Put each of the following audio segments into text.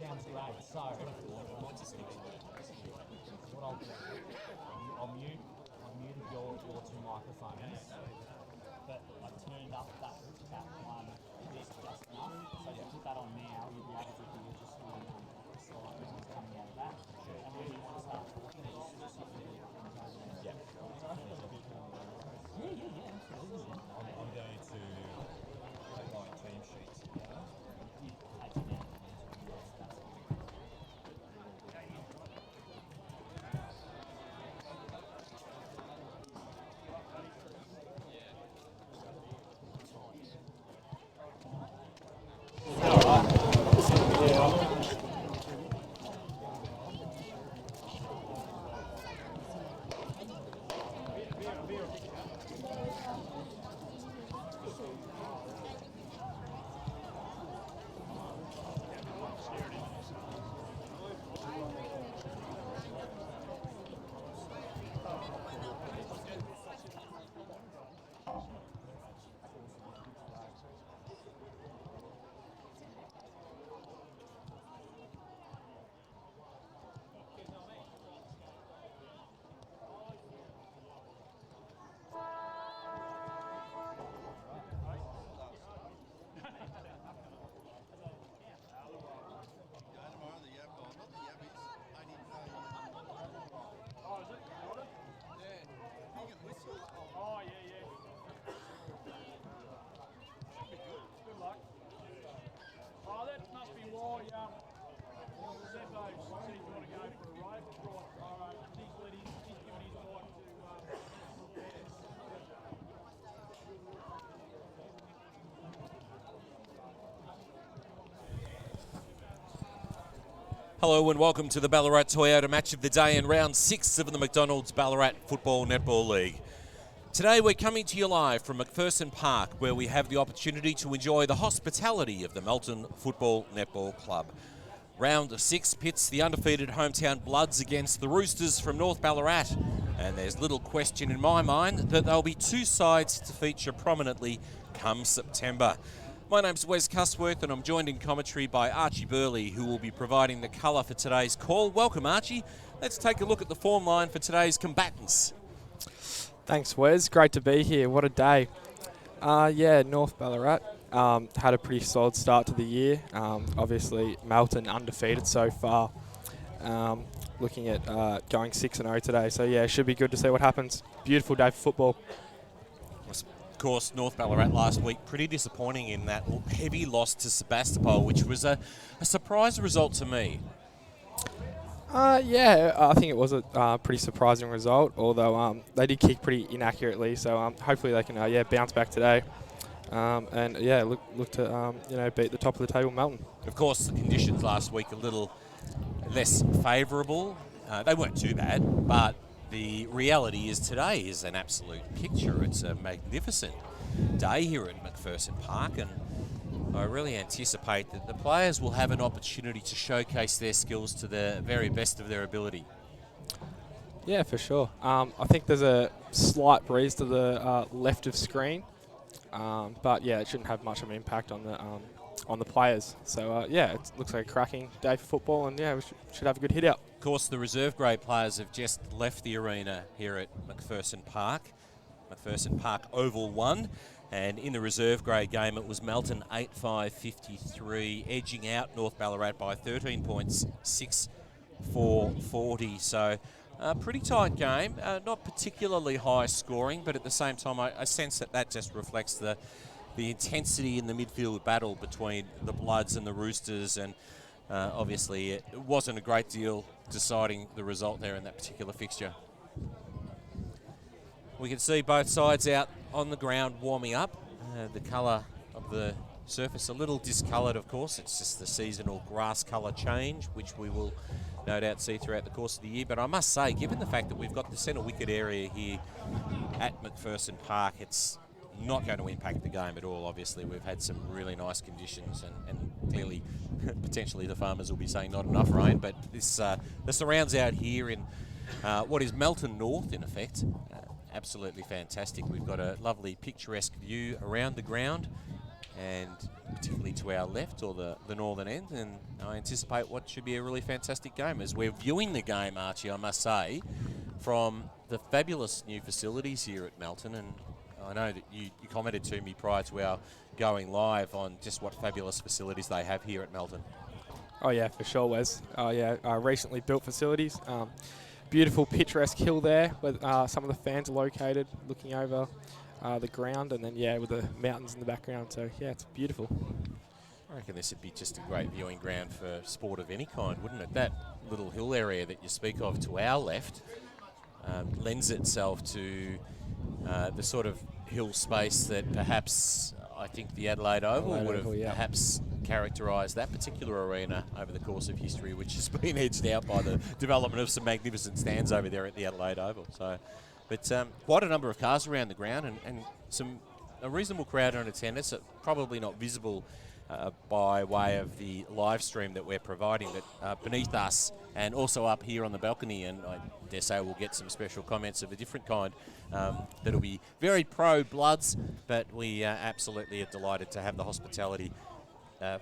Sounds great. So, what I'll do, I'll muted your two microphones, but I turned up that one just enough. So if you put that on now, you'll be able to hear just the slight noise coming out of that. And when you want to start talking, just yeah. Yeah, absolutely. I'm going to take my team sheets. Hello and welcome to the Ballarat Toyota match of the day in round 6 of the McDonald's Ballarat Football Netball League. Today we're coming to you live from McPherson Park, where we have the opportunity to enjoy the hospitality of the Melton Football Netball Club. Round 6 pits the undefeated hometown Bloods against the Roosters from North Ballarat, and there's little question in my mind that there'll be two sides to feature prominently come September. My name's Wes Cusworth and I'm joined in commentary by Archie Burley, who will be providing the colour for today's call. Welcome, Archie. Let's take a look at the form line for today's combatants. Thanks, Wes. Great to be here. What a day. North Ballarat had a pretty solid start to the year. Obviously, Melton undefeated so far. Looking at going 6-0 today. So, yeah, it should be good to see what happens. Beautiful day for football. Of course, North Ballarat last week pretty disappointing in that heavy loss to Sebastopol, which was a surprise result to me. I think it was a pretty surprising result, although they did kick pretty inaccurately, so hopefully they can bounce back today look to beat the top of the table, Melton. Of course, the conditions last week a little less favourable. They weren't too bad, but the reality is today is an absolute picture. It's a magnificent day here at McPherson Park, and I really anticipate that the players will have an opportunity to showcase their skills to the very best of their ability. Yeah, for sure. I think there's a slight breeze to the left of screen, but yeah, it shouldn't have much of an impact on the players. So it looks like a cracking day for football, and yeah, we should have a good hit out. Of course, the reserve grade players have just left the arena here at McPherson Park Oval 1. And in the reserve grade game, it was Melton 8-5-53, edging out North Ballarat by 13 points, 6-4-40. So a pretty tight game, not particularly high scoring, but at the same time, I sense that just reflects the intensity in the midfield battle between the Bloods and the Roosters. And obviously, it wasn't a great deal deciding the result there in that particular fixture. We can see both sides out on the ground warming up. The colour of the surface a little discoloured, of course. It's just the seasonal grass colour change, which we will no doubt see throughout the course of the year. But I must say, given the fact that we've got the centre wicket area here at McPherson Park, it's not going to impact the game at all. Obviously, we've had some really nice conditions, and clearly, potentially the farmers will be saying not enough rain. But this the surrounds out here in what is Melton North, in effect, absolutely fantastic. We've got a lovely picturesque view around the ground. and particularly to our left, or the northern end, and I anticipate what should be a really fantastic game as we're viewing the game, Archie, I must say, from the fabulous new facilities here at Melton. And I know that you commented to me prior to our going live on just what fabulous facilities they have here at Melton. Oh yeah, for sure, Wes. Oh yeah, recently built facilities. Beautiful picturesque hill there where some of the fans are located, looking over the ground, and then yeah, with the mountains in the background. So yeah, it's beautiful. I reckon this would be just a great viewing ground for sport of any kind, wouldn't it? That little hill area that you speak of to our left lends itself to the sort of hill space that perhaps I think the Adelaide Oval would have perhaps characterised that particular arena over the course of history, which has been edged out by the development of some magnificent stands over there at the Adelaide Oval. So, but quite a number of cars around the ground, and a reasonable crowd in attendance, probably not visible by way of the live stream that we're providing, but beneath us and also up here on the balcony, and I dare say we'll get some special comments of a different kind that'll be very pro-Bloods, but we absolutely are delighted to have the hospitality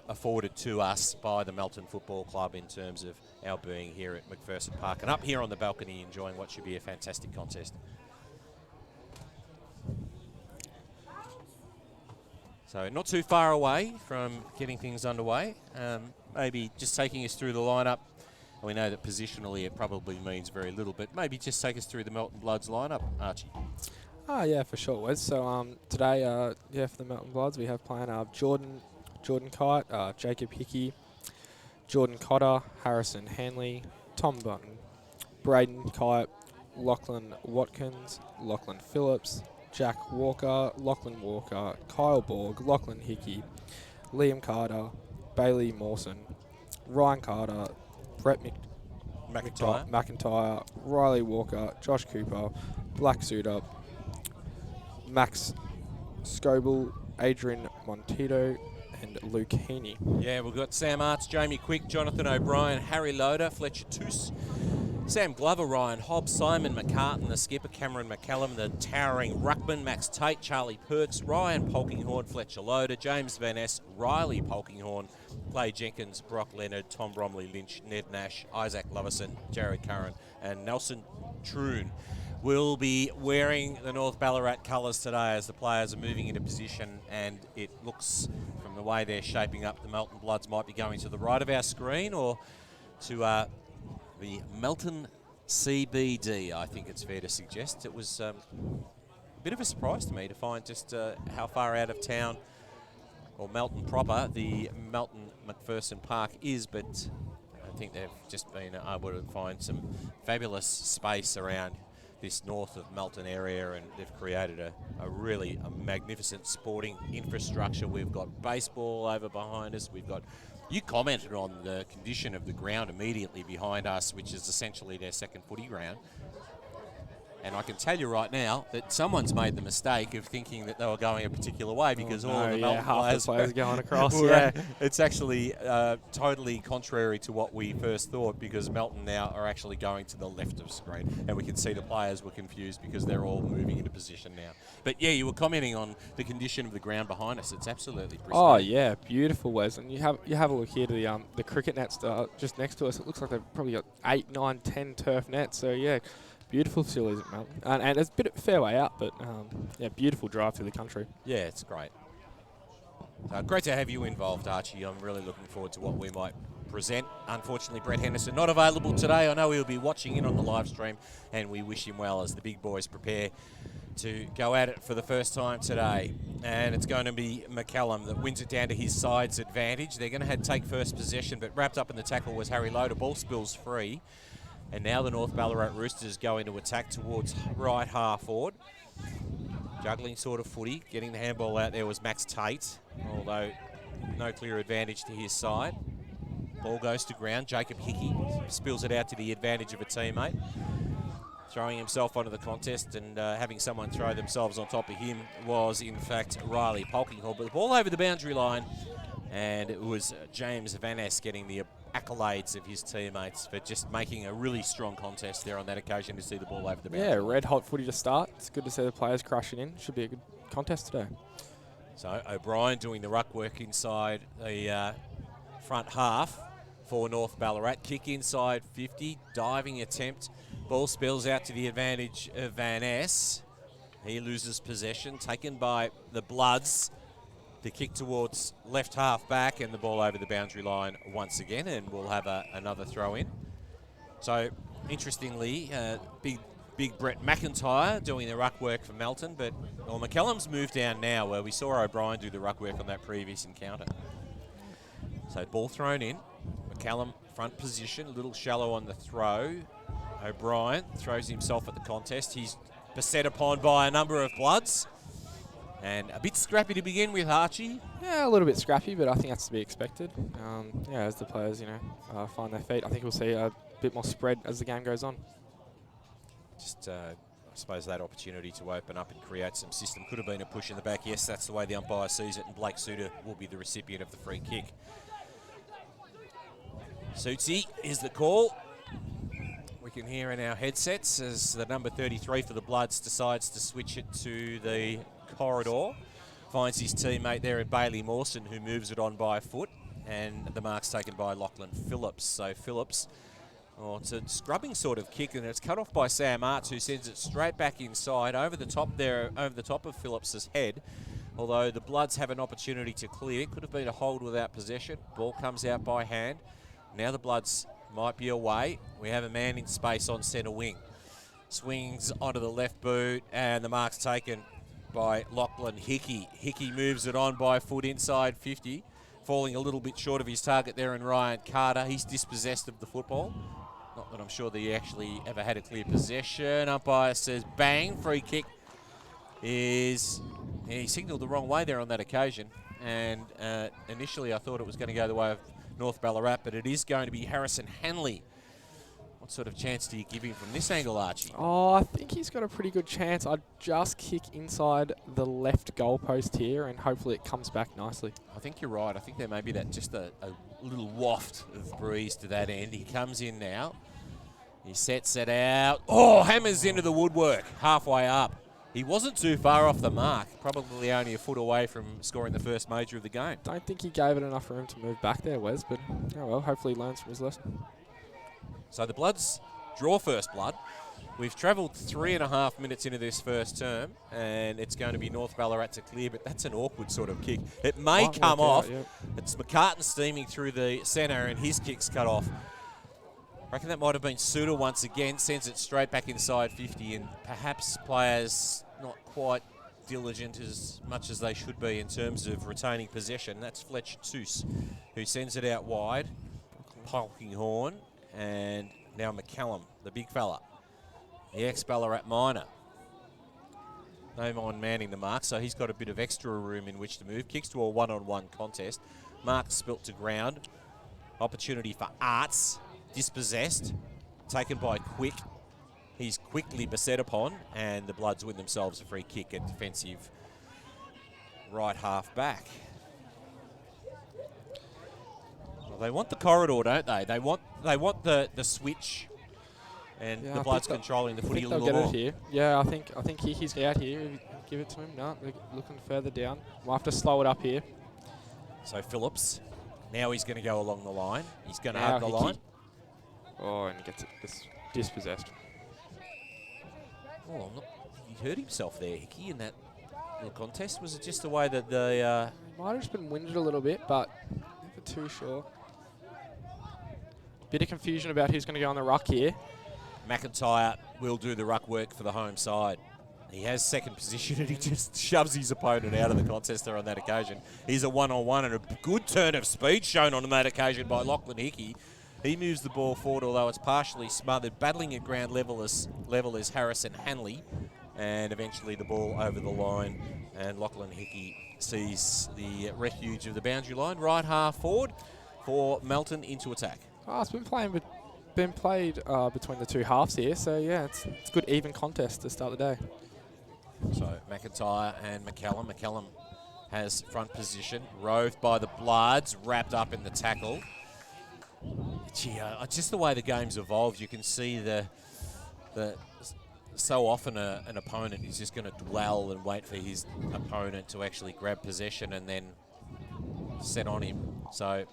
afforded to us by the Melton Football Club in terms of our being here at McPherson Park and up here on the balcony enjoying what should be a fantastic contest. So not too far away from getting things underway. Maybe just taking us through the lineup. We know that positionally it probably means very little, but maybe just take us through the Melton Bloods lineup, Archie. Oh yeah, for sure, Wes. So today, yeah, for the Melton Bloods, we have playing Jordan Kite, Jacob Hickey, Jordan Cotter, Harrison Hanley, Tom Button, Braden Kite, Lachlan Watkins, Lachlan Phillips, Jack Walker, Lachlan Walker, Kyle Borg, Lachlan Hickey, Liam Carter, Bailey Mawson, Ryan Carter, Brett McIntyre, Riley Walker, Josh Cooper, Black Suitor, Max Scoble, Adrian Montito, and Luke Heaney. Yeah, we've got Sam Arts, Jamie Quick, Jonathan O'Brien, Harry Loader, Fletcher Toos, Sam Glover, Ryan Hobbs, Simon McCartan, the skipper, Cameron McCallum, the towering ruckman, Max Tate, Charlie Perks, Ryan Polkinghorn, Fletcher Loader, James Van Ness, Riley Polkinghorn, Clay Jenkins, Brock Leonard, Tom Bromley Lynch, Ned Nash, Isaac Loverson, Jared Curran, and Nelson Troon will be wearing the North Ballarat colours today as the players are moving into position, and it looks from the way they're shaping up, the Melton Bloods might be going to the right of our screen or to the Melton CBD, I think it's fair to suggest. It was a bit of a surprise to me to find just how far out of town, or Melton proper, the Melton McPherson Park is, but I think they've just been able to find some fabulous space around this north of Melton area, and they've created a really magnificent sporting infrastructure. We've got baseball over behind us. You commented on the condition of the ground immediately behind us, which is essentially their second footy ground. And I can tell you right now that someone's made the mistake of thinking that they were going a particular way because all of the Melton players going across. It's actually totally contrary to what we first thought, because Melton now are actually going to the left of screen, and we can see the players were confused because they're all moving into position now. But yeah, you were commenting on the condition of the ground behind us. It's absolutely pristine. Oh yeah, beautiful, Wes. And you have a look here to the cricket nets just next to us. It looks like they've probably got 8, 9, 10 turf nets. So yeah. Beautiful facilities at Melton. And it's a bit of a fair way out, but yeah, beautiful drive through the country. Yeah, it's great. Great to have you involved, Archie. I'm really looking forward to what we might present. Unfortunately, Brett Henderson not available today. I know he'll be watching in on the live stream, and we wish him well as the big boys prepare to go at it for the first time today. And it's going to be McCallum that wins it down to his side's advantage. They're going to take first possession, but wrapped up in the tackle was Harry Loader. Ball spills free. And now the North Ballarat Roosters go into attack towards right half forward. Juggling sort of footy. Getting the handball out there was Max Tate, although no clear advantage to his side. Ball goes to ground. Jacob Hickey spills it out to the advantage of a teammate. Throwing himself onto the contest and having someone throw themselves on top of him was, in fact, Riley Polkinghorn. But the ball over the boundary line, and it was James Van Ness getting the accolades of his teammates for just making a really strong contest there on that occasion to see the ball over the boundary. Yeah, red hot footy to start. It's good to see the players crushing in. Should be a good contest today. So O'Brien doing the ruck work inside the front half for North Ballarat. Kick inside 50, diving attempt. Ball spills out to the advantage of Van Ness. He loses possession, taken by the Bloods. The kick towards left half back and the ball over the boundary line once again, and we'll have another throw in. So, interestingly, big Brett McIntyre doing the ruck work for Melton, but McCallum's moved down now where we saw O'Brien do the ruck work on that previous encounter. So, ball thrown in. McCallum front position, a little shallow on the throw. O'Brien throws himself at the contest. He's beset upon by a number of Bloods. And a bit scrappy to begin with, Archie. Yeah, a little bit scrappy, but I think that's to be expected. Yeah, as the players, find their feet, I think we'll see a bit more spread as the game goes on. Just, I suppose that opportunity to open up and create some system could have been a push in the back. Yes, that's the way the umpire sees it, and Blake Suter will be the recipient of the free kick. Suitsy is the call. We can hear in our headsets as the number 33 for the Bloods decides to switch it to the corridor. Finds his teammate there in Bailey Mawson, who moves it on by foot, and the mark's taken by Lachlan Phillips. So Phillips, it's a scrubbing sort of kick, and it's cut off by Sam Arts, who sends it straight back inside over the top there, over the top of Phillips's head. Although the Bloods have an opportunity to clear. Could have been a hold without possession. Ball comes out by hand. Now the Bloods might be away. We have a man in space on centre wing. Swings onto the left boot, and the mark's taken by Lachlan Hickey. Hickey moves it on by foot inside 50, falling a little bit short of his target there in Ryan Carter. He's dispossessed of the football. Not that I'm sure that he actually ever had a clear possession. Umpire says bang, free kick is... He signalled the wrong way there on that occasion. And initially I thought it was going to go the way of North Ballarat, but it is going to be Harrison Hanley. What sort of chance do you give him from this angle, Archie? Oh, I think he's got a pretty good chance. I'd just kick inside the left goalpost here, and hopefully it comes back nicely. I think you're right. I think there may be that just a little waft of breeze to that end. He comes in now. He sets it out. Oh, hammers into the woodwork halfway up. He wasn't too far off the mark, probably only a foot away from scoring the first major of the game. Don't think he gave it enough room to move back there, Wes, but oh well, hopefully he learns from his lesson. So the Bloods draw first blood. We've travelled 3.5 minutes into this first term, and it's going to be North Ballarat to clear, but that's an awkward sort of kick. It may come off. Yep. It's McCartan steaming through the centre, and his kick's cut off. I reckon that might have been Suter once again, sends it straight back inside 50, and perhaps players not quite diligent as much as they should be in terms of retaining possession. That's Fletcher Toos, who sends it out wide. Polkinghorn, and now McCallum, the big fella, the ex-Ballarat minor. No mind manning the mark, so he's got a bit of extra room in which to move. Kicks to a one-on-one contest. Mark spilt to ground. Opportunity for Arts. Dispossessed, taken by Quick. He's quickly beset upon, and the Bloods win themselves a free kick at defensive right half back. Well, they want the corridor, don't they? They want the switch, and the Bloods controlling the footy a little more. They'll get it here. Yeah, I think he's out here. Give it to him. No, they're looking further down. We'll have to slow it up here. So Phillips, now he's going to go along the line. He's going to hug the line. Oh, and he gets it dispossessed. Oh, he hurt himself there, Hickey, in that little contest. Was it just the way that the... Might have just been winded a little bit, but never too sure. Bit of confusion about who's going to go on the ruck here. McIntyre will do the ruck work for the home side. He has second position, and he just shoves his opponent out of the contest there on that occasion. He's a one-on-one, and a good turn of speed shown on that occasion by Lachlan Hickey. He moves the ball forward, although it's partially smothered. Battling at ground level is Harrison Hanley. And eventually the ball over the line. And Lachlan Hickey sees the refuge of the boundary line. Right half forward for Melton into attack. Oh, it's been played between the two halves here. So, yeah, it's a good even contest to start the day. So, McIntyre and McCallum. McCallum has front position. Roved by the Bloods. Wrapped up in the tackle. Gee, just the way the game's evolved, you can see the so often an opponent is just going to dwell and wait for his opponent to actually grab possession and then set on him. So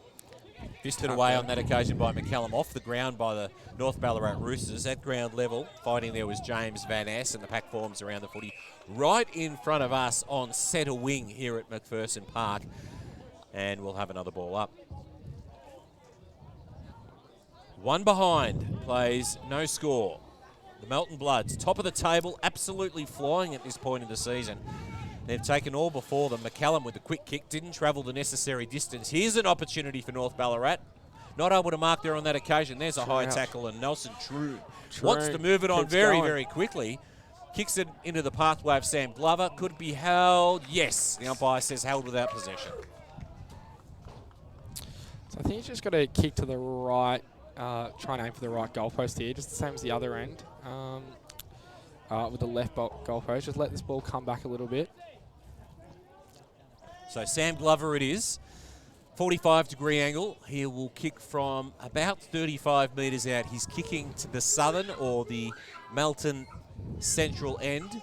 fisted away on that occasion by McCallum, off the ground by the North Ballarat Roosters at ground level. Fighting there was James Van Ass, and the pack forms around the footy right in front of us on centre wing here at McPherson Park. And we'll have another ball up. One behind, plays no score. The Melton Bloods, top of the table, absolutely flying at this point in the season. They've taken all before them. McCallum with the quick kick, didn't travel the necessary distance. Here's an opportunity for North Ballarat. Not able to mark there on that occasion. There's a high tackle, and Nelson True wants to move it on very quickly. Kicks it into the pathway of Sam Glover. Could be held. Yes, the umpire says held without possession. So I think he's just got to kick to the right, try and aim for the right goalpost here, just the same as the other end. With the left goalpost, just let this ball come back a little bit. So Sam Glover it is. 45-degree angle. He will kick from about 35 metres out. He's kicking to the southern or the Melton central end.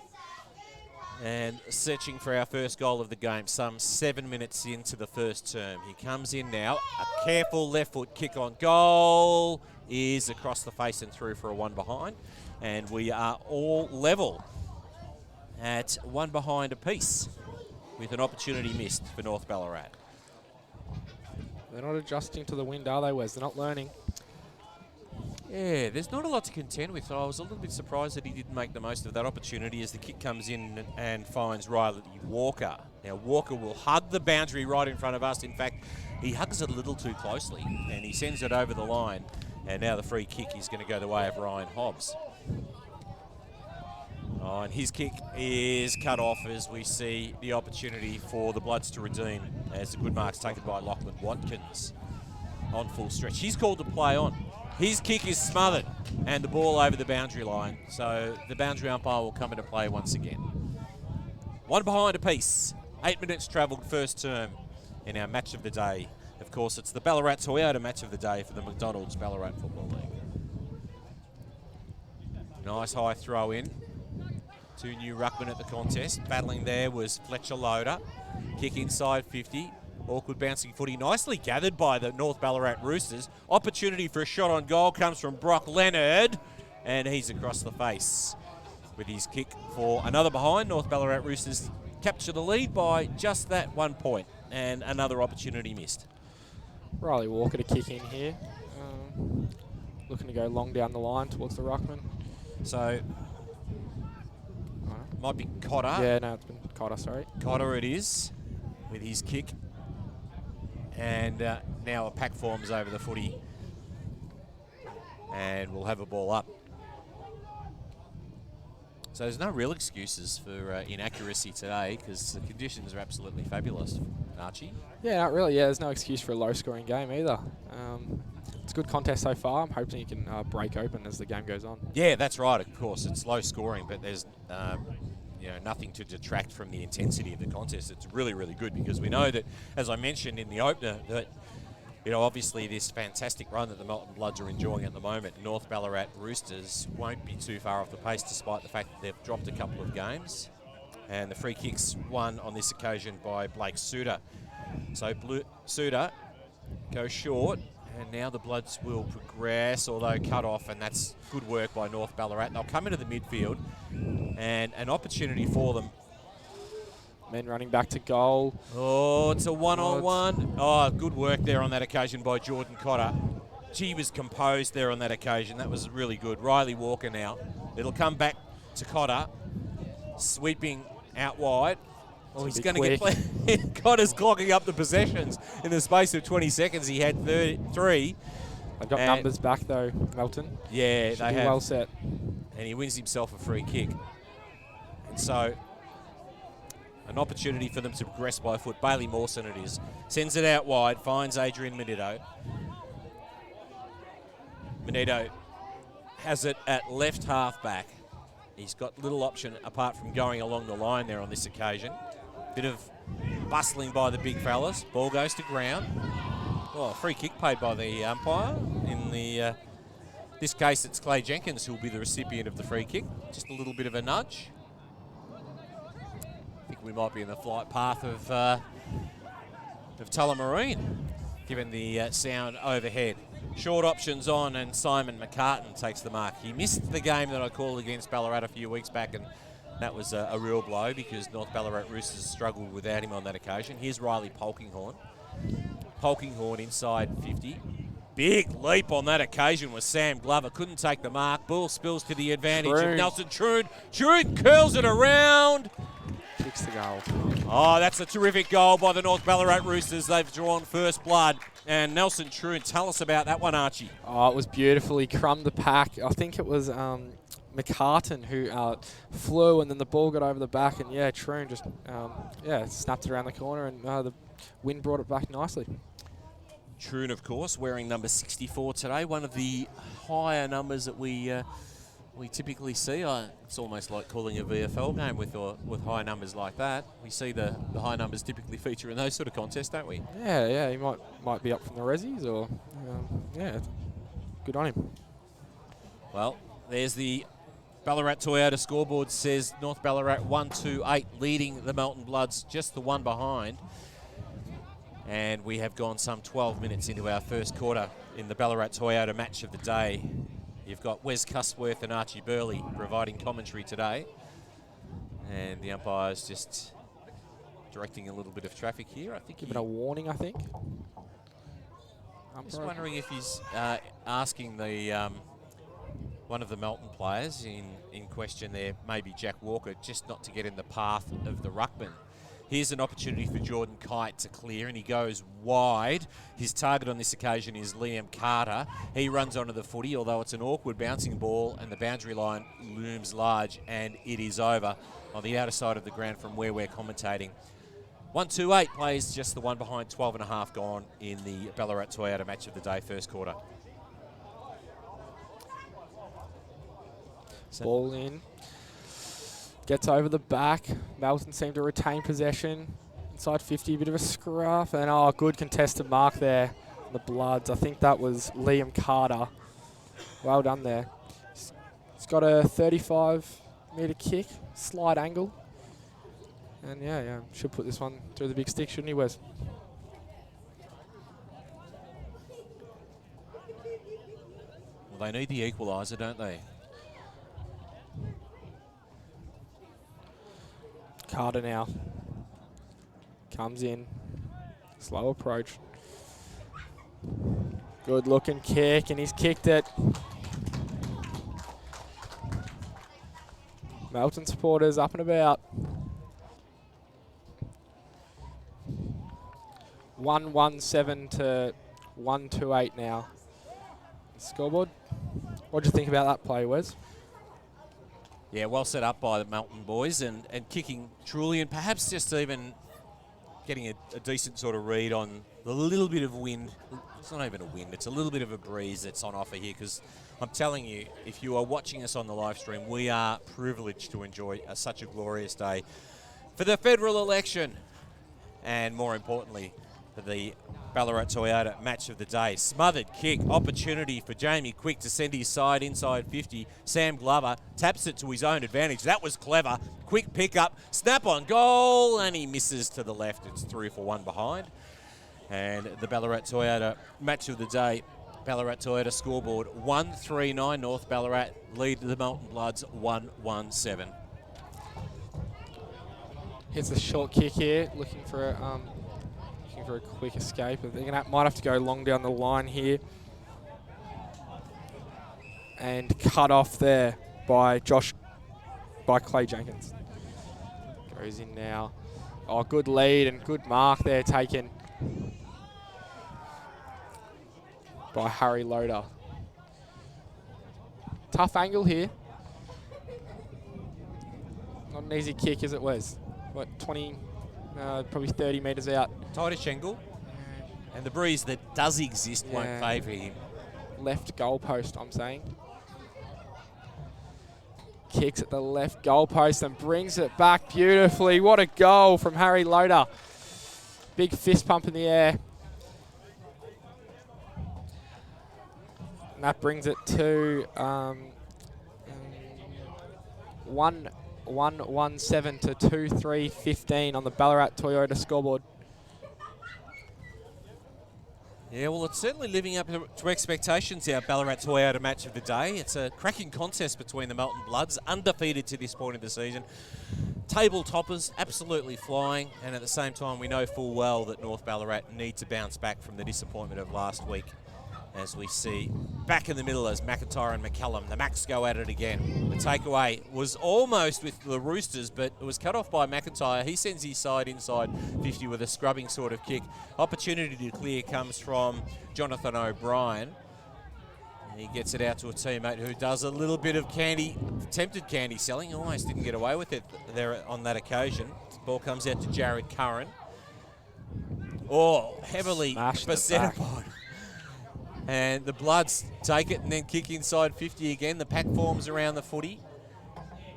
And searching for our first goal of the game, some 7 minutes into the first term. He comes in now. A careful left foot kick on goal is across the face and through for a one behind. And we are all level at one behind apiece with an opportunity missed for North Ballarat. They're not adjusting to the wind, are they, Wes? They're not learning. Yeah, there's not a lot to contend with. So I was a little bit surprised that he didn't make the most of that opportunity as the kick comes in and finds Riley Walker. Now, Walker will hug the boundary right in front of us. In fact, he hugs it a little too closely, and he sends it over the line. And now the free kick is going to go the way of Ryan Hobbs. Oh, and his kick is cut off as we see the opportunity for the Bloods to redeem as the good mark's taken by Lachlan Watkins on full stretch. He's called to play on. His kick is smothered and the ball over the boundary line. So the boundary umpire will come into play once again. One behind apiece. 8 minutes travelled first term in our match of the day. Of course, it's the Ballarat Toyota match of the day for the McDonald's Ballarat Football League. Nice high throw in. Two new ruckmen at the contest. Battling there was Fletcher Loader. Kick inside 50. Awkward bouncing footy. Nicely gathered by the North Ballarat Roosters. Opportunity for a shot on goal comes from Brock Leonard. And he's across the face with his kick for another behind. North Ballarat Roosters capture the lead by just that 1 point. And another opportunity missed. Riley Walker to kick in here. Looking to go long down the line towards the ruckman. So might be Cotter. Yeah, no, it's been Cotter, sorry. Cotter it is with his kick. And now a pack forms over the footy. And we'll have a ball up. So there's no real excuses for inaccuracy today because the conditions are absolutely fabulous, Archie. Yeah, not really. Yeah, there's no excuse for a low-scoring game either. It's a good contest so far. I'm hoping it can break open as the game goes on. Yeah, that's right. Of course, it's low scoring, but there's nothing to detract from the intensity of the contest. It's really, really good because we know that, as I mentioned in the opener, that obviously this fantastic run that the Melton Bloods are enjoying at the moment, North Ballarat Roosters won't be too far off the pace despite the fact that they've dropped a couple of games. And the free kick's won on this occasion by Blake Suter. So Suter goes short, and now the Bloods will progress, although cut off, and that's good work by North Ballarat. They'll come into the midfield, and an opportunity for them. Men running back to goal. Oh, it's a one-on-one. Oh, good work there on that occasion by Jordan Cotter. He was composed there on that occasion. That was really good. Riley Walker now. It'll come back to Cotter, sweeping out wide. Oh, he's going to get played. Cotter's clogging up the possessions. In the space of 20 seconds, he had 3. They've got numbers back, though, Melton. Yeah, Should they be have. Well set. And he wins himself a free kick. And so, an opportunity for them to progress by foot. Bailey Mawson it is. Sends it out wide, finds Adrian Menito. Menito has it at left half back. He's got little option apart from going along the line there on this occasion. Bit of bustling by the big fellas. Ball goes to ground. Oh, free kick paid by the umpire in the this case, it's Clay Jenkins who will be the recipient of the free kick. Just a little bit of a nudge. I think we might be in the flight path of Tullamarine, given the sound overhead. Short options on, and Simon McCartan takes the mark. He missed the game that I called against Ballarat a few weeks back, and that was a real blow because North Ballarat Roosters struggled without him on that occasion. Here's Riley Polkinghorn. Polkinghorn inside 50. Big leap on that occasion was Sam Glover. Couldn't take the mark. Ball spills to the advantage of Nelson Troon. Troon curls it around. Kicks the goal. Oh, that's a terrific goal by the North Ballarat Roosters. They've drawn first blood. And Nelson Troon, tell us about that one, Archie. Oh, it was beautiful. He crumbed the pack. I think it was McCartan who flew, and then the ball got over the back, and yeah, Troon just snapped it around the corner, and the wind brought it back nicely. Troon, of course, wearing number 64 today, one of the higher numbers that we typically see. It's almost like calling a VFL game with high numbers like that. We see the high numbers typically feature in those sort of contests, don't we? Yeah, he might be up from the Rezzies, or good on him. Well, there's the Ballarat Toyota scoreboard, says North Ballarat 1-2-8 leading the Melton Bloods, just the one behind. And we have gone some 12 minutes into our first quarter in the Ballarat Toyota match of the day. You've got Wes Cusworth and Archie Burley providing commentary today. And the umpire's just directing a little bit of traffic here. I think Giving a warning, I think. I'm just wondering if he's asking the one of the Melton players in question there, maybe Jack Walker, just not to get in the path of the ruckman. Here's an opportunity for Jordan Kite to clear, and he goes wide. His target on this occasion is Liam Carter. He runs onto the footy, although it's an awkward bouncing ball, and the boundary line looms large, and it is over on the outer side of the ground from where we're commentating. 1-2-8 plays just the one behind, 12 and a half gone in the Ballarat Toyota match of the day, first quarter. Ball in. Gets over the back. Melton seemed to retain possession. Inside 50, a bit of a scruff. And, good contested mark there. The Bloods. I think that was Liam Carter. Well done there. He's got a 35-metre kick. Slight angle. And, yeah, should put this one through the big stick, shouldn't he, Wes? Well, they need the equaliser, don't they? Carter now comes in, slow approach, good looking kick, and he's kicked it. Melton supporters up and about. 1-1-7 to 1-2-8 now. Scoreboard. What do you think about that play, Wes? Yeah, well set up by the Melton boys, and kicking truly, and perhaps just even getting a decent sort of read on the little bit of wind. It's not even a wind, it's a little bit of a breeze that's on offer here, because I'm telling you, if you are watching us on the live stream, we are privileged to enjoy such a glorious day for the federal election, and more importantly, for the Ballarat Toyota match of the day. Smothered kick, opportunity for Jamie Quick to send his side inside 50. Sam Glover taps it to his own advantage. That was clever. Quick pick-up, snap on goal, and he misses to the left. It's 3 for 1 behind. And the Ballarat Toyota match of the day, Ballarat Toyota scoreboard, 1-3-9 North Ballarat, lead the Melton Bloods 1-1-7. Hits a short kick here, looking for a quick escape. They're might have to go long down the line here. And cut off there by Clay Jenkins. Goes in now. Oh, good lead and good mark there taken by Harry Loader. Tough angle here. Not an easy kick, is it, Wes? What, 20, probably 30 metres out. Tightish angle. And the breeze that does exist won't favour him. Left goalpost, I'm saying. Kicks at the left goalpost and brings it back beautifully. What a goal from Harry Loader. Big fist pump in the air. And that brings it to 1-1-1-7 to 2-3-15 on the Ballarat Toyota scoreboard. Yeah, well, it's certainly living up to expectations, our Ballarat Toyota match of the day. It's a cracking contest between the Melton Bloods, undefeated to this point of the season. Table toppers, absolutely flying, and at the same time, we know full well that North Ballarat need to bounce back from the disappointment of last week. As we see back in the middle as McIntyre and McCallum, the Macs go at it again. The takeaway was almost with the Roosters, but it was cut off by McIntyre. He sends his side inside 50 with a scrubbing sort of kick. Opportunity to clear comes from Jonathan O'Brien. He gets it out to a teammate who does a little bit of attempted candy selling. Almost didn't get away with it there on that occasion. The ball comes out to Jared Curran. Oh, heavily beset upon. And the Bloods take it and then kick inside 50 again. The pack forms around the footy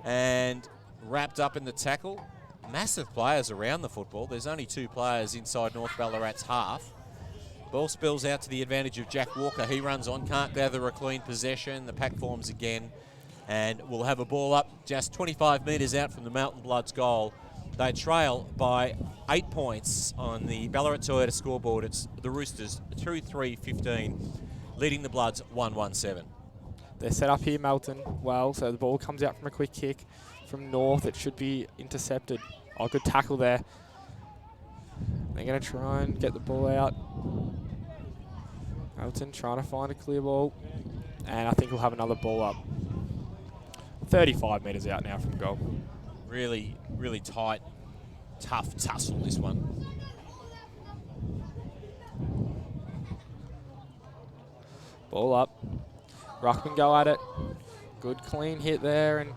and wrapped up in the tackle. Massive players around the football. There's only 2 players inside North Ballarat's half. Ball spills out to the advantage of Jack Walker. He runs on, can't gather a clean possession. The pack forms again, and we'll have a ball up just 25 metres out from the Melton Bloods goal. They trail by 8 points on the Ballarat Toyota scoreboard. It's the Roosters 2-3-15, leading the Bloods 1-1-7. They're set up here, Melton. Well, so the ball comes out from a quick kick from North. It should be intercepted. Oh, good tackle there. They're going to try and get the ball out. Melton trying to find a clear ball. And I think we'll have another ball up. 35 metres out now from goal. Really, really tight, tough tussle, this one. Ball up. Ruckman go at it. Good clean hit there, and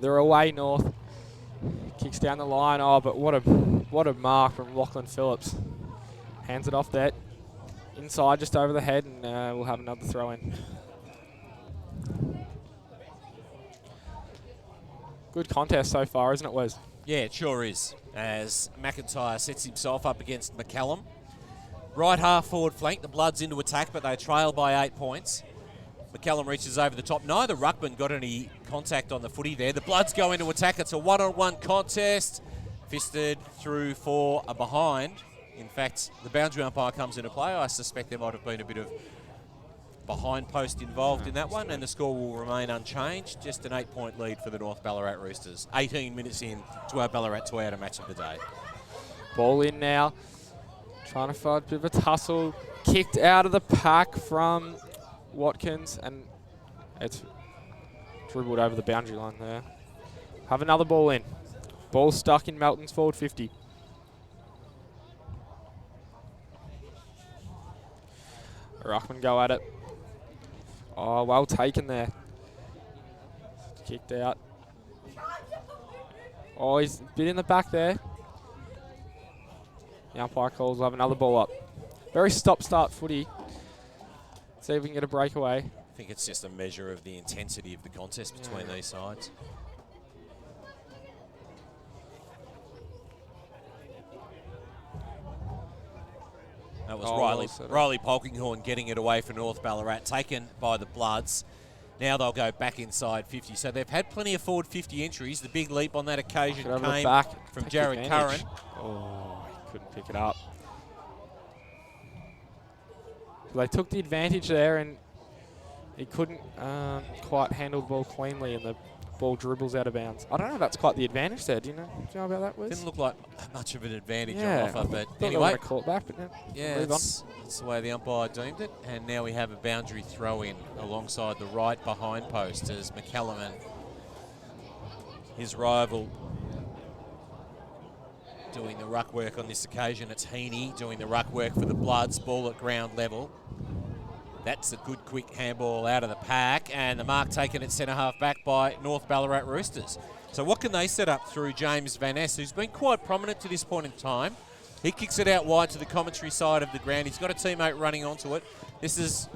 they're away, North. Kicks down the line. Oh, but what a mark from Lachlan Phillips. Hands it off there. Inside, just over the head, and we'll have another throw in. Good contest so far, isn't it, Wes? Yeah, it sure is, as McIntyre sets himself up against McCallum. Right half forward flank, the Bloods into attack, but they trail by 8 points. McCallum reaches over the top. Neither ruckman got any contact on the footy there. The Bloods go into attack. It's a one-on-one contest. Fisted through for a behind. In fact, the boundary umpire comes into play. I suspect there might have been a bit of behind post involved in that one, and the score will remain unchanged. Just an 8-point lead for the North Ballarat Roosters. 18 minutes in to our Ballarat Toyota match of the day. Ball in now. Trying to find a bit of a tussle. Kicked out of the pack from Watkins, and it's dribbled over the boundary line there. Have another ball in. Ball stuck in Melton's forward 50. Ruckman go at it. Oh, well taken there. Kicked out. Oh, he's a bit in the back there. The umpire calls, we'll have another ball up. Very stop-start footy. See if we can get a breakaway. I think it's just a measure of the intensity of the contest between these sides. That was Riley Polkinghorn getting it away for North Ballarat, taken by the Bloods. Now they'll go back inside 50. So they've had plenty of forward 50 entries. The big leap on that occasion came from Jared Curran. Oh, he couldn't pick it up. So they took the advantage there, and he couldn't quite handle the ball cleanly, and the ball dribbles out of bounds. I don't know if that's quite the advantage there. Do you know about that, Wiz? Didn't look like much of an advantage on offer, but anyway. Call it back, but that's the way the umpire deemed it. And now we have a boundary throw in alongside the right behind post as McCallum and his rival doing the ruck work on this occasion. It's Heaney doing the ruck work for the Bloods. Ball at ground level. That's a good quick handball out of the pack, and the mark taken at centre half back by North Ballarat Roosters. So what can they set up through James Van Ness, who's been quite prominent to this point in time? He kicks it out wide to the commentary side of the ground. He's got a teammate running onto it. This is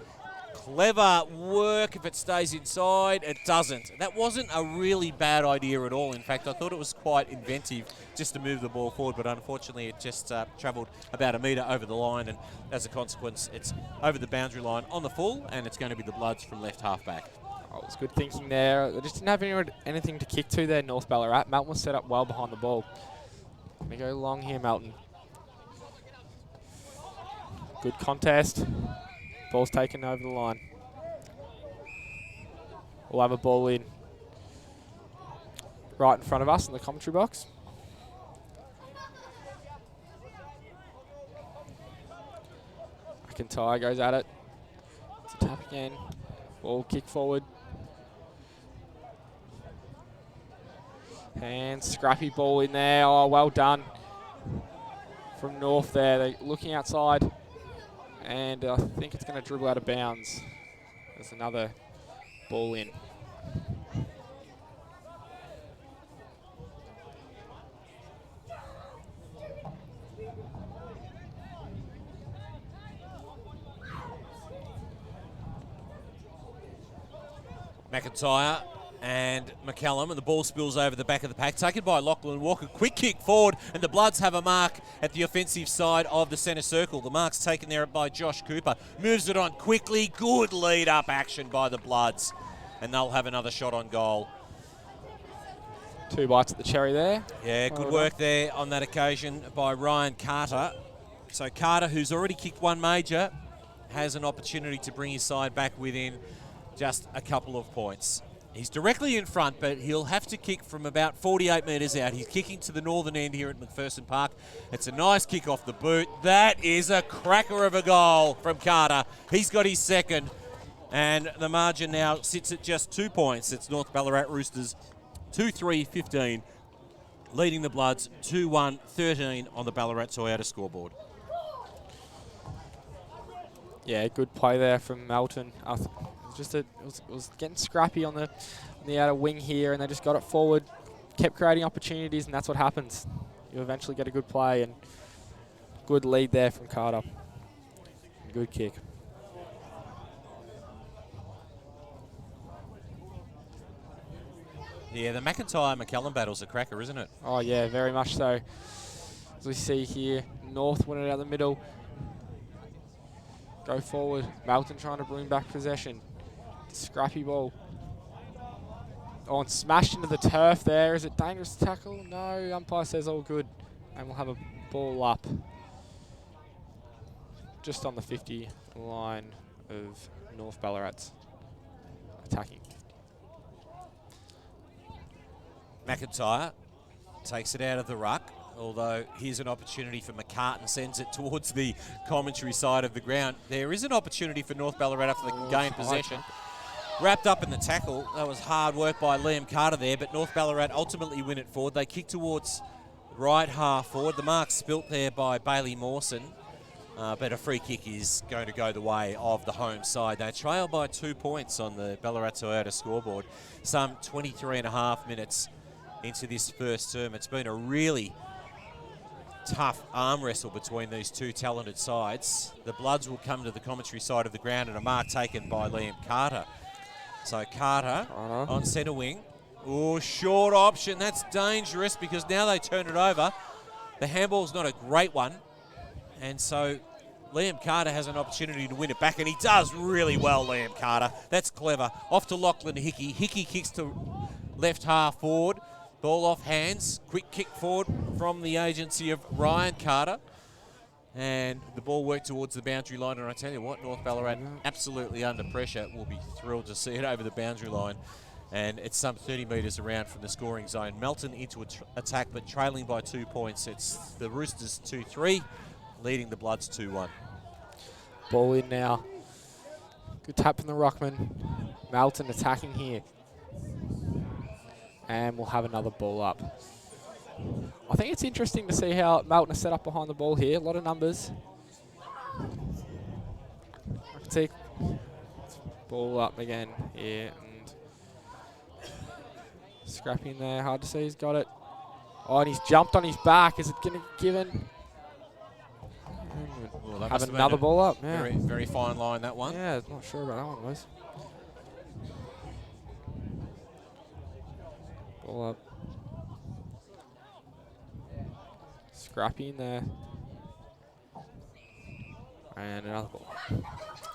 clever work if it stays inside. It doesn't. That wasn't a really bad idea at all. In fact, I thought it was quite inventive just to move the ball forward, but unfortunately it just travelled about a metre over the line, and as a consequence, it's over the boundary line on the full, and it's going to be the Bloods from left half-back. Oh, it was good thinking there. They just didn't have anything to kick to there, North Ballarat. Melton was set up well behind the ball. Let me go long here, Melton. Good contest. Ball's taken over the line. We'll have a ball in right in front of us in the commentary box. McIntyre goes at it. It's a tap again. Ball kick forward. And scrappy ball in there. Oh, well done from North there. They're looking outside. And I think it's going to dribble out of bounds. There's another ball in. McIntyre and McCallum, and the ball spills over the back of the pack. Taken by Lachlan Walker. Quick kick forward, and the Bloods have a mark at the offensive side of the centre circle. The mark's taken there by Josh Cooper. Moves it on quickly. Good lead-up action by the Bloods, and they'll have another shot on goal. 2 bites at the cherry there. Yeah, good work there on that occasion by Ryan Carter. So Carter, who's already kicked one major, has an opportunity to bring his side back within just a couple of points. He's directly in front, but he'll have to kick from about 48 metres out. He's kicking to the northern end here at McPherson Park. It's a nice kick off the boot. That is a cracker of a goal from Carter. He's got his second, and the margin now sits at just 2 points. It's North Ballarat Roosters 2-3-15, leading the Bloods 2-1-13 on the Ballarat Toyota scoreboard. Yeah, good play there from Melton. It was getting scrappy on the outer wing here, and they just got it forward, kept creating opportunities, and that's what happens. You eventually get a good play, and good lead there from Carter. Good kick. Yeah, the McIntyre-McCallum battle's a cracker, isn't it? Oh, yeah, very much so. As we see here, North winning it out the middle. Go forward. Melton trying to bring back possession. Scrappy ball. Oh, and smashed into the turf there. Is it dangerous tackle? No, umpire says all good. And we'll have a ball up just on the 50 line of North Ballarat's attacking. McIntyre takes it out of the ruck, although here's an opportunity for McCartan, sends it towards the commentary side of the ground. There is an opportunity for North Ballarat if they can gain possession. Wrapped up in the tackle. That was hard work by Liam Carter there, but North Ballarat ultimately win it forward. They kick towards right half forward. The mark spilt there by Bailey Mawson, but a free kick is going to go the way of the home side. They trail by 2 points on the Ballarat Toyota scoreboard. Some 23 and a half minutes into this first term. It's been a really tough arm wrestle between these two talented sides. The Bloods will come to the commentary side of the ground, and a mark taken by Liam Carter. So Carter on centre wing. Oh, short option. That's dangerous because now they turn it over. The handball's not a great one. And so Liam Carter has an opportunity to win it back, and he does really well, Liam Carter. That's clever. Off to Lachlan Hickey. Hickey kicks to left half forward. Ball off hands. Quick kick forward from the agency of Ryan Carter. And the ball worked towards the boundary line. And I tell you what, North Ballarat absolutely under pressure. Will be thrilled to see it over the boundary line. And it's some 30 metres around from the scoring zone. Melton into attack, but trailing by 2 points. It's the Roosters 2-3, leading the Bloods 2-1. Ball in now. Good tap from the ruckman. Melton attacking here. And we'll have another ball up. I think it's interesting to see how Melton is set up behind the ball here. A lot of numbers. I can see ball up again here. And scrappy in there. Hard to see. He's got it. Oh, and he's jumped on his back. Is it going to give in? Well, that have must been another a ball up. Yeah. Very, very fine line, that one. Yeah, not sure about that one, Wes. Ball up. Scrappy in there. And another ball.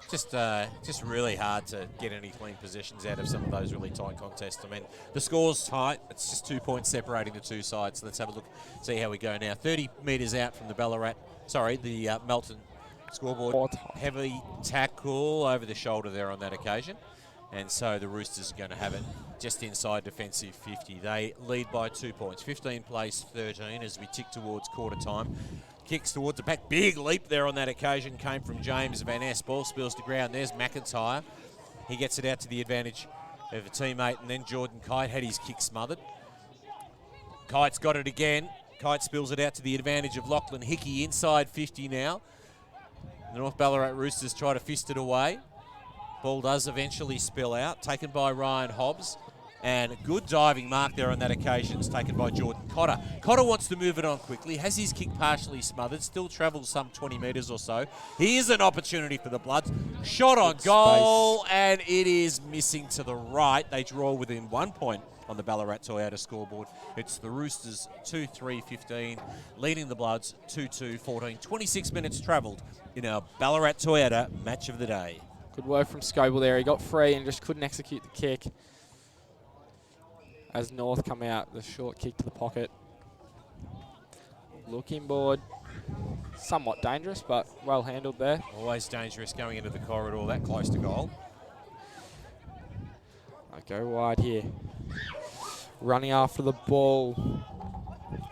Just really hard to get any clean possessions out of some of those really tight contests. I mean, the score's tight. It's just 2 points separating the two sides. So let's have a look, see how we go now. 30 metres out from the the Melton scoreboard. Heavy tackle over the shoulder there on that occasion. And so the Roosters are going to have it just inside defensive 50. They lead by 2 points. 15 plays 13 as we tick towards quarter time. Kicks towards the back. Big leap there on that occasion came from James Van Ness. Ball spills to ground. There's McIntyre. He gets it out to the advantage of a teammate, and then Jordan Kite had his kick smothered. Kite's got it again. Kite spills it out to the advantage of Lachlan Hickey inside 50 now. The North Ballarat Roosters try to fist it away. Ball does eventually spill out, taken by Ryan Hobbs. And a good diving mark there on that occasion is taken by Jordan Cotter. Cotter wants to move it on quickly, has his kick partially smothered, still travels some 20 metres or so. Here's an opportunity for the Bloods. Shot on goal, and it is missing to the right. They draw within 1 point on the Ballarat Toyota scoreboard. It's the Roosters 2-3-15, leading the Bloods 2-2-14. 26 minutes travelled in our Ballarat Toyota match of the day. Good work from Scoble there. He got free and just couldn't execute the kick. As North come out, the short kick to the pocket. Looking board. Somewhat dangerous, but well handled there. Always dangerous going into the corridor that close to goal. I go wide here. Running after the ball.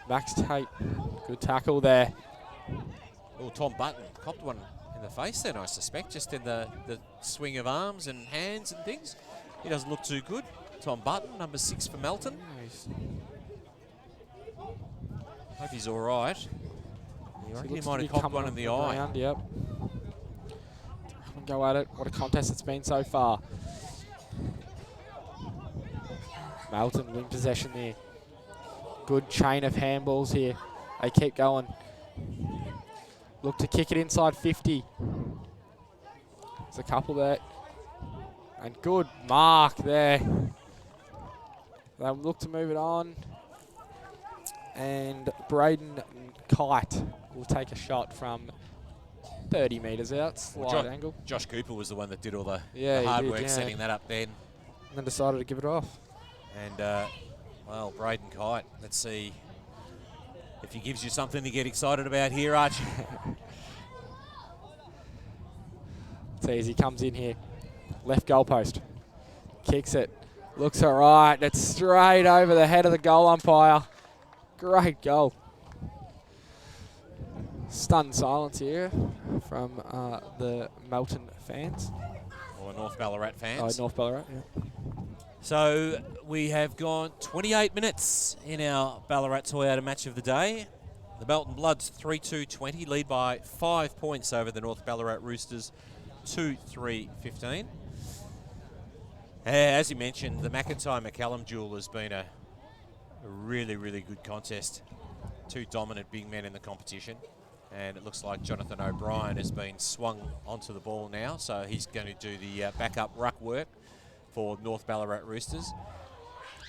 Max Tate. Good tackle there. Oh, Tom Button copped one in the face then, I suspect, just in the swing of arms and hands and things. He doesn't look too good. Tom Button, number 6 for Melton. Hope he's all right. I reckon he might have copped one in the eye. Ground, yep. Go at it. What a contest it's been so far. Melton win possession there. Good chain of handballs here. They keep going. Look to kick it inside 50. There's a couple there. And good mark there. They look to move it on. And Braden Kite will take a shot from 30 metres out, slight angle. Josh Cooper was the one that did all the Yeah, hard work setting that up then. And then decided to give it off. And, well, Braden Kite, let's see if he gives you something to get excited about here, Archie. It's easy, comes in here. Left goalpost. Kicks it. Looks all right. It's straight over the head of the goal umpire. Great goal. Stunned silence here from the Melton fans. Or North Ballarat fans. Oh, North Ballarat, yeah. So we have gone 28 minutes in our Ballarat Toyota match of the day. The Melton Bloods 3-2-20 lead by 5 points over the North Ballarat Roosters 2-3-15. As you mentioned, the McIntyre-McCallum duel has been a really, really good contest. Two dominant big men in the competition. And it looks like Jonathan O'Brien has been swung onto the ball now, so he's going to do the backup ruck work for North Ballarat Roosters.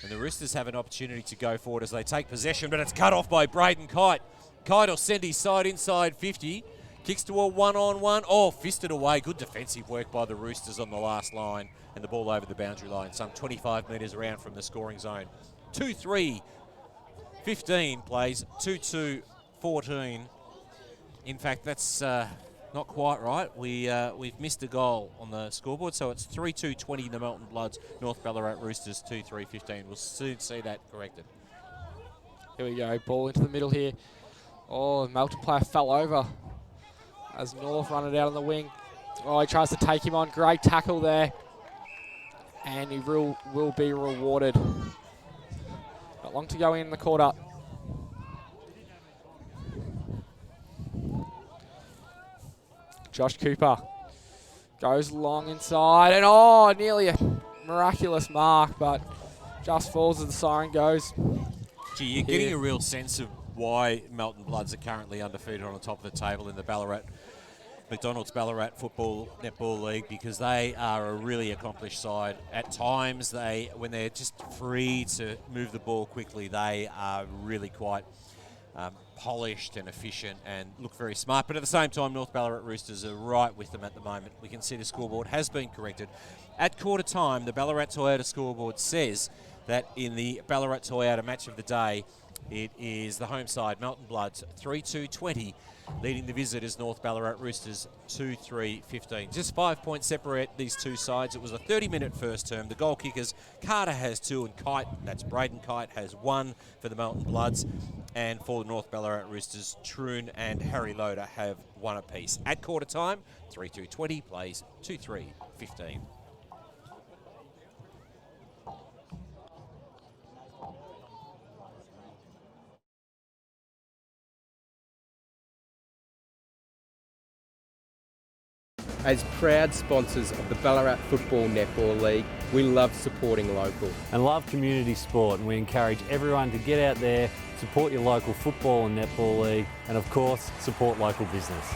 And the Roosters have an opportunity to go forward as they take possession, but it's cut off by Braden Kite. Kite will send his side inside 50. Kicks to a one-on-one. Oh, fisted away. Good defensive work by the Roosters on the last line. And the ball over the boundary line, some 25 metres around from the scoring zone. 2-3-15 plays 2-2-14. In fact, that's not quite right. We've missed a goal on the scoreboard, so it's 3-2-20 the Melton Bloods, North Ballarat Roosters 2-3-15. We'll soon see that corrected. Here we go, ball into the middle here. Oh, the Melton player fell over as North run it out on the wing. Oh, he tries to take him on. Great tackle there. And he will be rewarded. Not long to go in the quarter. Josh Cooper goes long inside, and oh, nearly a miraculous mark, but just falls as the siren goes. Gee, you're getting a real sense of why Melton Bloods are currently undefeated on the top of the table in the Ballarat McDonald's Ballarat Football Netball League because they are a really accomplished side. At times, when they're just free to move the ball quickly, they are really quite polished and efficient and look very smart. But at the same time, North Ballarat Roosters are right with them at the moment. We can see the scoreboard has been corrected. At quarter time, the Ballarat Toyota scoreboard says that in the Ballarat Toyota match of the day, it is the home side, Melton Bloods, 3-2-20, leading the visitors, North Ballarat Roosters, 2-3-15. Just 5 points separate these two sides. It was a 30-minute first term. The goal kickers, Carter has 2 and Kite, that's Braden Kite, has 1 for the Melton Bloods. And for the North Ballarat Roosters, Troon and Harry Loader have 1 apiece. At quarter time, 3-2-20 plays 2-3-15. As proud sponsors of the Ballarat Football Netball League, we love supporting local. And love community sport, and we encourage everyone to get out there, support your local football and netball league, and of course, support local business.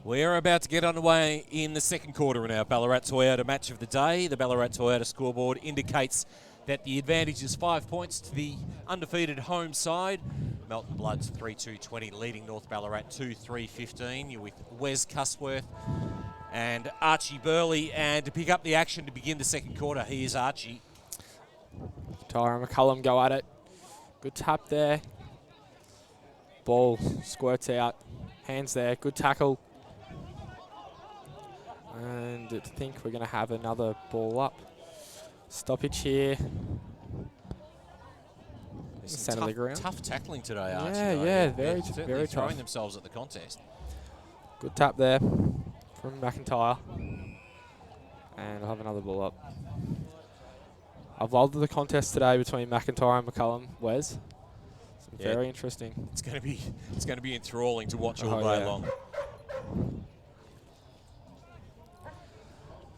We're about to get underway in the second quarter in our Ballarat Toyota match of the day. The Ballarat Toyota scoreboard indicates that the advantage is 5 points to the undefeated home side. Melton Bloods 3-2-20 leading North Ballarat 2-3-15. You're with Wes Cusworth and Archie Burley. And to pick up the action to begin the second quarter, here's Archie. Tyra McCullum go at it. Good tap there. Ball squirts out. Hands there. Good tackle. And I think we're going to have another ball up. Stoppage here. Centre of the ground. Tough tackling today, Archie. Yeah, very certainly tough. throwing themselves at the contest. Good tap there from McIntyre. And I'll have another ball up. I've loved the contest today between McIntyre and McCullum. Wes, very interesting. It's going to be enthralling to watch all day long.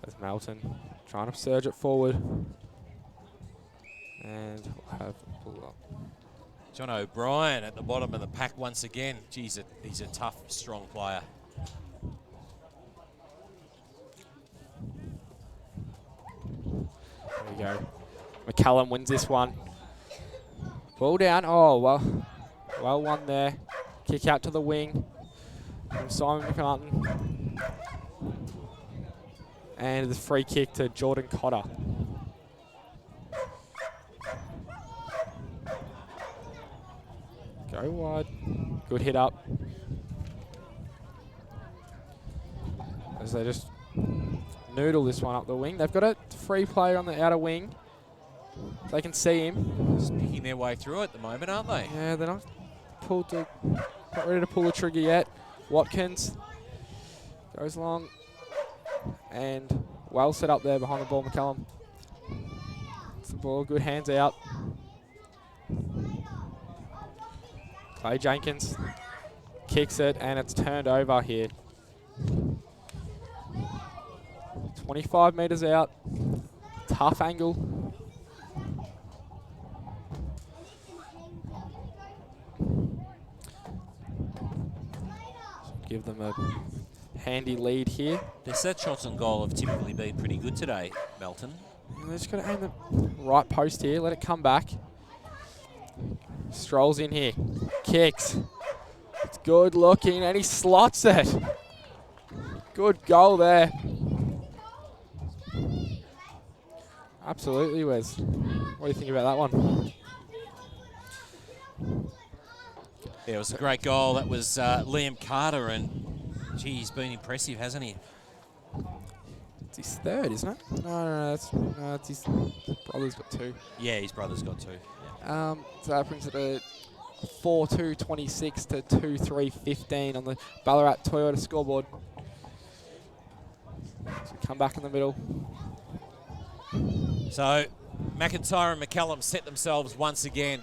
There's Melton trying to surge it forward. And we'll have a pull up. John O'Brien at the bottom of the pack once again. Geez, he's a tough, strong player. There we go. McCullum wins this one. Ball down. Oh, well won there. Kick out to the wing from Simon McNaughton. And the free kick to Jordan Cotter. Go wide. Good hit up. As they just noodle this one up the wing. They've got a free player on the outer wing. They can see him. Just picking their way through at the moment, aren't they? Yeah, they're not ready to pull the trigger yet. Watkins goes long. And well set up there behind the ball, McCullum. It's the ball, good hands out. Clay Jenkins kicks it, and it's turned over here. 25 metres out. Tough angle. Give them a handy lead here. Their set shots on goal have typically been pretty good today, Melton. They're just going to aim the right post here, let it come back. Strolls in here, kicks. It's good looking, and he slots it. Good goal there. Absolutely, Wes. What do you think about that one? Yeah, it was a great goal. That was Liam Carter, and gee, he's been impressive, hasn't he? It's his third, isn't it? No, it's his brother's got two. Yeah, his brother's got two. So that brings it to 4-2-26 to 2-3-15 on the Ballarat Toyota scoreboard. So come back in the middle. So McIntyre and McCullum set themselves once again.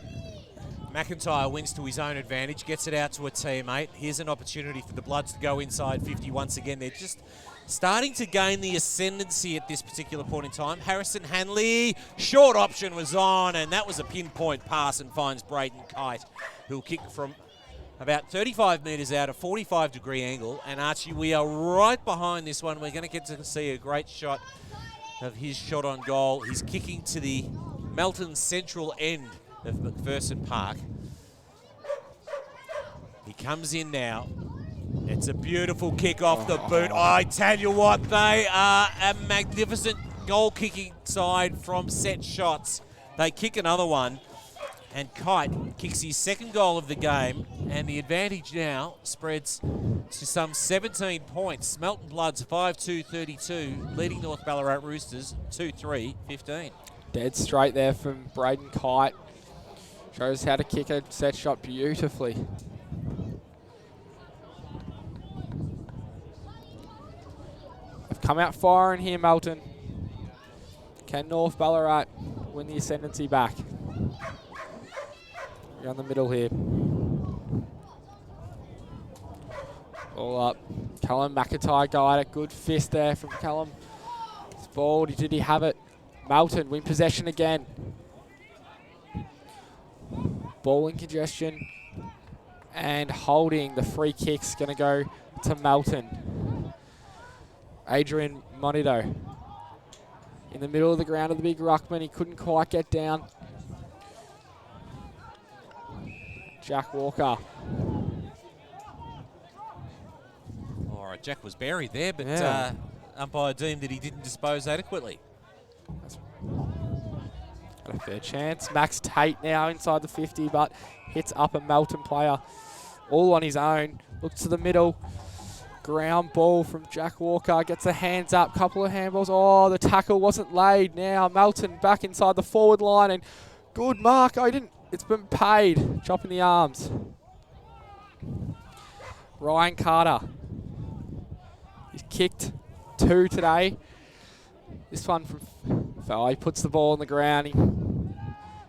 McIntyre wins to his own advantage, gets it out to a teammate. Here's an opportunity for the Bloods to go inside 50 once again. They're just starting to gain the ascendancy at this particular point in time. Harrison Hanley, short option was on, and that was a pinpoint pass and finds Braden Kite, who'll kick from about 35 metres out, a 45-degree angle. And Archie, we are right behind this one. We're going to get to see a great shot of his shot on goal. He's kicking to the Melton central end of McPherson Park. He comes in now. It's a beautiful kick off the boot. I tell you what, they are a magnificent goal-kicking side from set shots. They kick another one, and Kite kicks his second goal of the game, and the advantage now spreads to some 17 points. Melton Bloods 5-2-32, leading North Ballarat Roosters 2-3-15. Dead straight there from Braden Kite. Shows how to kick a set shot beautifully. They've come out firing here, Melton. Can North Ballarat win the ascendancy back? Around the middle here. All up. Callum McIntyre got it. Good fist there from Callum. It's balled. Did he have it? Melton win possession again. Ball in congestion. And holding the free kick's going to go to Melton. Adrian Monito. In the middle of the ground of the big ruckman. He couldn't quite get down. Jack Walker. All right, Jack was buried there, but Yeah. umpire deemed that he didn't dispose adequately. Got a fair chance. Max Tate now inside the 50, but hits up a Melton player all on his own. Looks to the middle. Ground ball from Jack Walker. Gets the hands up. Couple of handballs. Oh, the tackle wasn't laid. Now Melton back inside the forward line. And good mark. Oh, he didn't. It's been paid. Chopping the arms. Ryan Carter. He's kicked 2 today. This one from Fell. He puts the ball on the ground. He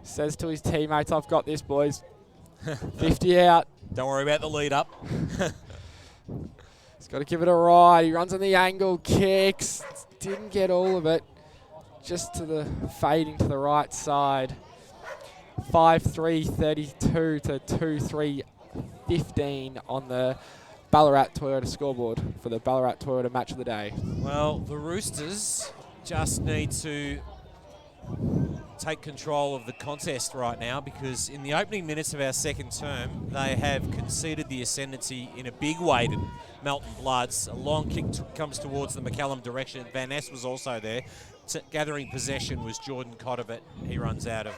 says to his teammates, I've got this, boys. 50 out. Don't worry about the lead up. He's got to give it a ride. He runs on the angle, kicks. Didn't get all of it. Just to the fading to the right side. 5-3-32 to 2-3-15 on the Ballarat Toyota scoreboard for the Ballarat Toyota match of the day. Well, the Roosters just need to take control of the contest right now, because in the opening minutes of our second term, they have conceded the ascendancy in a big way to Melton Bloods. A long kick comes towards the McCallum direction. Van Ness was also there. Gathering possession was Jordan Cotovit. He runs out of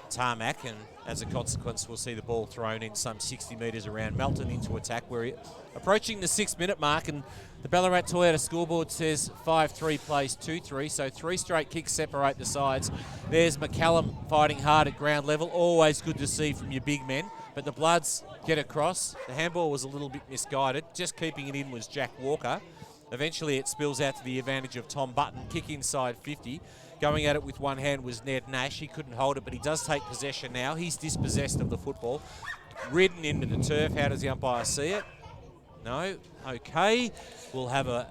tarmac, and as a consequence, we'll see the ball thrown in some 60 metres around Melton into attack. We're approaching the 6-minute mark, and the Ballarat Toyota scoreboard says 5-3 plays 2-3, so 3 straight kicks separate the sides. There's McCallum fighting hard at ground level. Always good to see from your big men, but the Bloods get across. The handball was a little bit misguided. Just keeping it in was Jack Walker. Eventually it spills out to the advantage of Tom Button. Kick inside 50. Going at it with one hand was Ned Nash. He couldn't hold it, but he does take possession now. He's dispossessed of the football. Ridden into the turf. How does the umpire see it? No. Okay. We'll have a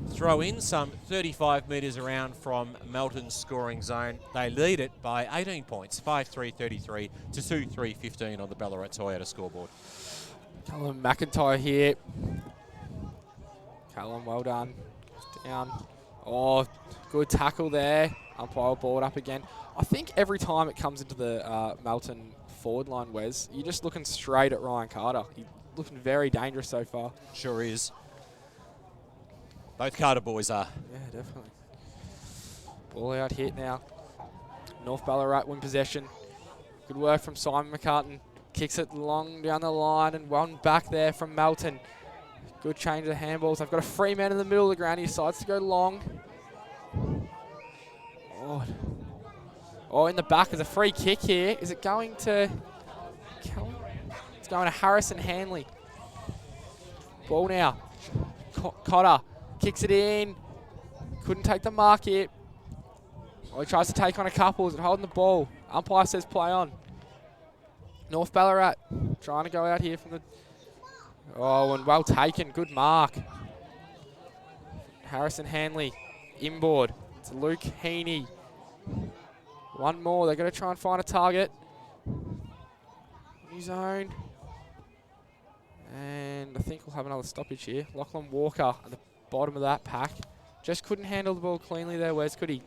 throw in some 35 metres around from Melton's scoring zone. They lead it by 18 points. 5-3-33 to 2-3-15 on the Ballarat Toyota scoreboard. Callum McIntyre here. Callum, well done. Down. Oh, good tackle there. Umpire ball up again. I think every time it comes into the Melton forward line, Wes, you're just looking straight at Ryan Carter. He's looking very dangerous so far. Sure is. Both Carter boys are. Yeah, definitely. Ball out hit now. North Ballarat win possession. Good work from Simon McCartan. Kicks it long down the line and one back there from Melton. Good change of handballs. I've got a free man in the middle of the ground. He decides to go long. Oh, in the back is a free kick here. Is it going to Callum? It's going to Harrison Hanley. Ball now. Cotter kicks it in. Couldn't take the mark here. Oh, he tries to take on a couple. Is it holding the ball? Umpire says play on. North Ballarat trying to go out here from the... Oh, and well taken. Good mark. Harrison Hanley inboard. It's Luke Heaney. One more. They're going to try and find a target. His own. And I think we'll have another stoppage here. Lachlan Walker at the bottom of that pack. Just couldn't handle the ball cleanly there. Where's could he?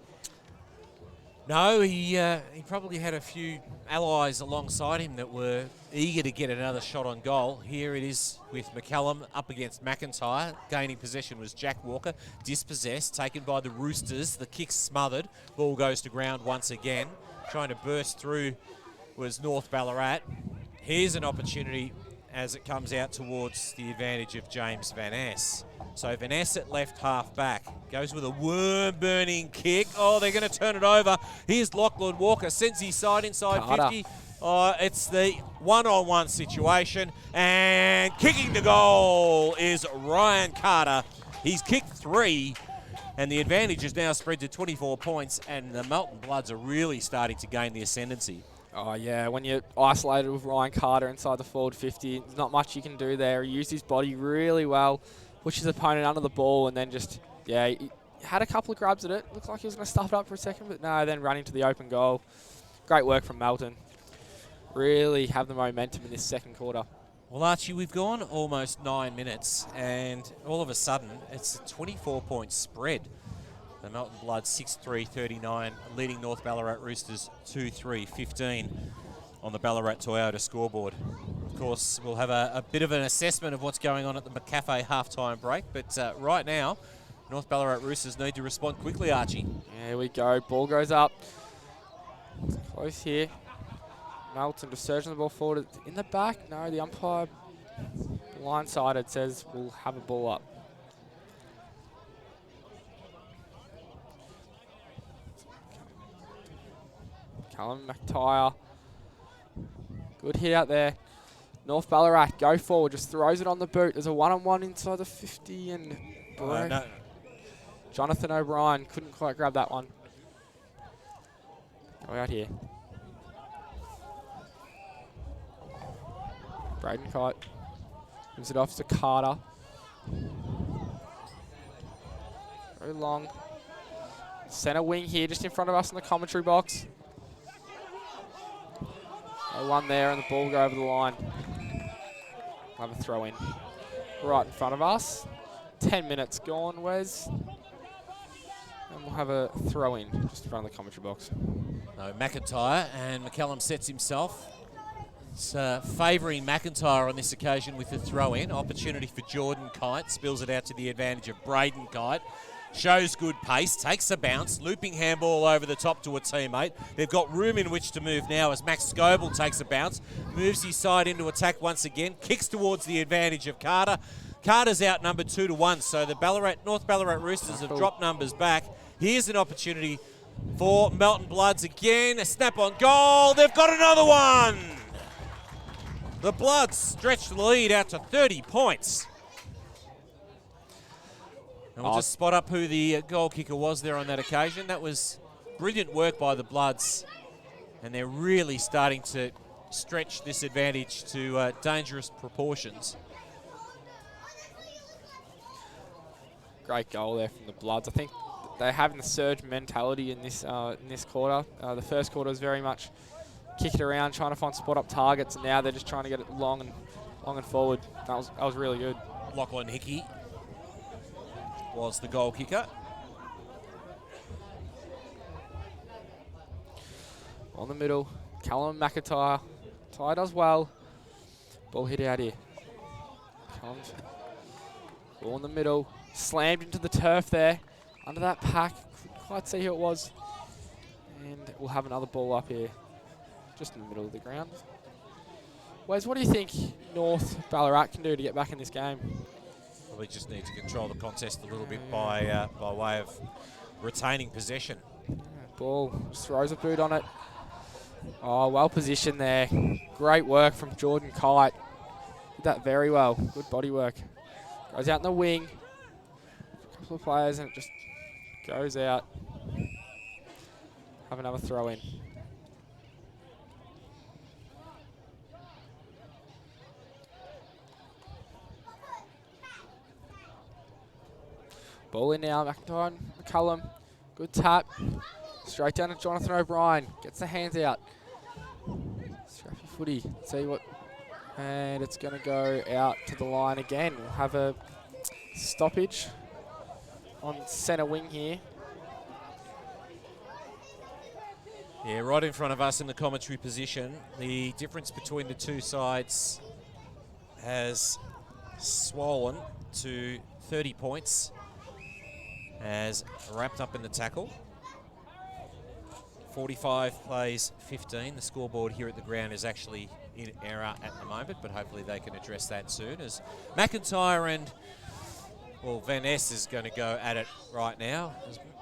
No, he probably had a few allies alongside him that were eager to get another shot on goal. Here it is with McCallum up against McIntyre. Gaining possession was Jack Walker. Dispossessed, taken by the Roosters. The kick smothered. Ball goes to ground once again. Trying to burst through was North Ballarat. Here's an opportunity as it comes out towards the advantage of James Van Ness. So Van Ness at left half back. Goes with a worm-burning kick. Oh, they're going to turn it over. Here's Lachlan Walker. Sends his side inside Carter. 50. It's the one-on-one situation. And kicking the goal is Ryan Carter. He's kicked 3. And the advantage is now spread to 24 points. And the Melton Bloods are really starting to gain the ascendancy. Oh, yeah, when you're isolated with Ryan Carter inside the forward 50, there's not much you can do there. He used his body really well, pushed his opponent under the ball, and then just, yeah, he had a couple of grabs at it. Looked like he was going to stuff it up for a second, but no, then running to the open goal. Great work from Melton. Really have the momentum in this second quarter. Well, Archie, we've gone almost 9 minutes, and all of a sudden, it's a 24-point spread. The Melton Bloods 6-3-39, leading North Ballarat Roosters 2-3-15 on the Ballarat Toyota scoreboard. Of course, we'll have a bit of an assessment of what's going on at the McCafe halftime break, but right now, North Ballarat Roosters need to respond quickly, Archie. Here we go. Ball goes up. Close here. Melton just surging the ball forward. In the back, no, the umpire blindsided says we'll have a ball up. Callum McTire. Good hit out there. North Ballarat, go forward, just throws it on the boot. There's a one-on-one inside the 50 and No. Jonathan O'Brien couldn't quite grab that one. Go out here. Braden Kite gives it off to Carter. Very long. Centre wing here, just in front of us in the commentary box. No one there, and the ball will go over the line. We'll have a throw in. Right in front of us. 10 minutes gone, Wes. And we'll have a throw in just in front of the commentary box. No, McIntyre, and McCallum sets himself. It's favouring McIntyre on this occasion with the throw-in. Opportunity for Jordan Kite. Spills it out to the advantage of Braden Kite. Shows good pace, takes a bounce, looping handball over the top to a teammate. They've got room in which to move now as Max Scoble takes a bounce, moves his side into attack once again, kicks towards the advantage of Carter. Carter's outnumbered 2-1, so the North Ballarat Roosters have dropped numbers back. Here's an opportunity for Melton Bloods again. A snap-on goal. They've got another one. The Bloods stretch the lead out to 30 points. And we'll just spot up who the goal kicker was there on that occasion. That was brilliant work by the Bloods. And they're really starting to stretch this advantage to dangerous proportions. Great goal there from the Bloods. I think they're having the surge mentality in this quarter. The first quarter was very much kick it around, trying to find spot-up targets, and now they're just trying to get it long and forward. That was really good. Lachlan Hickey was the goal kicker. On the middle, Callum McIntyre. Ty does well. Ball hit out here. Comes. Ball in the middle. Slammed into the turf there. Under that pack. Couldn't quite see who it was. And we'll have another ball up here. Just in the middle of the ground. Wes, what do you think North Ballarat can do to get back in this game? Probably just need to control the contest a little bit by way of retaining possession. Ball just throws a boot on it. Oh, well positioned there. Great work from Jordan Kite. Did that very well. Good body work. Goes out in the wing. A couple of players and it just goes out. Have another throw in. Ball in now, McIntyre and McCullum. Good tap. Straight down to Jonathan O'Brien. Gets the hands out. Scrappy footy. See what. And it's going to go out to the line again. We'll have a stoppage on centre wing here. Yeah, right in front of us in the commentary position. The difference between the two sides has swollen to 30 points. As wrapped up in the tackle. 45 plays 15. The scoreboard here at the ground is actually in error at the moment, but hopefully they can address that soon. As McIntyre and, well, Van Ness is going to go at it right now.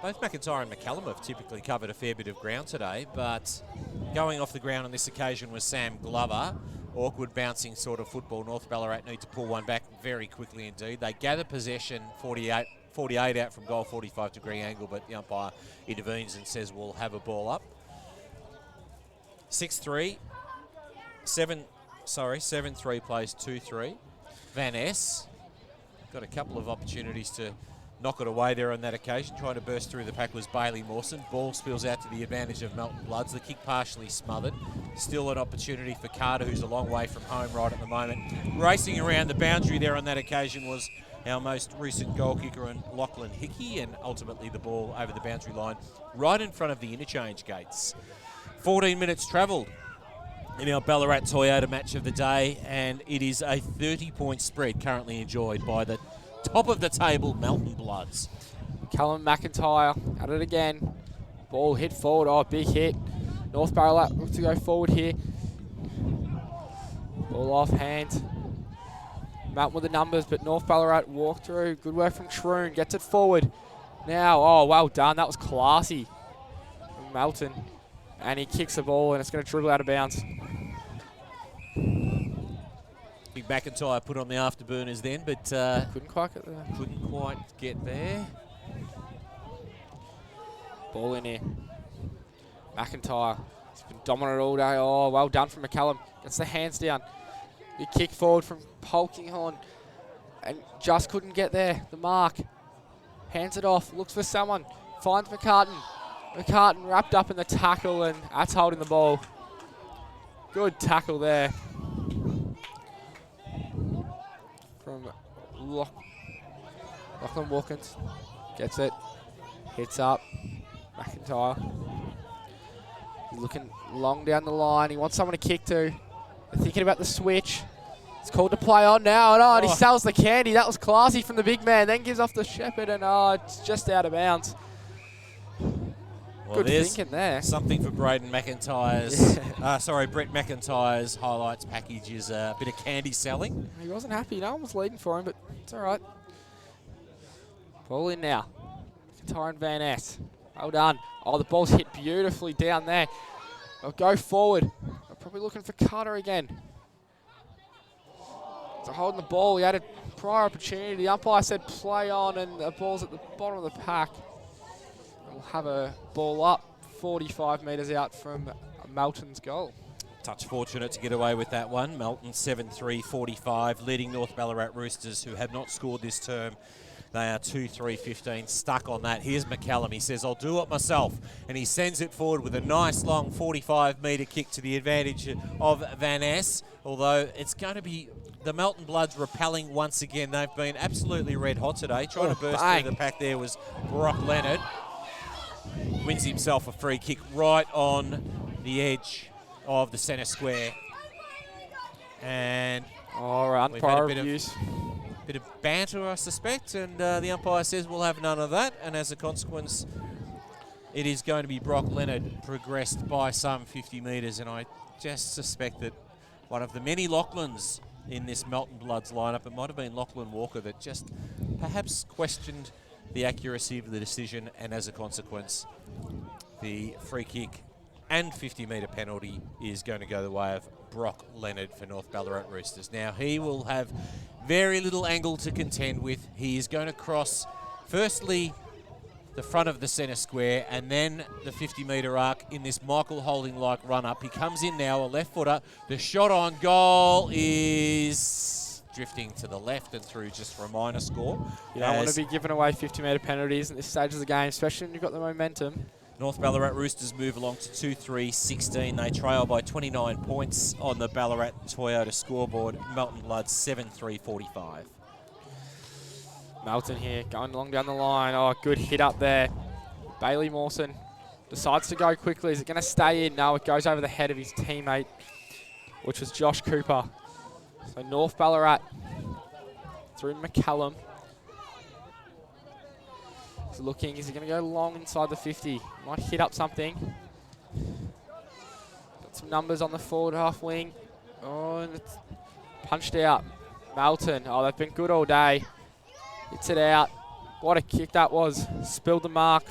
Both McIntyre and McCallum have typically covered a fair bit of ground today, but going off the ground on this occasion was Sam Glover. Awkward bouncing sort of football. North Ballarat need to pull one back very quickly indeed. They gather possession 48 out from goal, 45-degree angle, but the umpire intervenes and says we'll have a ball up. 7-3 plays 2-3. Van Ness got a couple of opportunities to knock it away there on that occasion. Trying to burst through the pack was Bailey Mawson. Ball spills out to the advantage of Melton Bloods. The kick partially smothered. Still an opportunity for Carter, who's a long way from home right at the moment. Racing around the boundary there on that occasion was our most recent goal kicker, and Lachlan Hickey, and ultimately the ball over the boundary line right in front of the interchange gates. 14 minutes travelled in our Ballarat Toyota match of the day, and it is a 30-point spread currently enjoyed by the top of the table Melton Bloods. Callum McIntyre at it again. Ball hit forward. Oh, big hit. North Ballarat look to go forward here. Ball off hand. Melton with the numbers, but North Ballarat walk through. Good work from Troon. Gets it forward. Now, oh, well done. That was classy from Melton. And he kicks the ball, and it's going to dribble out of bounds. Big McIntyre put on the afterburners then, but Couldn't quite get there. couldn't quite get there. Ball in here. McIntyre. He's been dominant all day. Oh, well done from McCallum. Gets the hands down. Big kick forward from Polkinghorn. And just couldn't get there. The mark. Hands it off. Looks for someone. Finds McCartan. McCartan wrapped up in the tackle, and that's holding the ball. Good tackle there from Lachlan Watkins. Gets it. Hits up. McIntyre. He's looking long down the line. He wants someone to kick to. They're thinking about the switch. It's called to play on now. And he sells the candy. That was classy from the big man. Then gives off the Shepherd, and it's just out of bounds. Well, Good there's thinking there. something for Brett McIntyre's highlights package is a bit of candy selling. He wasn't happy. No one was leading for him, but it's all right. Ball in now. McIntyre and Van Ness. Well done. Oh, the ball's hit beautifully down there. They'll go forward. They're probably looking for Carter again. So holding the ball, he had a prior opportunity. The umpire said play on, and the ball's at the bottom of the pack. We'll have a ball up 45 metres out from Melton's goal. Touch fortunate to get away with that one. Melton 7-3-45, leading North Ballarat Roosters, who have not scored this term. They are 2-3-15, stuck on that. Here's McCallum. He says, I'll do it myself. And he sends it forward with a nice long 45-metre kick to the advantage of Van Ness. Although it's going to be the Melton Bloods repelling once again. They've been absolutely red hot today. Trying to burst through the pack there was Brock Leonard. Wins himself a free kick right on the edge of the centre square. And we've had a bit of banter, I suspect, and the umpire says we'll have none of that, and as a consequence it is going to be Brock Leonard progressed by some 50 metres, and I just suspect that one of the many Lachlans in this Melton Bloods lineup, it might have been Lachlan Walker, that just perhaps questioned the accuracy of the decision, and as a consequence the free kick and 50-metre penalty is going to go the way of Brock Leonard for North Ballarat Roosters. Now he will have very little angle to contend with. He is going to cross firstly the front of the centre square and then the 50-metre arc in this Michael Holding-like run-up. He comes in now, a left footer. The shot on goal is drifting to the left and through just for a minor score. You don't want to be giving away 50-metre penalties at this stage of the game, especially when you've got the momentum. North Ballarat Roosters move along to 2-3-16. They trail by 29 points on the Ballarat Toyota scoreboard. Melton Bloods 7-3-45. Melton here, going along down the line. Oh, good hit up there. Bailey Mawson decides to go quickly. Is it going to stay in? No, it goes over the head of his teammate, which was Josh Cooper. So North Ballarat through McCallum. He's looking, is he going to go long inside the 50? Might hit up something. Got some numbers on the forward half wing. Oh, and it's punched out. Melton, oh, they've been good all day. Hits it out. What a kick that was. Spilled the mark.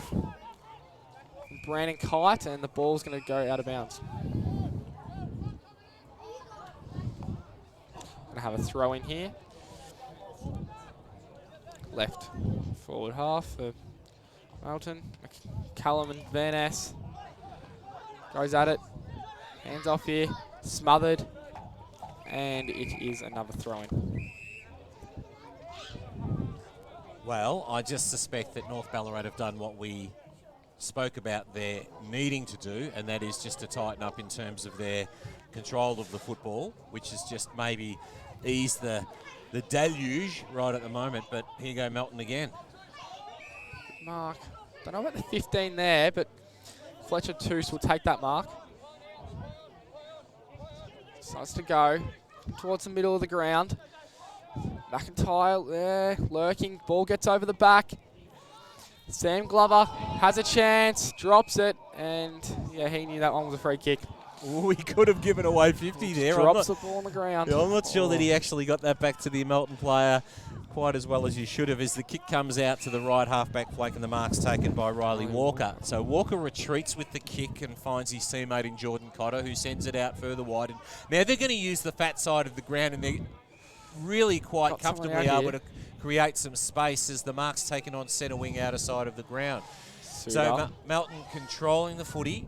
Brandon Kite, and the ball's going to go out of bounds. Going to have a throw in here. Left forward half for Melton. Callum and Van Ness. Goes at it. Hands off here. Smothered. And it is another throw-in. Well, I just suspect that North Ballarat have done what we spoke about their needing to do, and that is just to tighten up in terms of their control of the football, which is just maybe ease the deluge right at the moment. But here you go, Melton again. Mark. Don't know about the 15 there, but Fletcher Toos will take that mark. Starts to go towards the middle of the ground. McIntyre there, lurking. Ball gets over the back. Sam Glover has a chance, drops it, and yeah, he knew that one was a free kick. Ooh, he could have given away 50 there. Drops the ball on the ground. I'm not sure that he actually got that back to the Melton player quite as well as you should have, as the kick comes out to the right half-back flank and the mark's taken by Riley Walker. So Walker retreats with the kick and finds his teammate in Jordan Cotter, who sends it out further wide. And now they're going to use the fat side of the ground, and they're really quite comfortably able to create some space as the mark's taken on centre wing outer side of the ground. So Melton controlling the footy,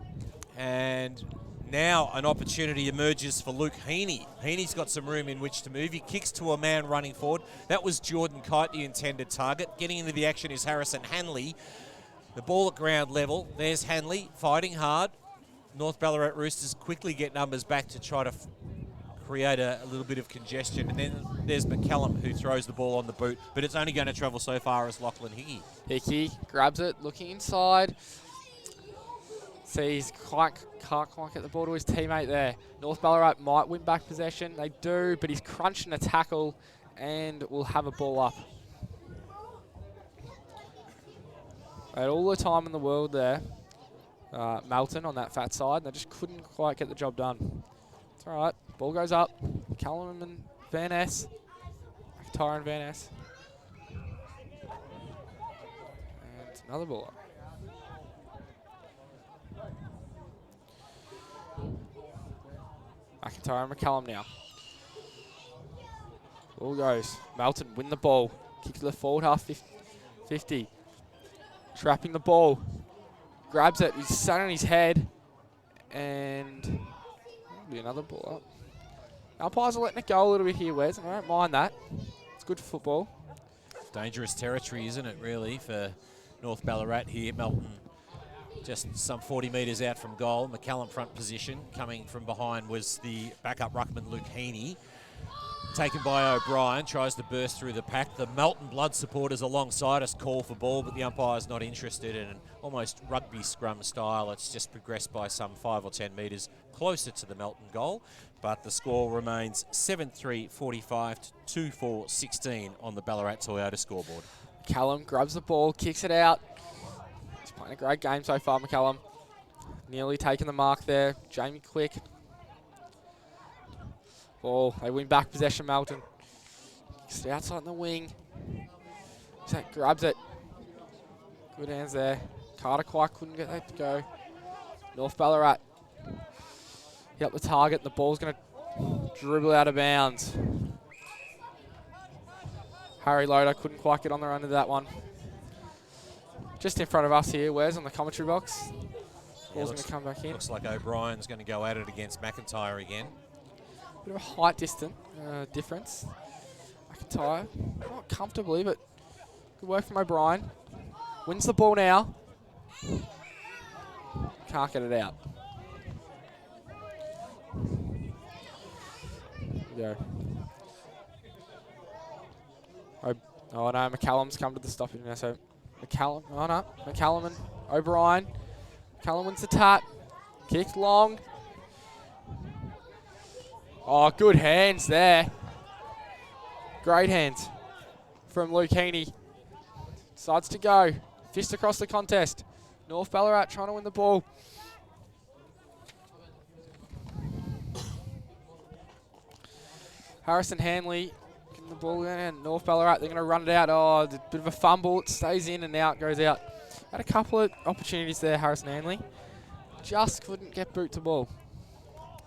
and now an opportunity emerges for Luke Heaney. Heaney's got some room in which to move. He kicks to a man running forward. That was Jordan Kite, the intended target. Getting into the action is Harrison Hanley. The ball at ground level. There's Hanley fighting hard. North Ballarat Roosters quickly get numbers back to try to create a little bit of congestion. And then there's McCallum, who throws the ball on the boot, but it's only going to travel so far as Lachlan Hickey. Hickey grabs it, looking inside. Sees can't quite get the ball to his teammate there. North Ballarat might win back possession. They do, but he's crunching a tackle and will have a ball up. They had all the time in the world there. Melton on that fat side, and they just couldn't quite get the job done. It's all right. Ball goes up. Callum and Van Ness. McIntyre and Van Ness. And another ball up. McIntyre and McCallum now. Ball goes. Melton win the ball. Kick to the forward half 50. Trapping the ball. Grabs it. He's sat on his head. And be another ball up. Umpires are letting it go a little bit here, Wes. I don't mind that. It's good for football. Dangerous territory, isn't it, really, for North Ballarat here. Melton just some 40 metres out from goal. McCallum front position. Coming from behind was the backup ruckman, Luke Heaney. Taken by O'Brien, tries to burst through the pack. The Melton blood supporters alongside us call for ball, but the umpire's not interested in an almost rugby scrum style. It's just progressed by some 5 or 10 metres closer to the Melton goal. But the score remains 7-3-45 to 2-4-16 on the Ballarat Toyota scoreboard. McCallum grabs the ball, kicks it out. He's playing a great game so far, McCallum. Nearly taking the mark there. Jamie Quick. Ball, they win back possession, Melton. Kicks it outside in the wing. Grabs it. Good hands there. Carter quite couldn't get that to go. North Ballarat. Hit up the target. The ball's going to dribble out of bounds. Harry Loader couldn't quite get on the run of that one. Just in front of us here, Wes, on the commentary box. Ball's going to come back in. Looks like O'Brien's going to go at it against McIntyre again. Bit of a height distance difference. McIntyre, not comfortably, but good work from O'Brien. Wins the ball now. Can't get it out. There we go. Oh no, McCallum's come to the stoppage now, so McCallum, oh no, McCallum and O'Brien. McCallum wins the tap. Kick long. Oh, good hands there. Great hands from Luke Heaney. Decides to go. Fist across the contest. North Ballarat trying to win the ball. Harrison Hanley getting the ball in. North Ballarat, they're going to run it out. Oh, a bit of a fumble. It stays in and out, goes out. Had a couple of opportunities there, Harrison Hanley. Just couldn't get boot to ball.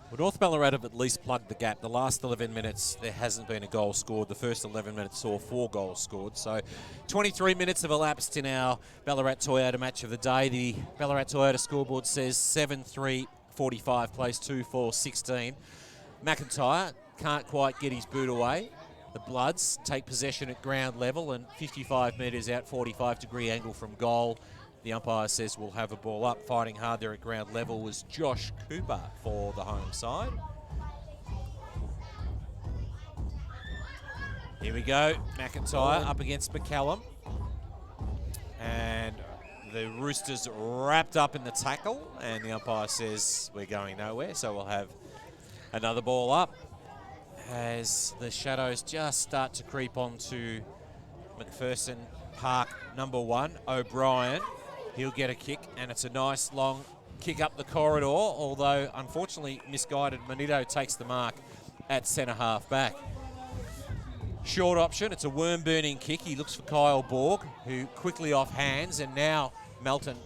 Well, North Ballarat have at least plugged the gap. The last 11 minutes, there hasn't been a goal scored. The first 11 minutes saw 4 goals scored. So 23 minutes have elapsed in our Ballarat Toyota match of the day. The Ballarat Toyota scoreboard says 7-3-45 plays 2-4-16. McIntyre can't quite get his boot away. The Bloods take possession at ground level and 55 metres out, 45-degree angle from goal. The umpire says we'll have a ball up. Fighting hard there at ground level was Josh Cooper for the home side. Here we go. McIntyre up against McCallum. And the Roosters wrapped up in the tackle, and the umpire says we're going nowhere, so we'll have another ball up as the shadows just start to creep onto McPherson Park number 1, O'Brien. He'll get a kick, and it's a nice long kick up the corridor, although unfortunately misguided. Manito takes the mark at centre half back. Short option, it's a worm-burning kick. He looks for Kyle Borg, who quickly off hands, and now Melton,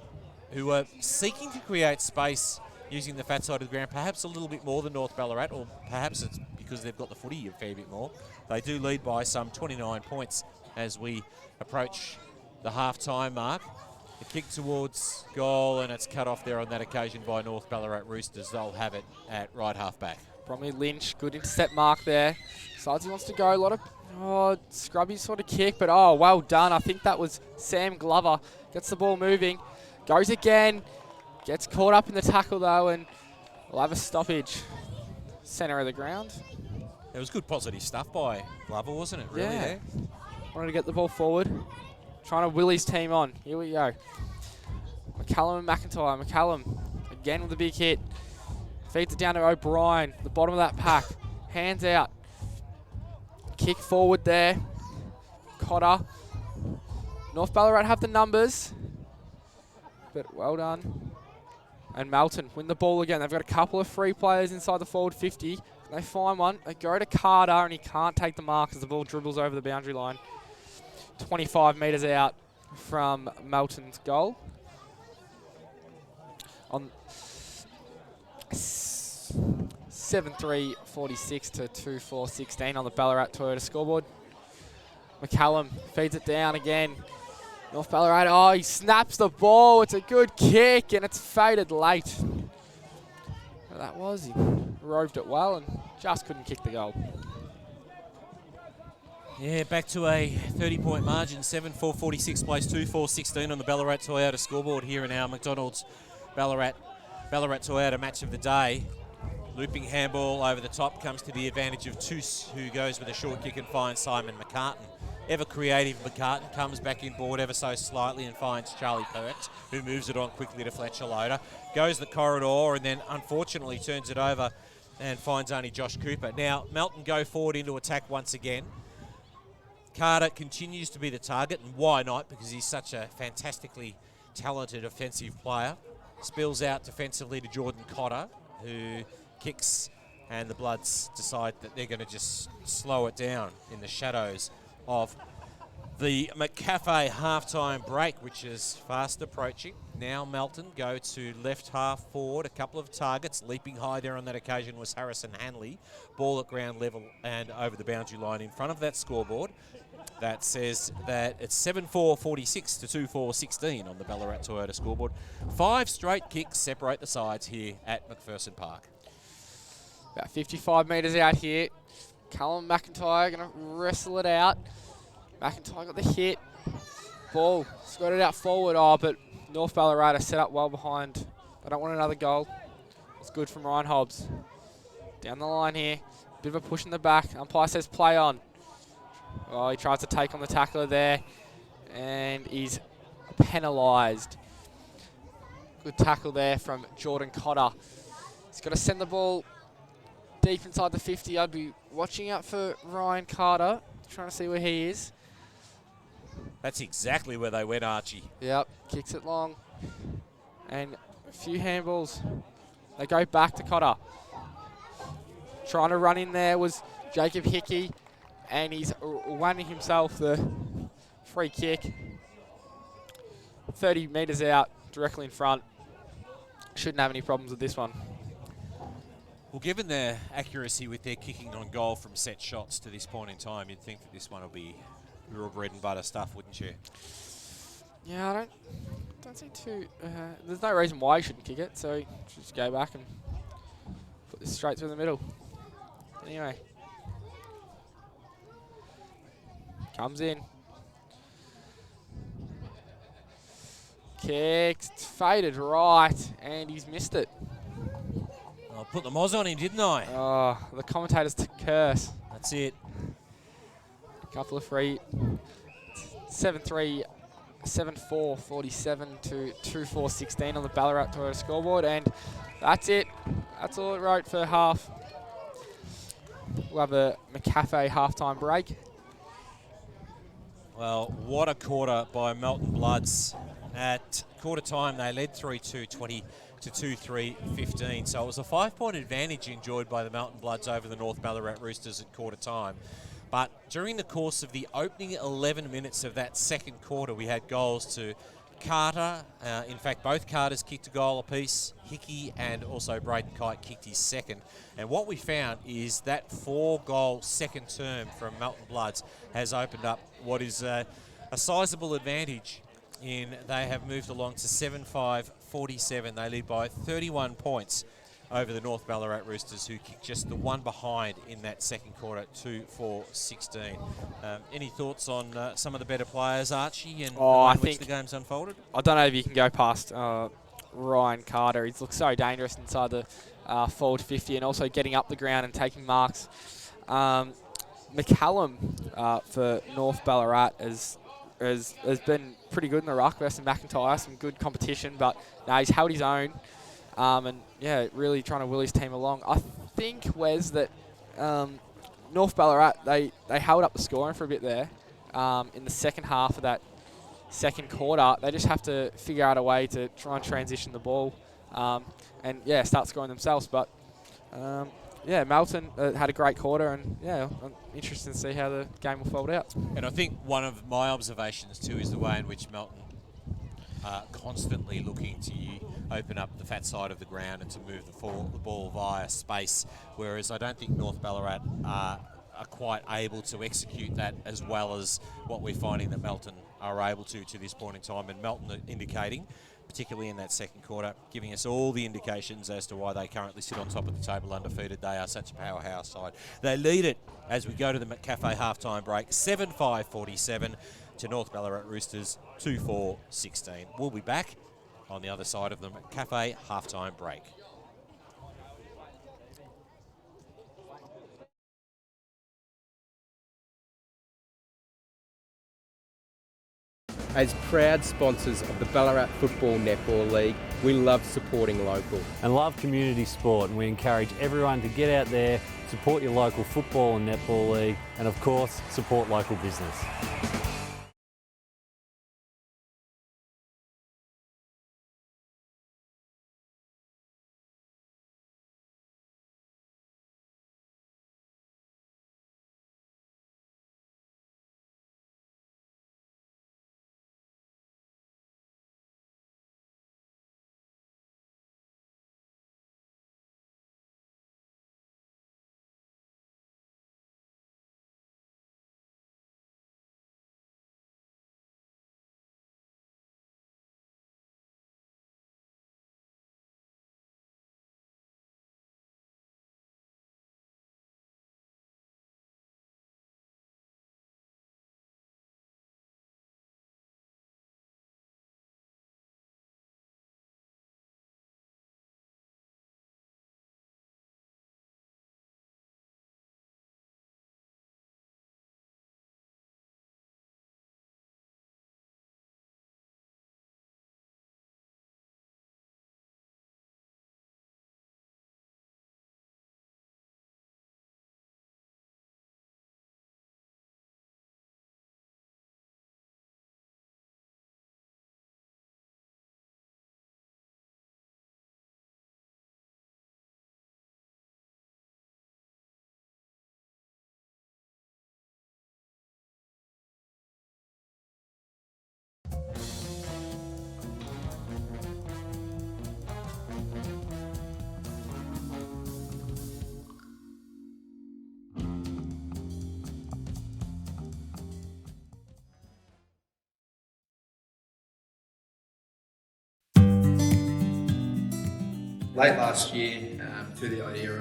who are seeking to create space using the fat side of the ground, perhaps a little bit more than North Ballarat, or perhaps it's because they've got the footy a fair bit more. They do lead by some 29 points as we approach the half-time mark. The kick towards goal, and it's cut off there on that occasion by North Ballarat Roosters. They'll have it at right half-back. Bromley Lynch, good intercept mark there. Decides he wants to go. A lot of scrubby sort of kick, but well done. I think that was Sam Glover. Gets the ball moving. Goes again. Gets caught up in the tackle though, and we'll have a stoppage. Centre of the ground. It was good positive stuff by Glover, wasn't it, really, there? Wanted to get the ball forward. Trying to will his team on. Here we go. McCallum and McIntyre. McCallum again with a big hit. Feeds it down to O'Brien, the bottom of that pack. Hands out. Kick forward there. Cotter. North Ballarat have the numbers, but well done. And Melton win the ball again. They've got a couple of free players inside the forward 50. They find one. They go to Carter, and he can't take the mark as the ball dribbles over the boundary line. 25 metres out from Melton's goal. On 7-3-46 to 2-4-16 on the Ballarat Toyota scoreboard. McCallum feeds it down again. North Ballarat, he snaps the ball. It's a good kick, and it's faded late. That was, he roved it well and just couldn't kick the goal. Yeah, back to a 30-point margin, 7-4-46 plays 2-4-16 on the Ballarat Toyota scoreboard here in our McDonald's Ballarat Toyota match of the day. Looping handball over the top comes to the advantage of Toos, who goes with a short kick and finds Simon McCartan. Ever creative McCartan comes back in board ever so slightly and finds Charlie Perks, who moves it on quickly to Fletcher Loader. Goes the corridor and then unfortunately turns it over and finds only Josh Cooper. Now, Melton go forward into attack once again. Carter continues to be the target, and why not? Because he's such a fantastically talented offensive player. Spills out defensively to Jordan Cotter, who kicks, and the Bloods decide that they're going to just slow it down in the shadows of the McCafe halftime break, which is fast approaching. Now Melton go to left half forward, a couple of targets. Leaping high there on that occasion was Harrison Hanley. Ball at ground level and over the boundary line in front of that scoreboard. That says that it's 7-4-46 to 2-4-16 on the Ballarat Toyota scoreboard. 5 straight kicks separate the sides here at McPherson Park. About 55 metres out here. Callum McIntyre going to wrestle it out. McIntyre got the hit. Ball squirted out forward. But North Ballarat are set up well behind. They don't want another goal. It's good from Ryan Hobbs. Down the line here. Bit of a push in the back. Umpire says play on. He tries to take on the tackler there. And he's penalised. Good tackle there from Jordan Cotter. He's got to send the ball deep inside the 50. I'd be watching out for Ryan Carter, trying to see where he is. That's exactly where they went, Archie. Yep, kicks it long. And a few handballs. They go back to Cotter. Trying to run in there was Jacob Hickey, and he's won himself the free kick. 30 metres out, directly in front. Shouldn't have any problems with this one. Well, given their accuracy with their kicking on goal from set shots to this point in time, you'd think that this one will be real bread and butter stuff, wouldn't you? Yeah, I don't see too... there's no reason why he shouldn't kick it, so just go back and put this straight through the middle. Anyway. Comes in. kick, faded right, and he's missed it. I put the moz on him, didn't I? Oh, the commentators to curse. That's it. A couple of free. 7-3, 7-4, 47 to 2-4, 16 on the Ballarat Toyota scoreboard, and that's it. That's all it wrote for half. We'll have a McCafe halftime break. Well, what a quarter by Melton Bloods. At quarter time, they led 3-2, 20 to 2-3, 15. So it was a 5-point advantage enjoyed by the Melton Bloods over the North Ballarat Roosters at quarter time. But during the course of the opening 11 minutes of that second quarter, we had goals to Carter. In fact, both Carters kicked a goal apiece. Hickey and also Braden Kite kicked his second. And what we found is that 4-goal second term from Melton Bloods has opened up what is a sizable advantage in they have moved along to 7-5-47. They lead by 31 points over the North Ballarat Roosters, who kicked just the one behind in that second quarter, 2-4-16. Any thoughts on some of the better players, Archie, and the way in which the game's unfolded? I don't know if you can go past Ryan Carter. He's looked so dangerous inside the forward 50 and also getting up the ground and taking marks. McCallum for North Ballarat has been pretty good in the ruck versus McIntyre, some good competition, but no, he's held his own. And yeah, really trying to will his team along. I think, Wes, that North Ballarat, they held up the scoring for a bit there in the second half of that second quarter. They just have to figure out a way to try and transition the ball and, yeah, start scoring themselves. But, yeah, Melton had a great quarter, and, yeah, I'm interested to see how the game will fold out. And I think one of my observations, too, is the way in which Melton are constantly looking to open up the fat side of the ground and to move the ball via space, whereas I don't think North Ballarat are quite able to execute that as well as what we're finding that Melton are able to this point in time. And Melton are indicating, particularly in that second quarter, giving us all the indications as to why they currently sit on top of the table undefeated. They are such a powerhouse side. They lead it as we go to the McCafe halftime break, 7-5-47 to North Ballarat Roosters, 2-4-16. We'll be back on the other side of the McCafe halftime break. As proud sponsors of the Ballarat Football Netball League, we love supporting local. And love community sport, and we encourage everyone to get out there, support your local football and netball league, and of course, support local business. Late last year, through the idea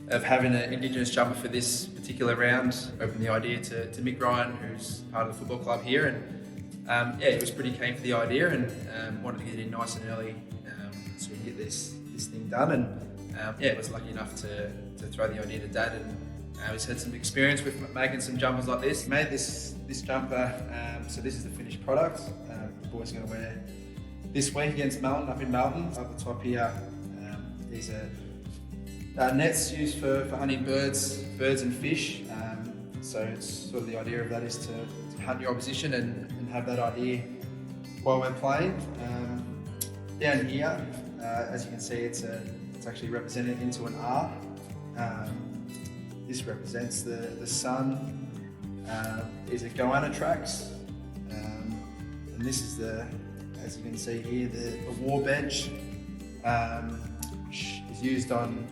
of having an Indigenous jumper for this particular round, opened the idea to Mick Ryan, who's part of the football club here, and yeah, it was pretty keen for the idea and wanted to get in nice and early so we can get this thing done. And yeah, I was lucky enough to throw the idea to Dad, and he's had some experience with making some jumpers like this. He made this jumper, so this is the finished product. The boys are going to wear this week against Melton, up in Melton. Up the top here, these are nets used for hunting birds and fish. So it's sort of the idea of that is to hunt your opposition and have that idea while we're playing. Down here, as you can see, it's actually represented into an R. This represents the sun. These are goanna tracks, and this is as you can see here, the war bench, which is used on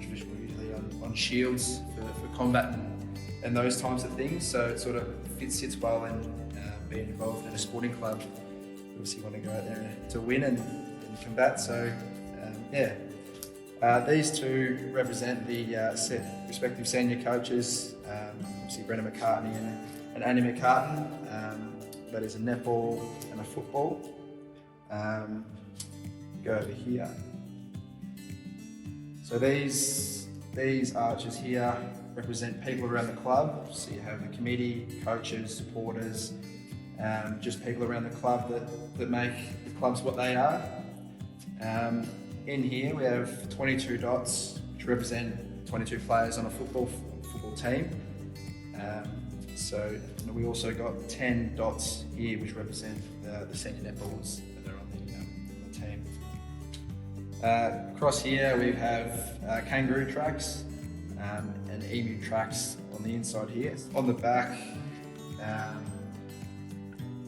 traditionally usually on shields for combat and those types of things. So it sort of sits well in being involved in a sporting club. You obviously want to go out there to win and combat. So yeah. These two represent the respective senior coaches, obviously Brendan McCartney and Andy McCartan. That is a netball and a football. Go over here. So these arches here represent people around the club. So you have the committee, coaches, supporters, just people around the club that make the clubs what they are. In here we have 22 dots, which represent 22 players on a football team. So we also got 10 dots here, which represent the senior netballers that are on the team. Across here we have kangaroo tracks and emu tracks on the inside here. On the back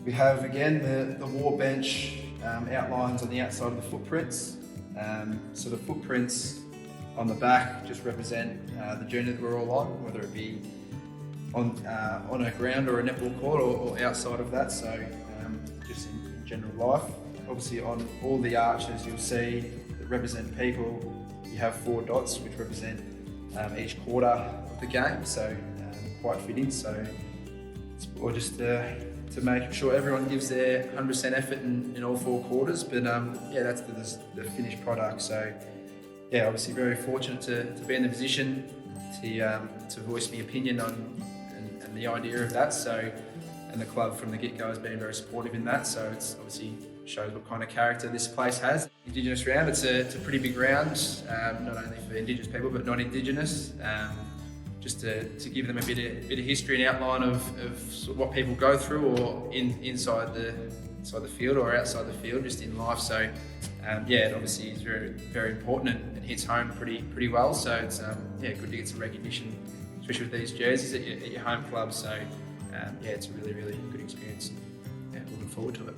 we have again the war bench outlines on the outside of the footprints. So the footprints on the back just represent the journey that we're all on, whether it be on a ground or a netball court or outside of that, so just in general life. Obviously on all the arches you'll see that represent people, you have 4 dots which represent each quarter of the game, so quite fitting. So it's more just to make sure everyone gives their 100% effort in all 4 quarters. But yeah, that's the finished product. So yeah, obviously very fortunate to be in the position to voice my opinion on and the idea of that. So, and the club from the get-go has been very supportive in that. So it's obviously shows what kind of character this place has. Indigenous round, it's a pretty big round, not only for Indigenous people but non-Indigenous. Just to give them a bit of history and outline of sort of what people go through, or inside the field or outside the field, just in life. So yeah, it obviously is very, very important and hits home pretty well. So it's yeah, good to get some recognition, especially with these jerseys at your home club. So yeah, it's a really, really good experience. Yeah, looking forward to it.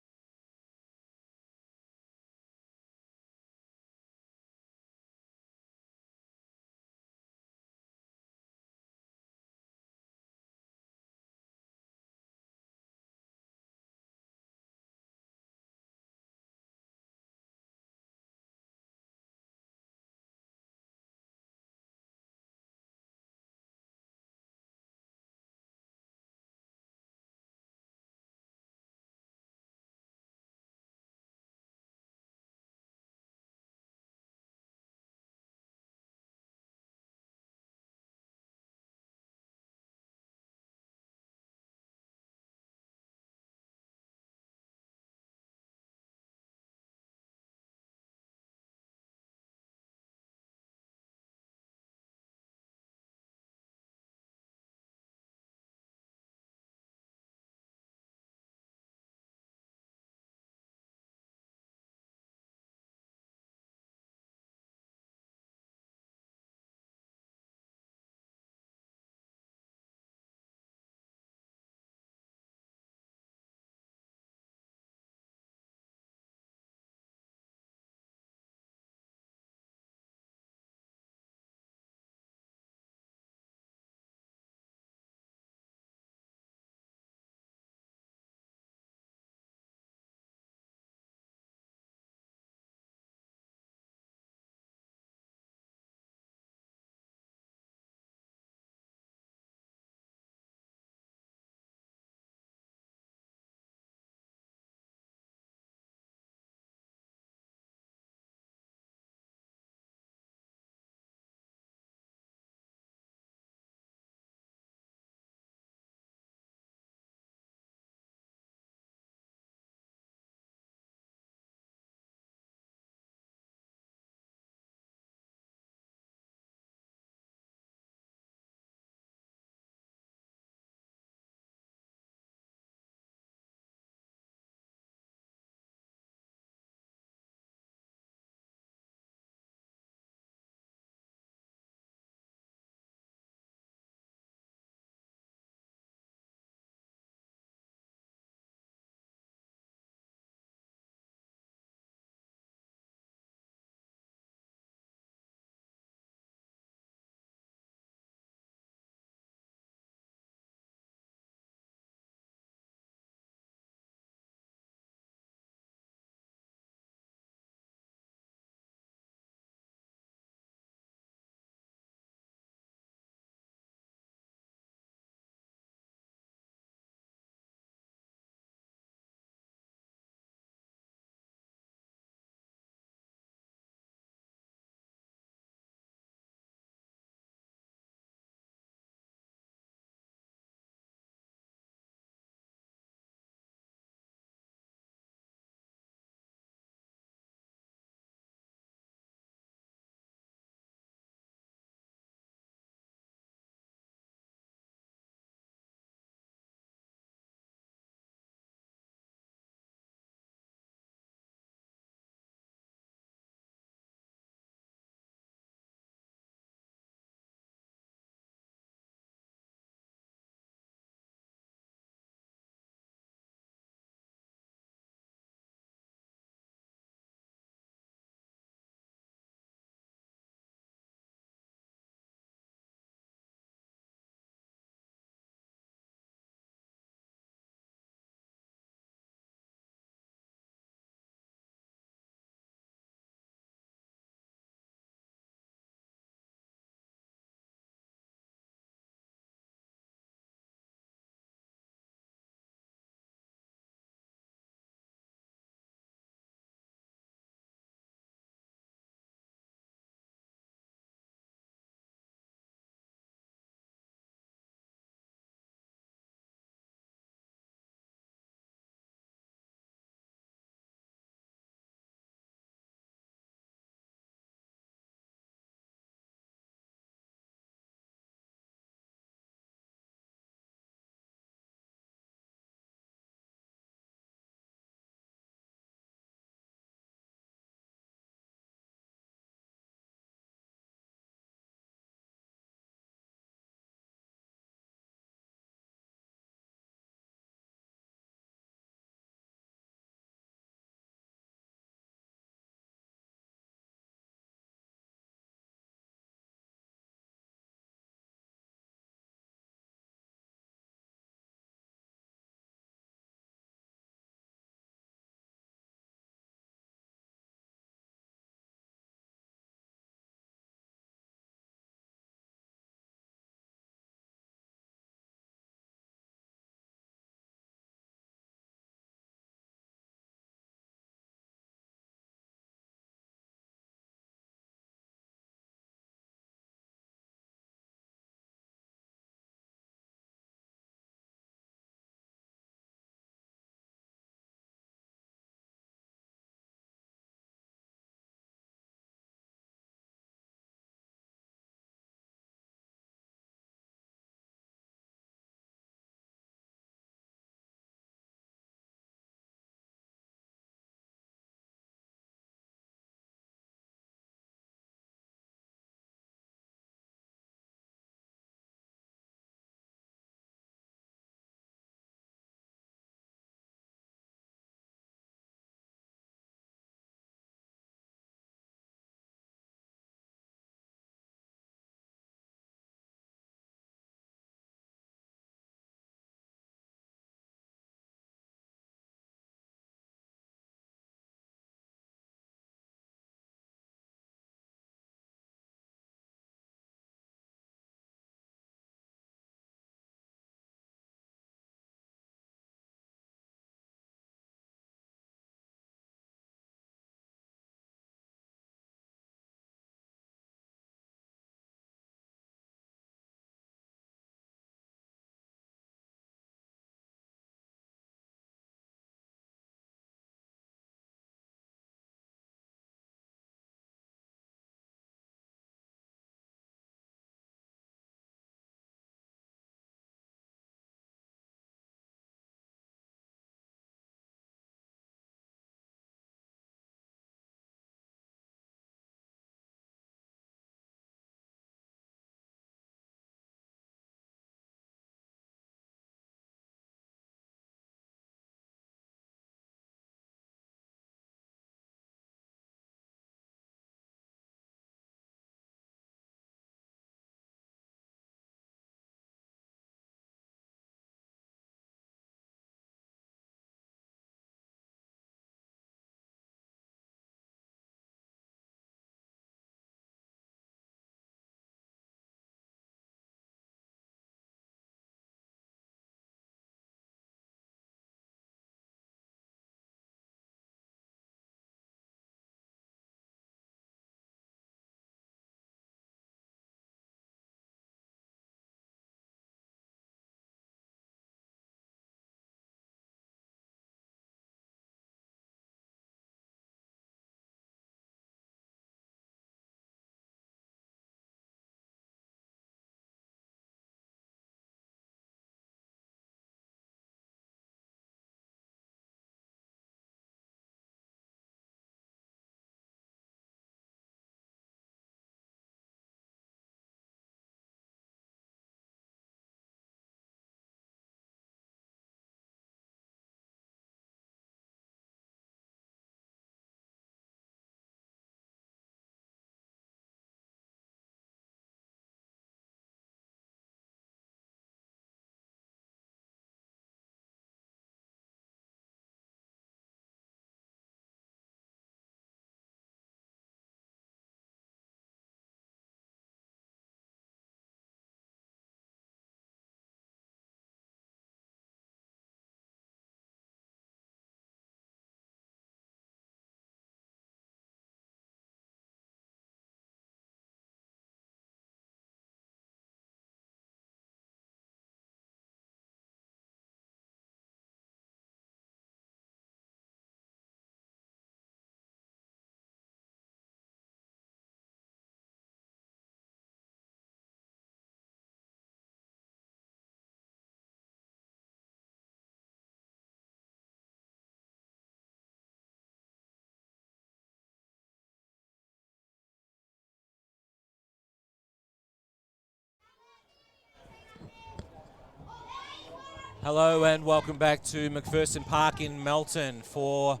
Hello and welcome back to McPherson Park in Melton for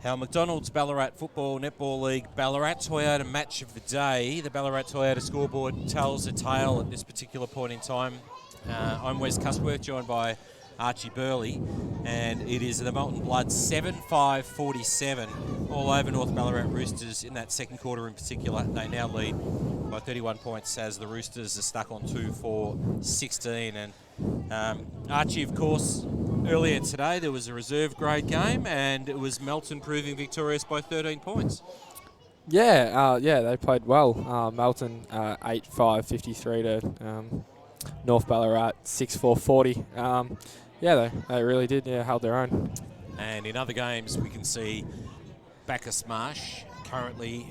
our McDonald's Ballarat Football Netball League Ballarat Toyota match of the day. The Ballarat Toyota scoreboard tells a tale at this particular point in time. I'm Wes Cusworth, joined by Archie Burley, and it is the Melton Blood 7-5-47 all over North Ballarat Roosters in that second quarter in particular. They now lead by 31 points as the Roosters are stuck on 2-4-16. And Archie, of course, earlier today there was a reserve grade game and it was Melton proving victorious by 13 points. Yeah, they played well. Melton 8-5-53 to North Ballarat 6-4-40. They really did. Yeah, held their own. And in other games, we can see Bacchus Marsh currently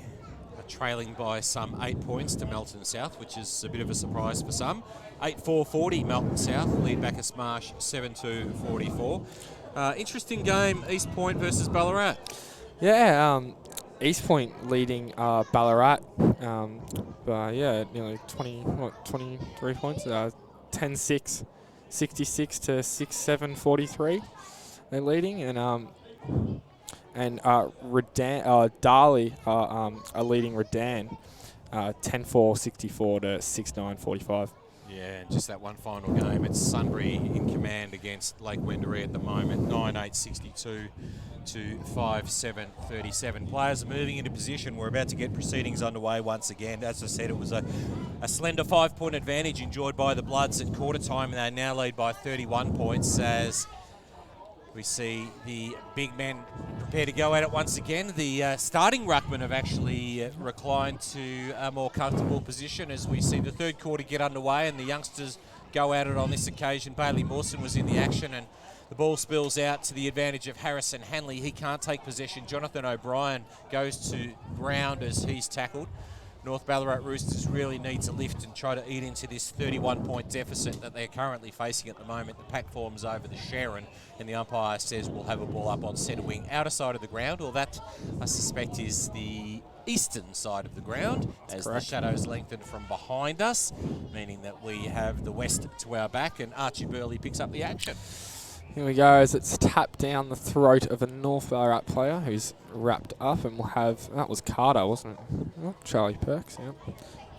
trailing by some 8 points to Melton South, which is a bit of a surprise for some. 8-4-40 Melton South, lead Bacchus Marsh 7-2-44. Interesting game, East Point versus Ballarat. Yeah, East Point leading Ballarat nearly 23 points. 10-6, 66 to 6-7-43. They're leading, and Darley are leading Redan 10-4, 64 to 6-9-45. Yeah, and just that one final game. It's Sunbury in command against Lake Wendouree at the moment, 9-8-62 to 5-7-37. Players are moving into position. We're about to get proceedings underway once again. As I said, it was a slender 5-point advantage enjoyed by the Bloods at quarter time, and they now lead by 31 points as we see the big men prepare to go at it once again. The starting ruckmen have actually reclined to a more comfortable position as we see the third quarter get underway and the youngsters go at it on this occasion. Bailey Mawson was in the action and the ball spills out to the advantage of Harrison Hanley. He can't take possession. Jonathan O'Brien goes to ground as he's tackled. North Ballarat Roosters really need to lift and try to eat into this 31-point deficit that they're currently facing at the moment. The pack forms over the Sharon, and the umpire says we'll have a ball up on centre wing, outer side of the ground, or that, I suspect, is the eastern side of the ground. That's as correct. The shadows lengthen from behind us, meaning that we have the west to our back, and Archie Burley picks up the action. Here we go as it's tapped down the throat of a North Ballarat player who's wrapped up, and we'll have, that was Carter, wasn't it? Oh, Charlie Perks, yeah.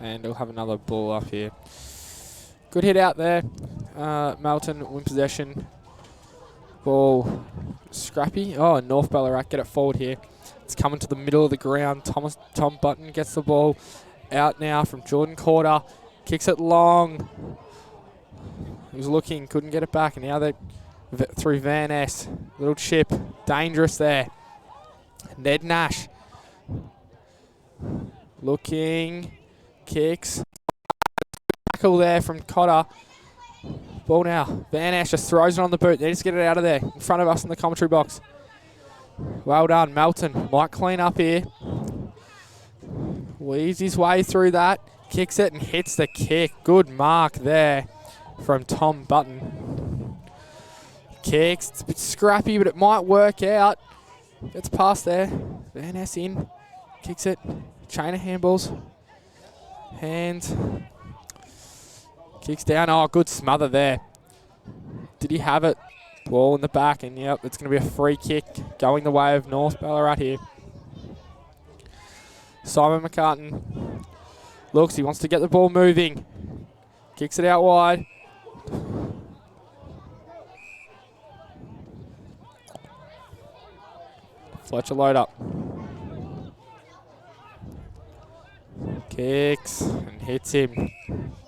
And we'll have another ball up here. Good hit out there. Melton win possession. Ball scrappy. Oh, North Ballarat get it forward here. It's coming to the middle of the ground. Tom Button gets the ball out now from Jordan Corder. Kicks it long. He was looking, couldn't get it back, and now they through Van Ness. Little chip. Dangerous there. Ned Nash. Looking. Kicks. Tackle there from Cotter. Ball now. Van Ness just throws it on the boot. They just get it out of there. In front of us in the commentary box. Well done. Melton might clean up here. Weaves his way through that. Kicks it and hits the kick. Good mark there from Tom Button. Kicks. It's a bit scrappy, but it might work out. Gets past there. Van Ness in. Kicks it. Chain of handballs. Hands. Kicks down. Oh, good smother there. Did he have it? Ball in the back, and yep, it's going to be a free kick going the way of North Ballarat here. Simon McCartan looks. He wants to get the ball moving. Kicks it out wide. Fletcher load up. Kicks and hits him.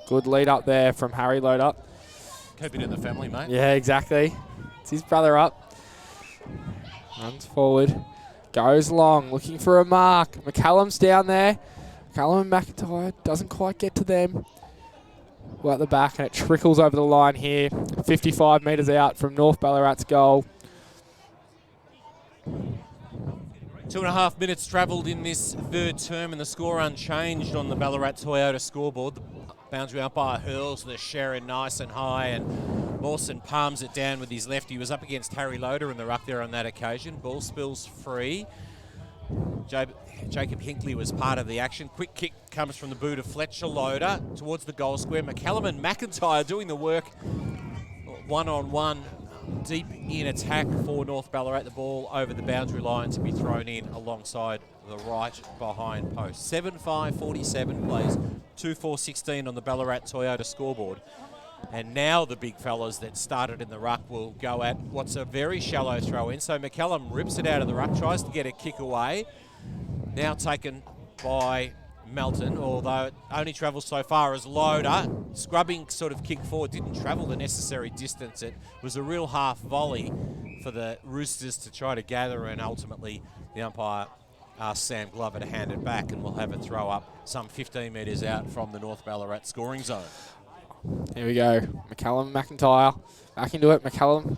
Good lead up there from Harry load up. Keep it in the family, mate. Yeah, exactly. It's his brother up. Runs forward. Goes long, looking for a mark. McCallum's down there. McCallum and McIntyre doesn't quite get to them. Well at the back, and it trickles over the line here. 55 metres out from North Ballarat's goal. 2.5 minutes travelled in this third term and the score unchanged on the Ballarat Toyota scoreboard. The boundary umpire hurls the Sharon nice and high, and Mawson palms it down with his left. He was up against Harry Loader in the ruck there on that occasion. Ball spills free. Jacob Hinkley was part of the action. Quick kick comes from the boot of Fletcher Loader towards the goal square. McCallum and McIntyre doing the work. 1-on-1 deep in attack for North Ballarat. The ball over the boundary line to be thrown in alongside the right behind post. 7-5-47 plays 2-4-16 on the Ballarat Toyota scoreboard. And now the big fellas that started in the ruck will go at what's a very shallow throw in. So McCallum rips it out of the ruck, tries to get a kick away. Now taken by Melton, although it only travels so far as Loader. Scrubbing sort of kick forward, didn't travel the necessary distance. It was a real half volley for the Roosters to try to gather, and ultimately the umpire asked Sam Glover to hand it back, and we'll have a throw up some 15 metres out from the North Ballarat scoring zone. Here we go. McCallum, McIntyre. Back into it. McCallum,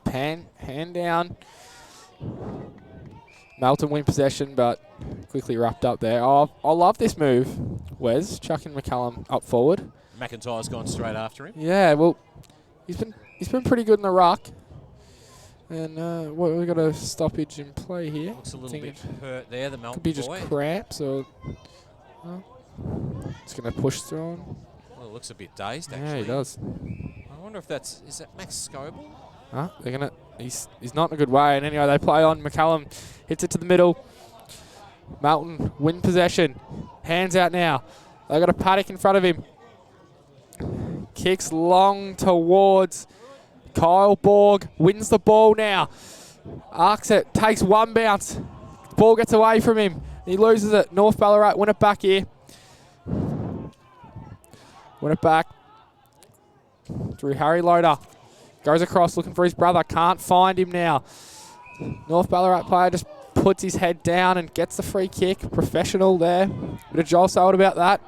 hand down. Melton win possession, but quickly wrapped up there. Oh, I love this move, Wes. Chucking McCallum up forward. McIntyre's gone straight after him. Yeah, well, he's been pretty good in the ruck. And we got a stoppage in play here. Looks a little bit hurt there, the Melton could be just boy. cramps or... It's going to push through him. Well, it looks a bit dazed, actually. Yeah, he does. I wonder if is that Max Scoble? Huh? He's not in a good way. And anyway, they play on. McCallum hits it to the middle. Melton win possession. Hands out now. They got a paddock in front of him. Kicks long towards Kyle Borg. Wins the ball now. Arcs it. Takes one bounce. Ball gets away from him. He loses it. North Ballarat win it back here. Win it back through Harry Loader. Goes across looking for his brother. Can't find him now. North Ballarat player just puts his head down and gets the free kick. Professional there. Bit of Joel Sold about that.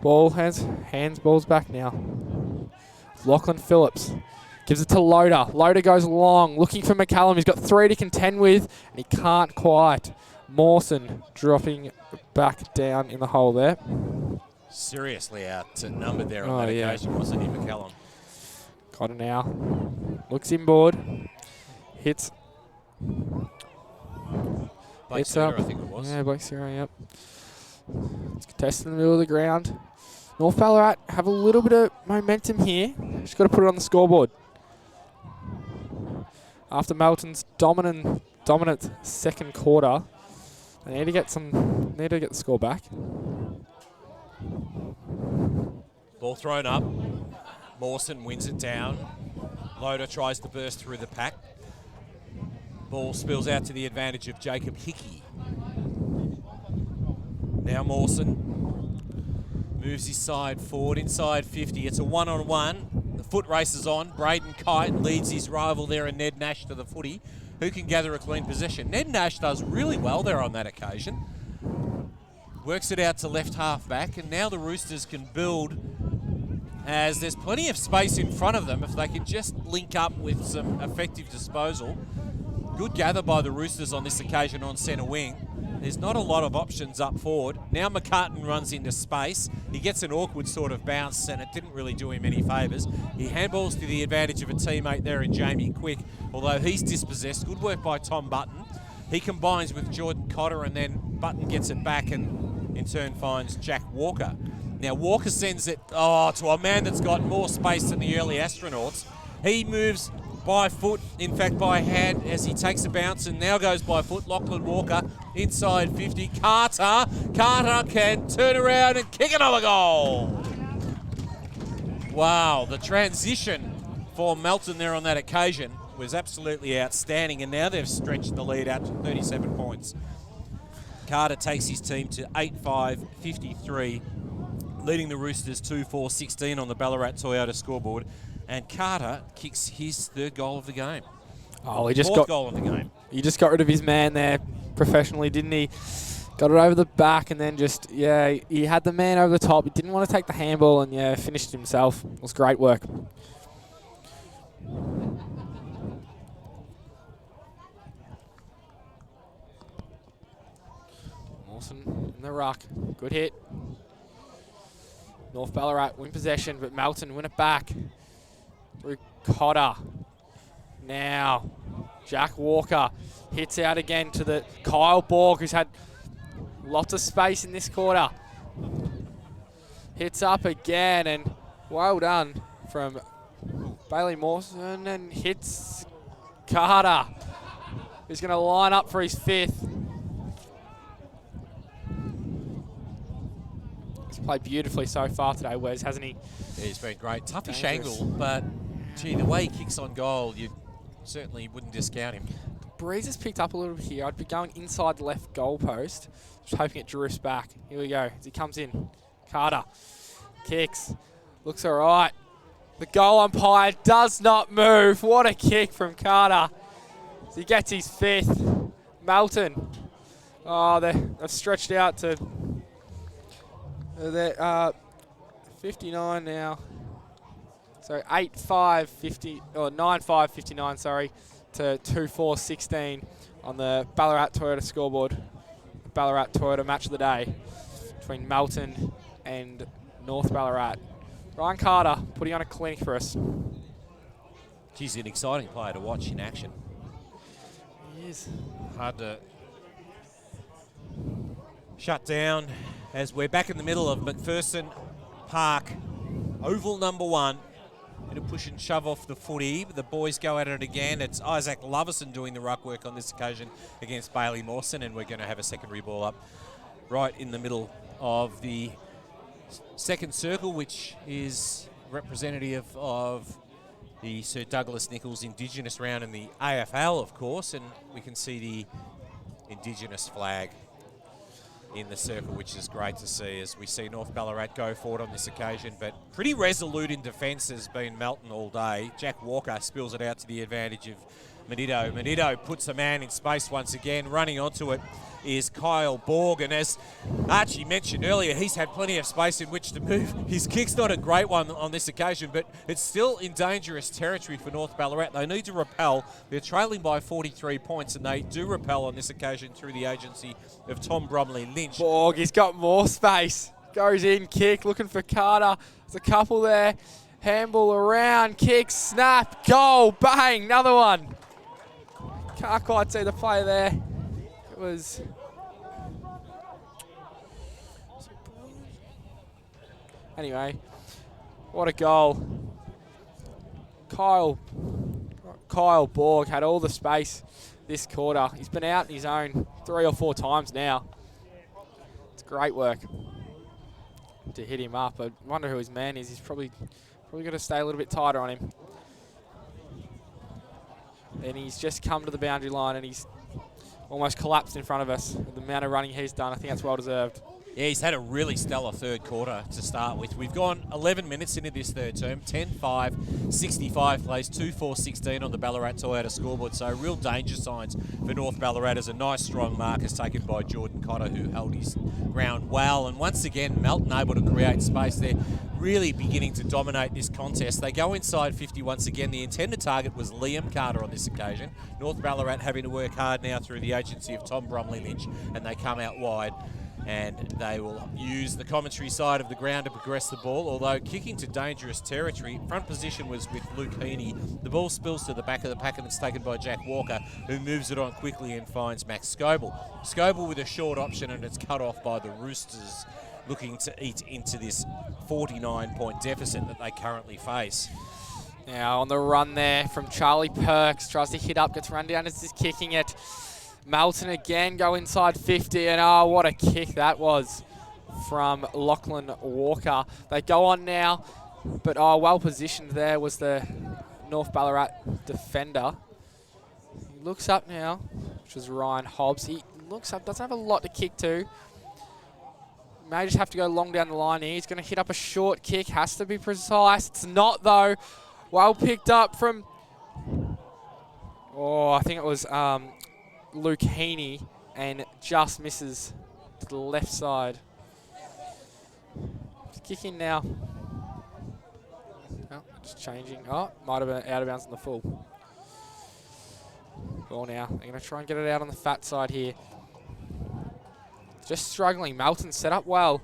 Ball hands balls back now. Lachlan Phillips gives it to Loader. Loader goes long, looking for McCallum. He's got 3 to contend with, and he can't quite. Mawson dropping back down in the hole there. Seriously outnumbered there on that occasion, wasn't he, McCallum? Got it now. Looks inboard. Hits. Blake Suter, I think it was. Yeah, Blake Suter, yep. It's contested in the middle of the ground. North Ballarat have a little bit of momentum here. Just got to put it on the scoreboard. After Melton's dominant second quarter, they need to get the score back. Ball thrown up. Mawson wins it down. Loader tries to burst through the pack. Ball spills out to the advantage of Jacob Hickey. Now Mawson moves his side forward inside 50. It's a 1-on-1. The foot race is on. Braden Kite leads his rival there and Ned Nash to the footy, who can gather a clean possession. Ned Nash does really well there on that occasion. Works it out to left half back, and now the Roosters can build as there's plenty of space in front of them if they can just link up with some effective disposal. Good gather by the Roosters on this occasion on centre wing. There's not a lot of options up forward. Now McCartan runs into space. He gets an awkward sort of bounce, and it didn't really do him any favours. He handballs to the advantage of a teammate there in Jamie Quick, although he's dispossessed. Good work by Tom Button. He combines with Jordan Cotter, and then Button gets it back and in turn finds Jack Walker. Now Walker sends it to a man that's got more space than the early astronauts. He moves by foot, in fact by hand, as he takes a bounce and now goes by foot. Lachlan Walker inside 50. Carter can turn around and kick another goal. Wow, the transition for Melton there on that occasion was absolutely outstanding, and now they've stretched the lead out to 37 points. Carter takes his team to 8-5-53, leading the Roosters 2-4-16 on the Ballarat Toyota scoreboard. And Carter kicks his third goal of the game. Oh, Fourth goal of the game. He just got rid of his man there professionally, didn't he? Got it over the back and then he had the man over the top. He didn't want to take the handball and, finished himself. It was great work. Mawson in the ruck. Good hit. North Ballarat win possession, but Melton win it back. Through Cotter. Now, Jack Walker hits out again to the Kyle Borg, who's had lots of space in this quarter. Hits up again, and well done from Bailey Mawson and hits Carter. He's going to line up for his 5th. He's played beautifully so far today, Wes, hasn't he? Yeah, he's been great. Toughish Dangerous. angle, but gee, the way he kicks on goal, you certainly wouldn't discount him. Breeze has picked up a little bit here. I'd be going inside the left goal post, just hoping it drifts back. Here we go, as he comes in. Carter kicks, looks all right. The goal umpire does not move. What a kick from Carter. As he gets his 5th. Melton. Oh, they've stretched out to 59 now. So 8-5-50 or 9-5-59, sorry, to 2-4-16 on the Ballarat Toyota scoreboard. Ballarat Toyota match of the day between Melton and North Ballarat. Ryan Carter putting on a clinic for us. He's an exciting player to watch in action. He is. Hard to shut down as we're back in the middle of McPherson Park, oval number 1. Bit of push and shove off the footy. The boys go at it again. It's Isaac Loverson doing the ruck work on this occasion against Bailey Mawson, and we're going to have a secondary ball up right in the middle of the second circle, which is representative of the Sir Douglas Nicholls Indigenous round in the AFL, of course, and we can see the Indigenous flag in the circle, which is great to see as we see North Ballarat go forward on this occasion. But pretty resolute in defence has been Melton all day. Jack Walker spills it out to the advantage of Menito. Menito puts a man in space once again. Running onto it is Kyle Borg, and as Archie mentioned earlier, he's had plenty of space in which to move. His kick's not a great one on this occasion, but it's still in dangerous territory for North Ballarat. They need to repel. They're trailing by 43 points, and they do repel on this occasion through the agency of Tom Bromley Lynch. Borg, he's got more space. Goes in, kick, looking for Carter. There's a couple there. Handball around, kick, snap, goal, bang, another one. Can't quite see the play there. It was... Anyway, what a goal. Kyle Borg had all the space this quarter. He's been out in his own 3 or 4 times now. It's great work to hit him up. I wonder who his man is. He's probably got to stay a little bit tighter on him. And he's just come to the boundary line and he's almost collapsed in front of us. The amount of running he's done, I think that's well deserved. Yeah, he's had a really stellar third quarter to start with. We've gone 11 minutes into this third term, 10-5, 65 plays, 2-4-16 on the Ballarat Toyota scoreboard. So real danger signs for North Ballarat as a nice strong mark is taken by Jordan Cotter, who held his ground well. And once again, Melton able to create space there, really beginning to dominate this contest. They go inside 50 once again. The intended target was Liam Carter on this occasion. North Ballarat having to work hard now through the agency of Tom Bromley Lynch, and they come out wide. And they will use the commentary side of the ground to progress the ball, although kicking to dangerous territory. Front position was with Luke Heaney. The ball spills to the back of the pack and it's taken by Jack Walker, who moves it on quickly and finds Max Scoble. Scoble with a short option, and it's cut off by the Roosters, looking to eat into this 49-point deficit that they currently face. Now on the run there from Charlie Perks, tries to hit up, gets run down as he's kicking it. Melton again go inside 50, and oh, what a kick that was from Lachlan Walker. They go on now, but oh, well positioned there was the North Ballarat defender. He looks up now, which was Ryan Hobbs. He looks up, doesn't have a lot to kick to. May just have to go long down the line here. He's going to hit up a short kick, has to be precise. It's not though. Well picked up from, oh, I think it was Luke Heaney, and just misses to the left side. Kick in now. Oh, just changing. Oh, might have been out of bounds on the full. Ball now. They're going to try and get it out on the fat side here. Just struggling. Melton set up well.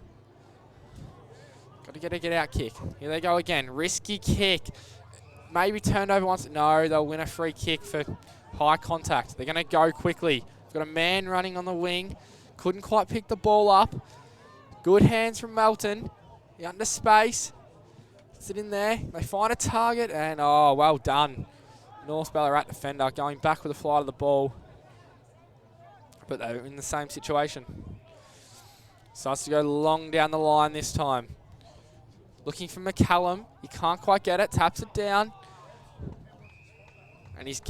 Got to get a get-out kick. Here they go again. Risky kick. Maybe turned over once. No, they'll win a free kick for high contact. They're going to go quickly. Got a man running on the wing. Couldn't quite pick the ball up. Good hands from Melton. He under space. Is it in there? They find a target, and oh, well done. North Ballarat defender going back with a fly to the ball. But they're in the same situation. Starts to go long down the line this time. Looking for McCallum. He can't quite get it. Taps it down. And he's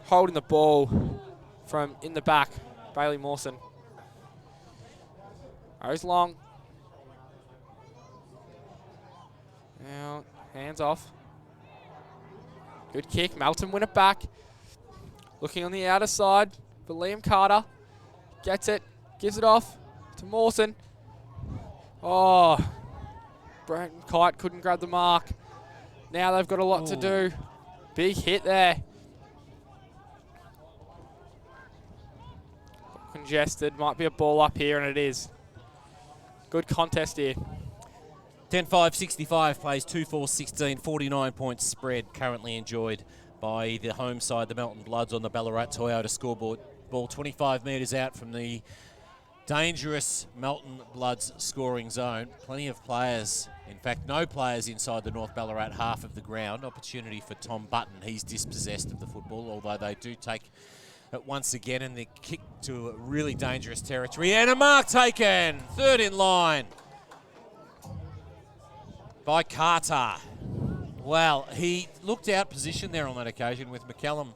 holding the ball from in the back. Bailey Mawson. Goes long. Now, hands off. Good kick. Melton win it back. Looking on the outer side for Liam Carter. Gets it. Gives it off to Mawson. Oh, Brandon Kite couldn't grab the mark. Now they've got a lot to do. Big hit there. Congested. Might be a ball up here, and it is. Good contest here. 10-5-65 plays 2-4-16, 49 points spread currently enjoyed by the home side, the Melton Bloods, on the Ballarat Toyota scoreboard. Ball 25 metres out from the dangerous Melton Bloods scoring zone. Plenty of players, in fact no players inside the North Ballarat half of the ground. Opportunity for Tom Button. He's dispossessed of the football, although they do take it once again, and they kick to a really dangerous territory. And a mark taken, third in line by Carter. Well, he looked out position there on that occasion with McCallum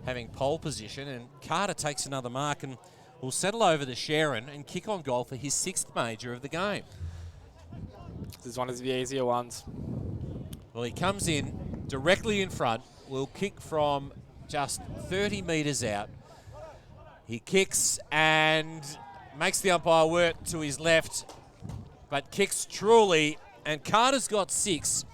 having pole position, and Carter takes another mark and will settle over the Sharon and kick on goal for his 6th major of the game. This is one of the easier ones. Well, he comes in directly in front, will kick from just 30 metres out. He kicks and makes the umpire work to his left, but kicks truly, and Carter's got 6,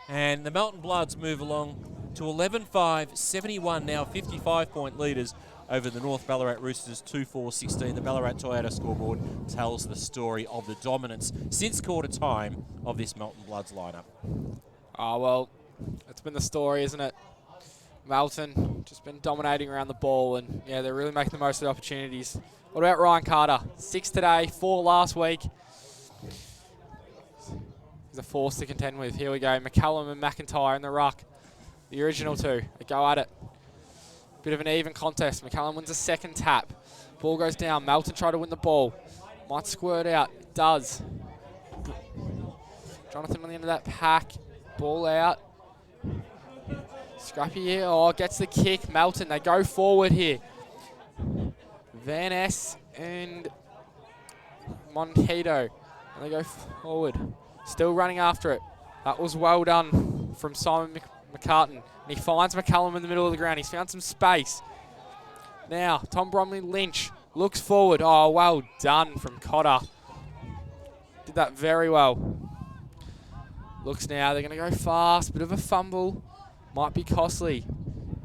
and the Melton Bloods move along to 11-5, 71 now, 55-point leaders over the North Ballarat Roosters, 2-4-16. The Ballarat Toyota scoreboard tells the story of the dominance since quarter time of this Melton Bloods lineup. Oh, well, it's been the story, isn't it? Melton just been dominating around the ball, and yeah, they're really making the most of the opportunities. What about Ryan Carter? 6 today, 4 last week. He's a force to contend with. Here we go. McCallum and McIntyre in the ruck. The original two. They go at it. Bit of an even contest. McCallum wins a second tap. Ball goes down. Melton try to win the ball. Might squirt out. It does. Jonathan on the end of that pack. Ball out. Scrappy here. Oh, gets the kick. Melton, they go forward here. Van Ness and Montedo. And they go forward. Still running after it. That was well done from Simon McCartan. And he finds McCallum in the middle of the ground. He's found some space. Now, Tom Bromley Lynch looks forward. Oh, well done from Cotter. Did that very well. Looks now, they're going to go fast. Bit of a fumble. Might be costly.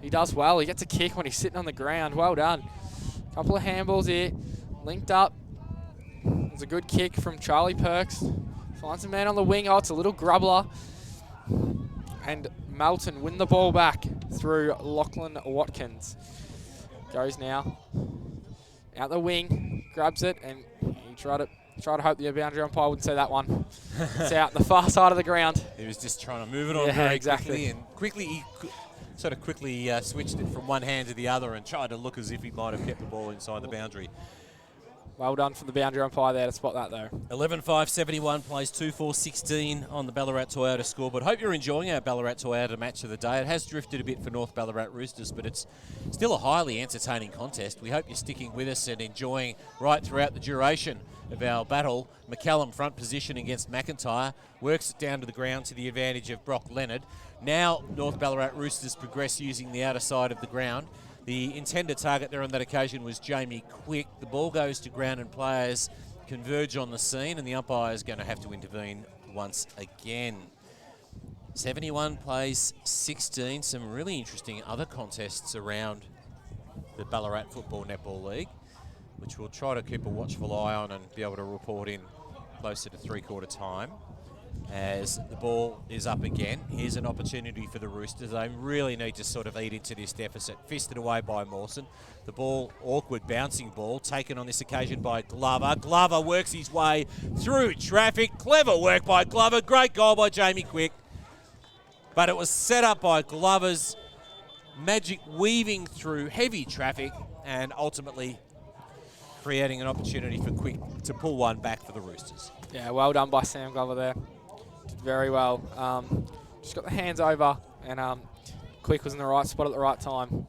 He does well. He gets a kick when he's sitting on the ground. Well done. Couple of handballs here. Linked up. There's a good kick from Charlie Perks. Finds a man on the wing. Oh, it's a little grubbler. And Melton win the ball back through Lachlan Watkins. Goes now. Out the wing. Grabs it, and he tried to hope the boundary umpire wouldn't see that one. It's out the far side of the ground. He was just trying to move it on very quickly, and he quickly switched it from one hand to the other and tried to look as if he might have kept the ball inside the boundary. Well done from the boundary umpire there to spot that, though. 11-5, 71 plays 2-4-16 on the Ballarat Toyota scoreboard. Hope you're enjoying our Ballarat Toyota match of the day. It has drifted a bit for North Ballarat Roosters, but it's still a highly entertaining contest. We hope you're sticking with us and enjoying right throughout the duration of our battle. McCallum front position against McIntyre. Works it down to the ground to the advantage of Brock Leonard. Now North Ballarat Roosters progress using the outer side of the ground. The intended target there on that occasion was Jamie Quick. The ball goes to ground and players converge on the scene, and the umpire is going to have to intervene once again. 71 plays 16. Some really interesting other contests around the Ballarat Football Netball League, which we'll try to keep a watchful eye on and be able to report in closer to three-quarter time. As the ball is up again, here's an opportunity for the Roosters. They really need to sort of eat into this deficit. Fisted away by Mawson. The ball, awkward bouncing ball, taken on this occasion by Glover. Glover works his way through traffic. Clever work by Glover. Great goal by Jamie Quick. but it was set up by Glover's magic weaving through heavy traffic and ultimately creating an opportunity for Quick to pull one back for the Roosters. Yeah, well done by Sam Glover there. Did very well. Just got the hands over, and Quick was in the right spot at the right time.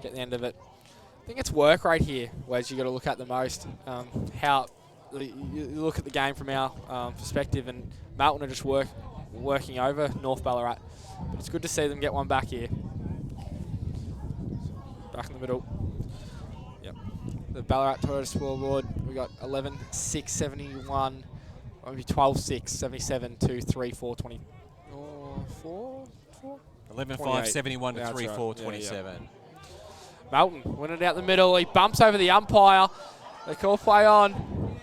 Get the end of it. I think it's work rate here, Wes, you got to look at the most. How you look at the game from our perspective, and Melton are just working over North Ballarat. But it's good to see them get one back here. Back in the middle. Yep. The Ballarat Toyota scoreboard, we got 11-6, 71, maybe 12-6, 77 to 3-4, 20. 11-5, 71 to Yeah, 3-4, right. 27. Yeah. Melton winning it out the middle. He bumps over the umpire. They call play on.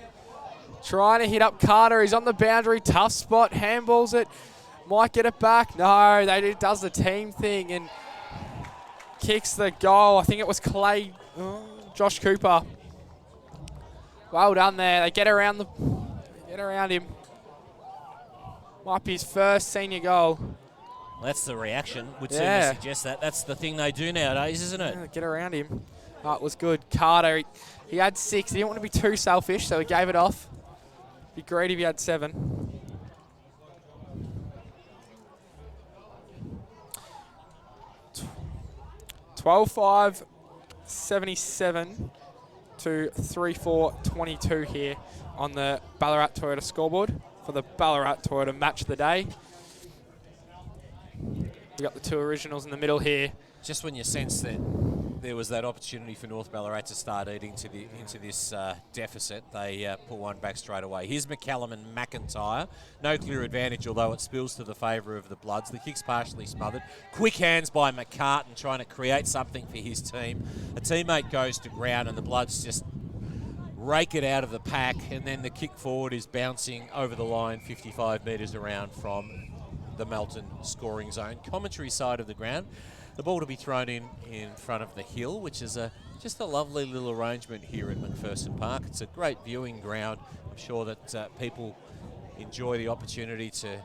Trying to hit up Carter. He's on the boundary. Tough spot. Handballs it. Might get it back. No, does the team thing and kicks the goal. I think it was Josh Cooper. Well done there. They get around him. Might be his first senior goal. That's the reaction. Would seem Yeah. to suggest that. That's the thing they do nowadays, isn't it? Yeah, get around him. Oh, it was good. Carter, he had 6. He didn't want to be too selfish, so he gave it off. Be great if he had 7. 12-5, 77 to 3-4, 22 here on the Ballarat Toyota scoreboard for the Ballarat Toyota match of the day. We got the two originals in the middle here. Just when you sense that there was that opportunity for North Ballarat to start eating into this deficit, they put one back straight away. Here's McCallum and McIntyre. No clear advantage, although it spills to the favour of the Bloods. The kick's partially smothered. Quick hands by McCartan trying to create something for his team. A teammate goes to ground and the Bloods just rake it out of the pack, and then the kick forward is bouncing over the line 55 metres around from the Melton scoring zone. Commentary side of the ground. The ball to be thrown in front of the hill, which is just a lovely little arrangement here at McPherson Park. It's a great viewing ground. I'm sure that people enjoy the opportunity to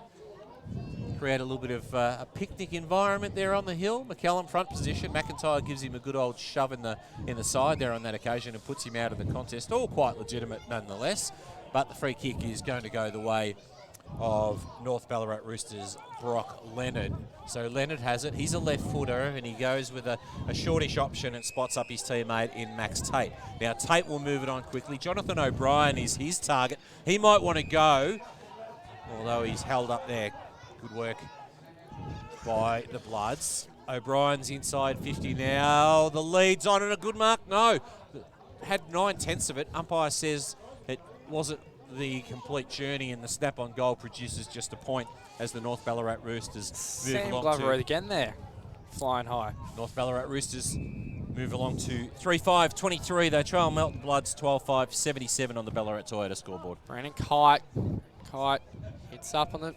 create a little bit of a picnic environment there on the hill. McCallum front position. McIntyre gives him a good old shove in the side there on that occasion and puts him out of the contest. All quite legitimate nonetheless, but the free kick is going to go the way of North Ballarat Roosters' Brock Leonard. So Leonard has it. He's a left footer and he goes with a shortish option and spots up his teammate in Max Tate. Now Tate will move it on quickly. Jonathan O'Brien is his target. He might want to go, although he's held up there. Good work by the Bloods. O'Brien's inside 50 now. The lead's on and a good mark. No, had 9/10 of it. Umpire says it wasn't the complete journey, and the snap on goal produces just a point as the North Ballarat Roosters move Sam along Glover to again there, flying high. North Ballarat Roosters move along to 3-5-23. They trail Melton Bloods 12-5, 77 on the Ballarat Toyota scoreboard. Brandon Kite hits up on the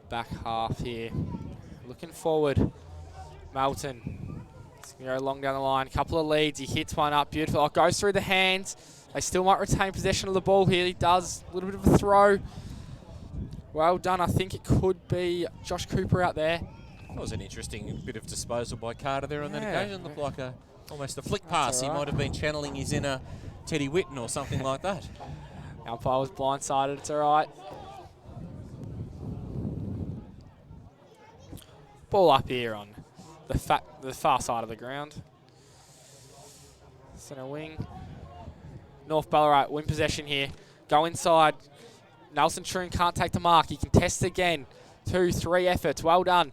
back half here. Looking forward, Melton. It's going to go long down the line. A couple of leads. He hits one up. Beautiful. Oh, goes through the hands. They still might retain possession of the ball here. He does. A little bit of a throw. Well done. I think it could be Josh Cooper out there. That was an interesting bit of disposal by Carter there on that Yeah. occasion. Looked like almost a flick pass. all He right. might have been channeling his inner Teddy Whitten or something like that. Umpire was blindsided. It's all right. Ball up here on the far side of the ground. Centre wing. North Ballarat win possession here. Go inside. Nelson Troon can't take the mark. He can test again. 2-3 efforts. Well done.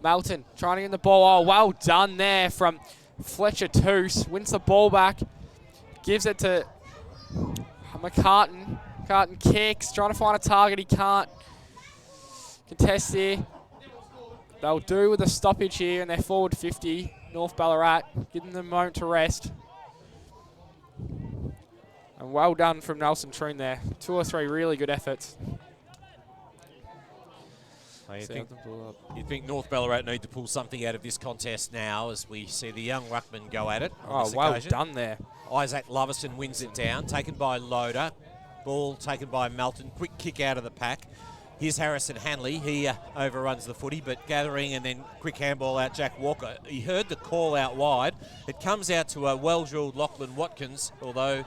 Melton trying to get the ball. Oh, well done there from Fletcher Toos. Wins the ball back. Gives it to McCartan. McCartan kicks. Trying to find a target. He can't. Contest here. They'll do with a stoppage here, and they're forward 50. North Ballarat, giving them a moment to rest. And well done from Nelson Troon there. 2 or 3 really good efforts. You think North Ballarat need to pull something out of this contest now as we see the young ruckman go at it on this well occasion. done there. Isaac Loverson wins it down, taken by Loader. Ball taken by Melton. Quick kick out of the pack. Here's Harrison Hanley. He overruns the footy, but gathering and then quick handball out Jack Walker. He heard the call out wide. It comes out to a well-drilled Lachlan Watkins, although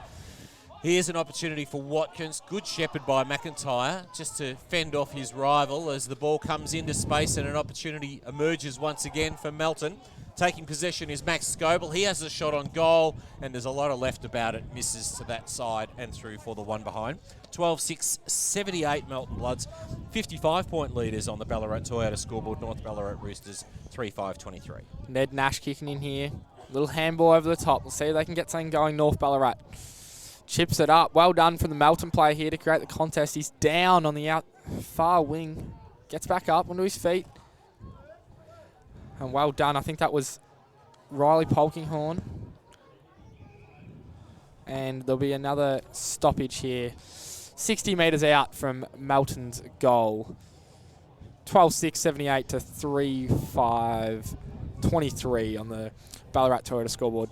here's an opportunity for Watkins. Good shepherd by McIntyre just to fend off his rival as the ball comes into space and an opportunity emerges once again for Melton. Taking possession is Max Scoble. He has a shot on goal, and there's a lot of left about it. Misses to that side and through for the one behind. 12-6, 78 Melton Bloods. 55-point leaders on the Ballarat Toyota scoreboard. North Ballarat Roosters 3-5-23. Ned Nash kicking in here. Little handball over the top. We'll see if they can get something going, North Ballarat. Chips it up. Well done from the Melton player here to create the contest. He's down on the out far wing. Gets back up onto his feet. And well done. I think that was Riley Polkinghorn. And there'll be another stoppage here. 60 metres out from Melton's goal. 12-6, 78 to 3-5-23 on the Ballarat Toyota scoreboard.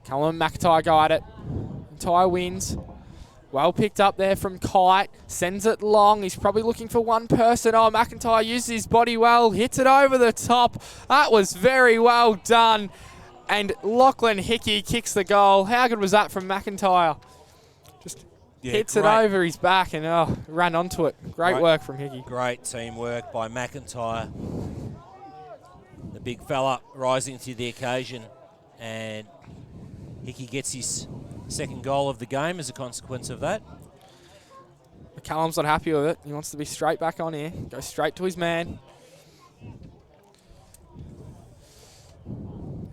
Callum McIntyre go at it. McIntyre wins. Well picked up there from Kite. Sends it long. He's probably looking for one person. Oh, McIntyre uses his body well. Hits it over the top. That was very well done. And Lachlan Hickey kicks the goal. How good was that from McIntyre? Just hits it over his back and ran onto it. Great work from Hickey. Great teamwork by McIntyre. The big fella rising to the occasion. And Hickey gets his second goal of the game as a consequence of that. McCallum's not happy with it. He wants to be straight back on here. Go straight to his man.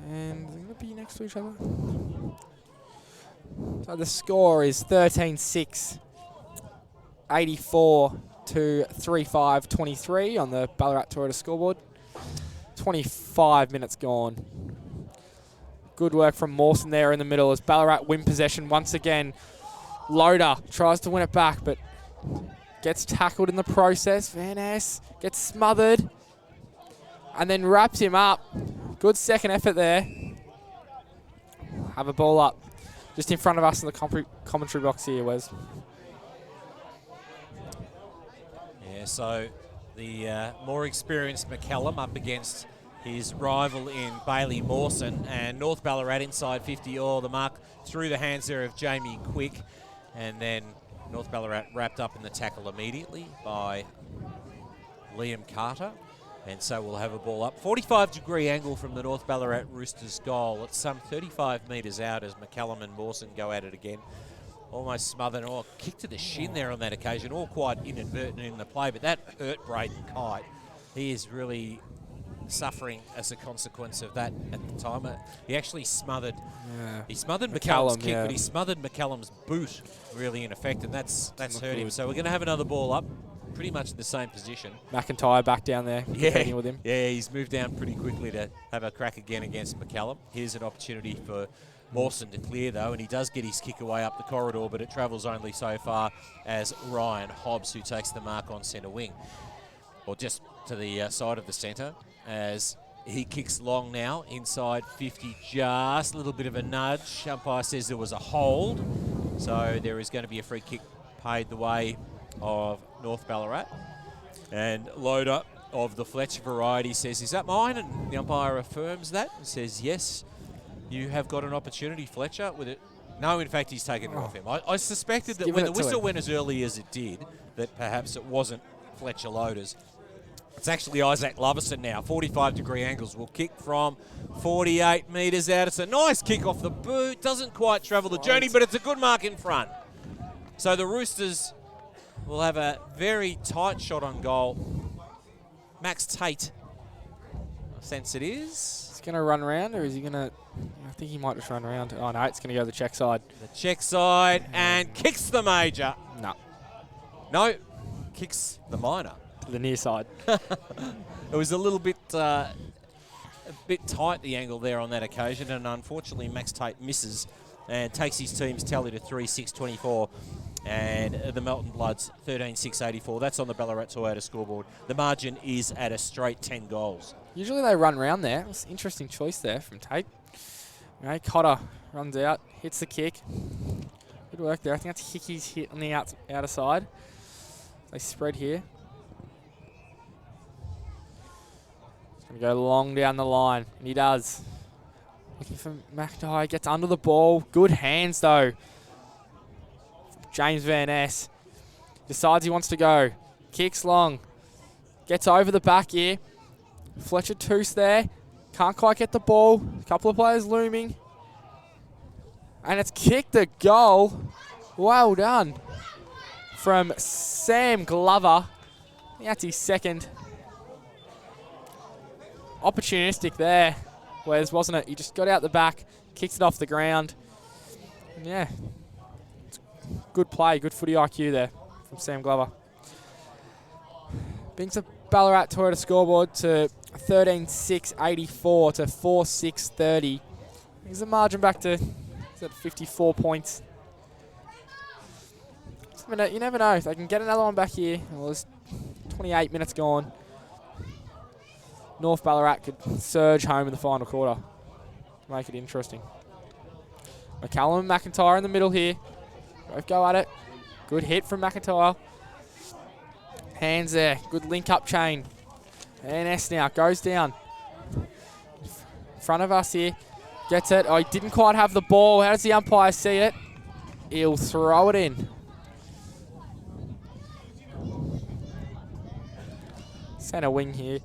And they're going to be next to each other. So the score is 13-6. 84 to 3-5-23 on the Ballarat Toyota scoreboard. 25 minutes gone. Good work from Mawson there in the middle as Ballarat win possession once again. Loader tries to win it back, but gets tackled in the process. Van Ness gets smothered and then wraps him up. Good second effort there. Have a ball up just in front of us in the commentary box here, Wes. Yeah, so the more experienced McCallum up against his rival in Bailey Mawson, and North Ballarat inside 50. The mark through the hands there of Jamie Quick, and then North Ballarat wrapped up in the tackle immediately by Liam Carter, and so we'll have a ball up. 45-degree angle from the North Ballarat Roosters goal. It's some 35 metres out as McCallum and Mawson go at it again. Almost smothered, kick to the shin there on that occasion, all quite inadvertent in the play, but that hurt Braden Kite. He is really suffering as a consequence of that at the time. He actually smothered. Yeah. He smothered McCallum's kick, but he smothered McCallum's boot really in effect, and that's hurt him. So we're going to have another ball up, pretty much in the same position. McIntyre back down there, competing with him. Yeah, he's moved down pretty quickly to have a crack again against McCallum. Here's an opportunity for Mawson to clear though, and he does get his kick away up the corridor, but it travels only so far as Ryan Hobbs, who takes the mark on centre wing, or just to the side of the centre, as he kicks long now, inside 50, just a little bit of a nudge. Umpire says there was a hold, so there is going to be a free kick paid the way of North Ballarat. And Loader of the Fletcher variety says, "Is that mine?" And the umpire affirms that and says, "Yes, you have got an opportunity, Fletcher." With it, no, in fact, he's taken it off him. I suspected that when the whistle went as early as it did, that perhaps it wasn't Fletcher Loaders. It's actually Isaac Loverson now. 45-degree angles. Will kick from 48 metres out. It's a nice kick off the boot. Doesn't quite travel the journey, but it's a good mark in front. So the Roosters will have a very tight shot on goal. Max Tate, I sense it is. He's going to run around, or is he going to... I think he might just run around. Oh, no, it's going to go to the check side. The check side, and kicks the major. No, kicks the minor. The near side. It was a little bit tight, the angle there on that occasion, and unfortunately Max Tate misses and takes his team's tally to 3-6-24, and the Melton Bloods 13-6-84. That's on the Ballarat Toyota scoreboard. The margin is at a straight 10 goals. Usually they run around there. It was an interesting choice there from Tate. Cotter runs out, hits the kick. Good work there. I think that's Hickey's hit on the outer side. They spread here. Gonna go long down the line, and he does. Looking for McIntyre, gets under the ball. Good hands though. James Van Ness decides he wants to go. Kicks long. Gets over the back here. Fletcher Toos there. Can't quite get the ball. A couple of players looming. And it's kicked a goal. Well done. From Sam Glover. I think that's his second. Opportunistic there, Wes, wasn't it? He just got out the back, kicks it off the ground. Yeah. Good play, good footy IQ there from Sam Glover. Brings the Ballarat Toyota scoreboard to 13,684 to 4,630. Brings the margin back to 54 points. You never know. If they can get another one back here. Well, there's 28 minutes gone. North Ballarat could surge home in the final quarter. Make it interesting. McCallum and McIntyre in the middle here. Both go at it. Good hit from McIntyre. Hands there. Good link-up chain. And S now goes down. In front of us here. Gets it. Oh, he didn't quite have the ball. How does the umpire see it? He'll throw it in. Centre wing here.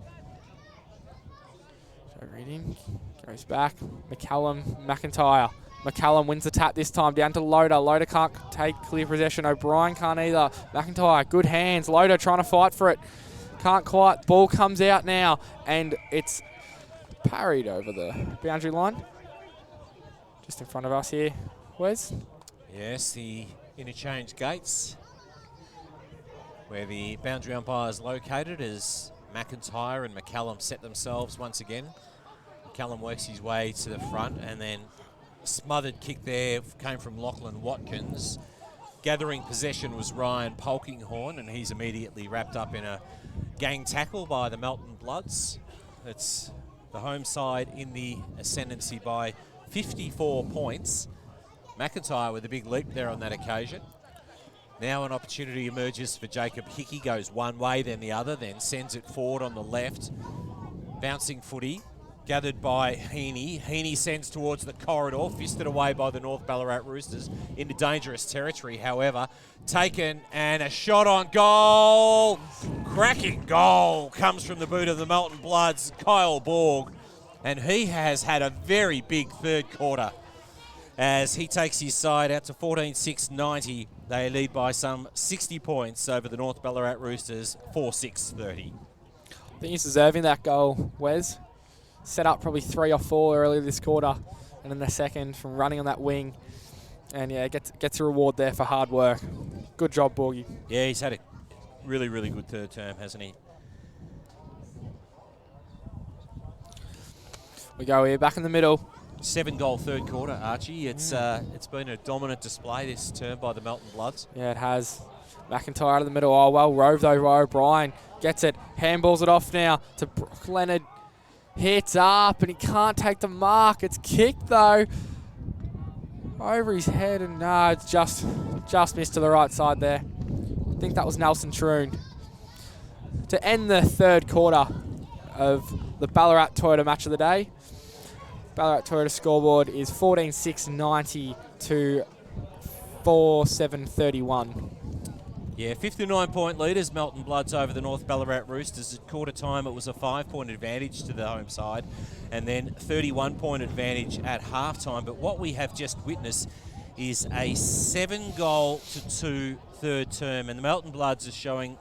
So reading. Goes back. McCallum, McIntyre. McCallum wins the tap this time, down to Loader. Loader can't take clear possession. O'Brien can't either. McIntyre, good hands. Loader trying to fight for it. Can't quite. Ball comes out now, and it's parried over the boundary line. Just in front of us here. Wes? Yes, the interchange gates, where the boundary umpire is located, as McIntyre and McCallum set themselves once again. McCallum works his way to the front, and then smothered kick there came from Lachlan Watkins. Gathering possession was Ryan Polkinghorn, and he's immediately wrapped up in a gang tackle by the Melton Bloods. It's the home side in the ascendancy by 54 points. McIntyre with a big leap there on that occasion. Now an opportunity emerges for Jacob Hickey, goes one way then the other, then sends it forward on the left. Bouncing footy. Gathered by Heaney. Heaney sends towards the corridor, fisted away by the North Ballarat Roosters into dangerous territory, however. Taken, and a shot on goal. Cracking goal comes from the boot of the Melton Bloods, Kyle Borg. And he has had a very big third quarter as he takes his side out to 14,690. They lead by some 60 points over the North Ballarat Roosters, 4,630. I think he's deserving that goal, Wes. Set up probably 3 or 4 earlier this quarter, and then the second from running on that wing. And yeah, gets a reward there for hard work. Good job, Borgie. Yeah, he's had a really, really good third term, hasn't he? We go here, back in the middle. 7-goal third quarter, Archie. It's been a dominant display this term by the Melton Bloods. Yeah, it has. McIntyre out of the middle. Oh, well roved though by O'Brien. Gets it. Handballs it off now to Brock Leonard. Hits up, and he can't take the mark. It's kicked, though. Over his head, and no, it's just missed to the right side there. I think that was Nelson Troon. To end the third quarter of the Ballarat Toyota match of the day, Ballarat Toyota scoreboard is 14,690 to 4,731. Yeah, 59-point leaders, Melton Bloods over the North Ballarat Roosters. At quarter time, it was a 5-point advantage to the home side, and then 31-point advantage at halftime. But what we have just witnessed is a 7-goal-to-2 third term, and the Melton Bloods are showing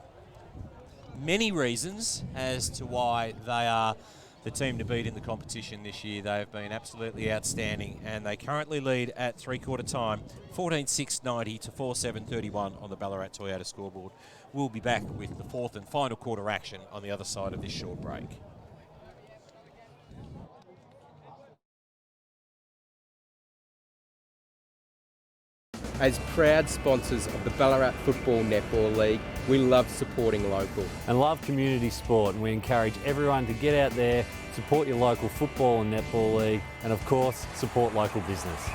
many reasons as to why they are the team to beat in the competition this year. They have been absolutely outstanding, and they currently lead at three-quarter time, 14,690 to 4,731 on the Ballarat Toyota scoreboard. We'll be back with the fourth and final quarter action on the other side of this short break. As proud sponsors of the Ballarat Football Netball League, we love supporting local. And love community sport, and we encourage everyone to get out there, support your local football and netball league, and of course, support local business.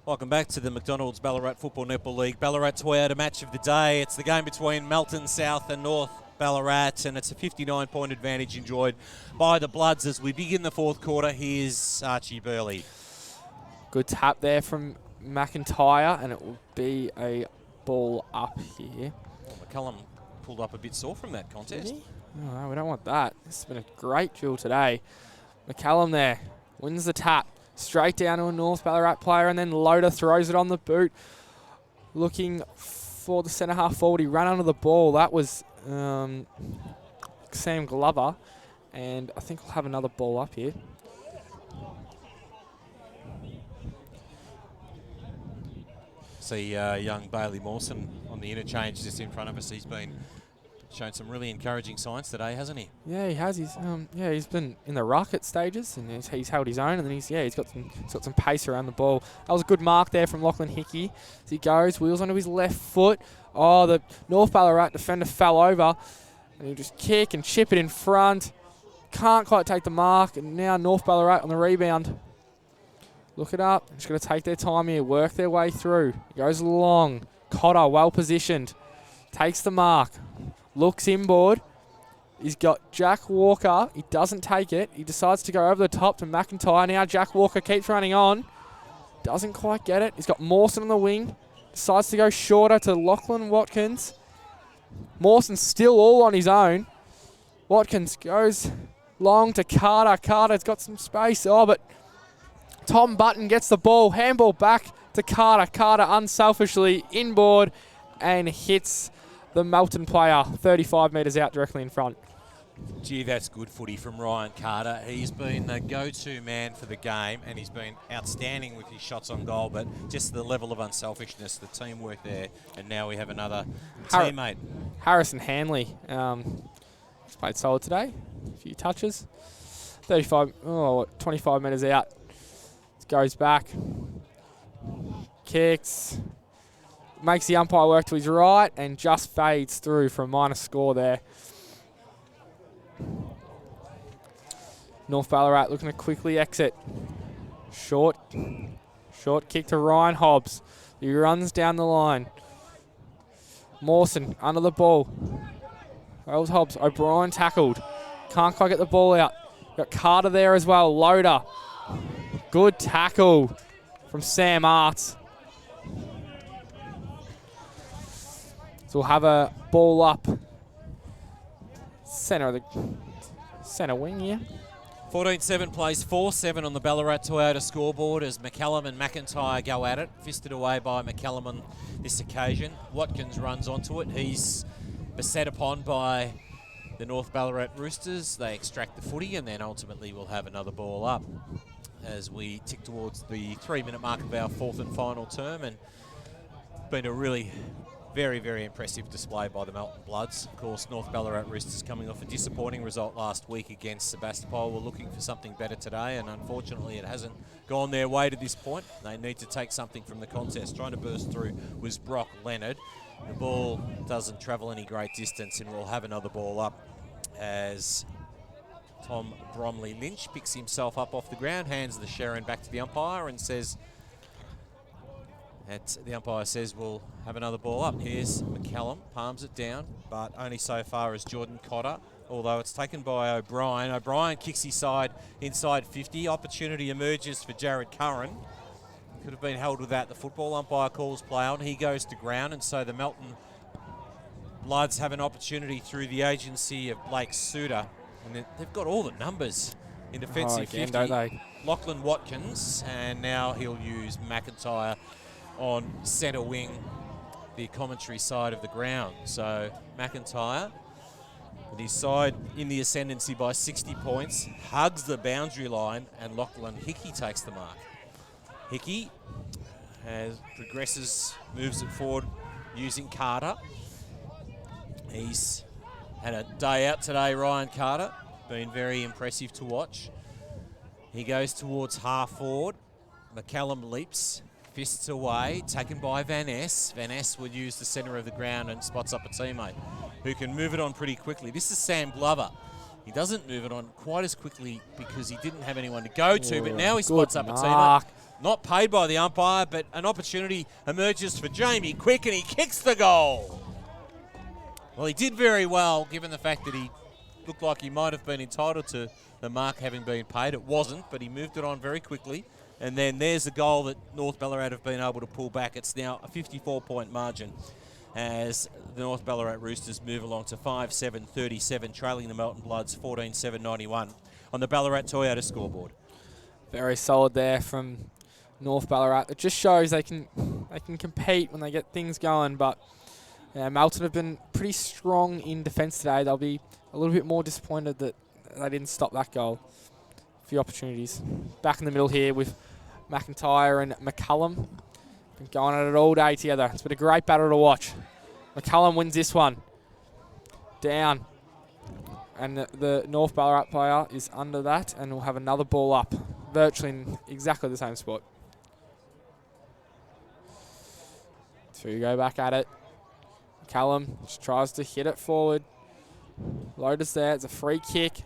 Welcome back to the McDonald's Ballarat Football Netball League Ballarat Toyota match of the day. It's the game between Melton South and North Ballarat, and it's a 59-point advantage enjoyed by the Bloods as we begin the fourth quarter. Here's Archie Burley. Good tap there from McIntyre, and it will be a ball up here. Well, McCullum pulled up a bit sore from that contest. Oh, no, we don't want that. It's been a great drill today. McCullum there wins the tap. Straight down to a North Ballarat player, and then Loader throws it on the boot. Looking for the centre half forward. He ran under the ball. That was Sam Glover. And I think we'll have another ball up here. See young Bailey Mawson on the interchange just in front of us. He's been shown some really encouraging signs today, hasn't he? Yeah, he has. He's been in the ruck at stages, and he's held his own, and then he's got some pace around the ball. That was a good mark there from Lachlan Hickey as he goes, wheels onto his left foot. Oh, the North Ballarat defender fell over, and he just kick and chip it in front. Can't quite take the mark, and now North Ballarat on the rebound. Look it up. Just going to take their time here, work their way through. Goes long. Cotter, well positioned. Takes the mark. Looks inboard. He's got Jack Walker. He doesn't take it. He decides to go over the top to McIntyre. Now Jack Walker keeps running on. Doesn't quite get it. He's got Mawson on the wing. Decides to go shorter to Lachlan Watkins. Mawson's still all on his own. Watkins goes long to Carter. Carter's got some space. Oh, but Tom Button gets the ball. Handball back to Carter. Carter unselfishly inboard and hits the Melton player 35 metres out directly in front. Gee, that's good footy from Ryan Carter. He's been the go-to man for the game, and he's been outstanding with his shots on goal, but just the level of unselfishness, the teamwork there, and now we have another teammate. Harrison Hanley. He's played solid today. A few touches. 25 metres out. Goes back. Kicks. Makes the umpire work to his right and just fades through for a minor score there. North Ballarat looking to quickly exit. Short kick to Ryan Hobbs. He runs down the line. Mawson under the ball. Rolls Hobbs. O'Brien tackled. Can't quite get the ball out. Got Carter there as well. Loader. Good tackle from Sam Arts. So we'll have a ball up. Centre wing here. 14-7 plays 4-7 on the Ballarat Toyota scoreboard as McCallum and McIntyre go at it. Fisted away by McCallum on this occasion. Watkins runs onto it. He's beset upon by the North Ballarat Roosters. They extract the footy, and then ultimately we'll have another ball up as we tick towards the 3-minute mark of our fourth and final term. And been a really very, very impressive display by the Melton Bloods. Of course, North Ballarat Roosters coming off a disappointing result last week against Sebastopol. We're looking for something better today, and unfortunately it hasn't gone their way to this point. They need to take something from the contest. Trying to burst through was Brock Leonard. The ball doesn't travel any great distance, and we'll have another ball up as Tom Bromley Lynch picks himself up off the ground, hands the Sharon back to the umpire and says, the umpire says we'll have another ball up. Here's McCallum, palms it down, but only so far as Jordan Cotter, although it's taken by O'Brien. O'Brien kicks his side inside 50. Opportunity emerges for Jared Curran. Could have been held with that. The football umpire calls play on. He goes to ground, and so the Melton Bloods have an opportunity through the agency of Blake Suter. And they've got all the numbers in defensive again, 50. don't they? Lachlan Watkins, and now he'll use McIntyre on centre wing, the commentary side of the ground. So McIntyre, with his side in the ascendancy by 60 points, hugs the boundary line, and Lachlan Hickey takes the mark. Hickey progresses, moves it forward using Carter. He's had a day out today, Ryan Carter. Been very impressive to watch. He goes towards half forward. McCallum leaps, fists away, taken by Van Ness. Van Ness would use the centre of the ground and spots up a teammate who can move it on pretty quickly. This is Sam Glover. He doesn't move it on quite as quickly because he didn't have anyone to go to, but now he Good spots up a teammate. mark. Not paid by the umpire, but an opportunity emerges for Jamie Quick, and he kicks the goal. Well, he did very well, given the fact that he looked like he might have been entitled to the mark having been paid. It wasn't, but he moved it on very quickly. And then there's the goal that North Ballarat have been able to pull back. It's now a 54-point margin as the North Ballarat Roosters move along to 5-7-37, trailing the Melton Bloods 14-7-91 on the Ballarat Toyota scoreboard. Very solid there from North Ballarat. It just shows they can compete when they get things going, but yeah, Melton have been pretty strong in defence today. They'll be a little bit more disappointed that they didn't stop that goal. A few opportunities. Back in the middle here with McIntyre and McCullum. Been going at it all day together. It's been a great battle to watch. McCullum wins this one. Down. And the North Ballarat player is under that, and we'll have another ball up. Virtually in exactly the same spot. So you go back at it. McCullum just tries to hit it forward. Lotus there. It's a free kick.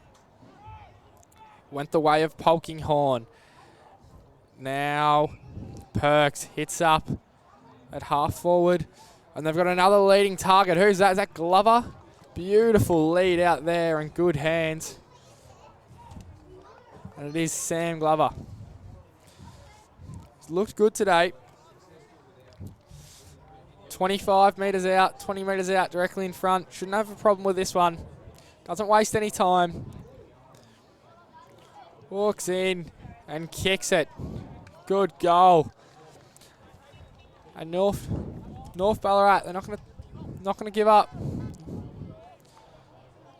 Went the way of Polkinghorn. Now Perks hits up at half forward. And they've got another leading target. Who's that? Is that Glover? Beautiful lead out there and good hands. And it is Sam Glover. He's looked good today. 25 metres out, 20 metres out, directly in front. Shouldn't have a problem with this one. Doesn't waste any time. Walks in and kicks it. Good goal. And North Ballarat, they're not gonna give up.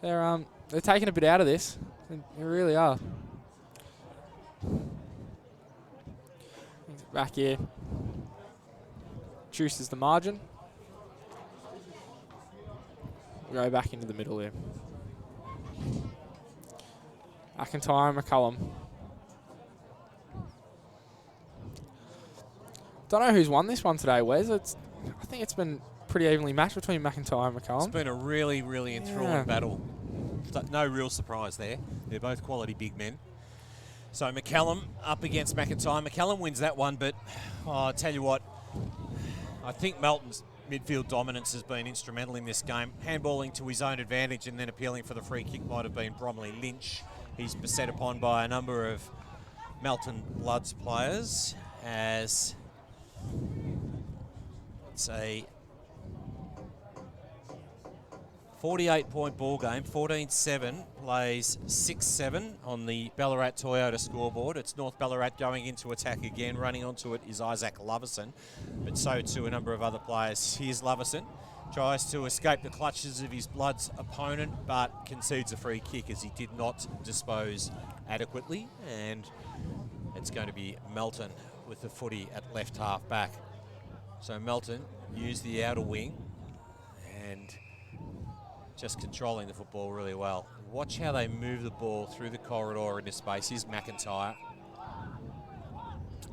They're taking a bit out of this. They really are. Back here. Juices the margin. We'll go back into the middle here. McIntyre and McCullum. Don't know who's won this one today, Wes. I think it's been pretty evenly matched between McIntyre and McCullum. It's been a really, really enthralling battle. No real surprise there. They're both quality big men. So McCullum up against McIntyre. McCullum wins that one, but I'll tell you what, I think Melton's midfield dominance has been instrumental in this game. Handballing to his own advantage and then appealing for the free kick might have been Bromley Lynch. He's beset upon by a number of Melton Bloods players as it's a 48-point ball game. 14-7 plays 6-7 on the Ballarat Toyota scoreboard. It's North Ballarat going into attack again. Running onto it is Isaac Loverson, but so too a number of other players. Here's Loverson. Tries to escape the clutches of his Bloods opponent, but concedes a free kick as he did not dispose adequately. And it's going to be Melton with the footy at left half back. So Melton used the outer wing and just controlling the football really well. Watch how they move the ball through the corridor into space. Here's McIntyre.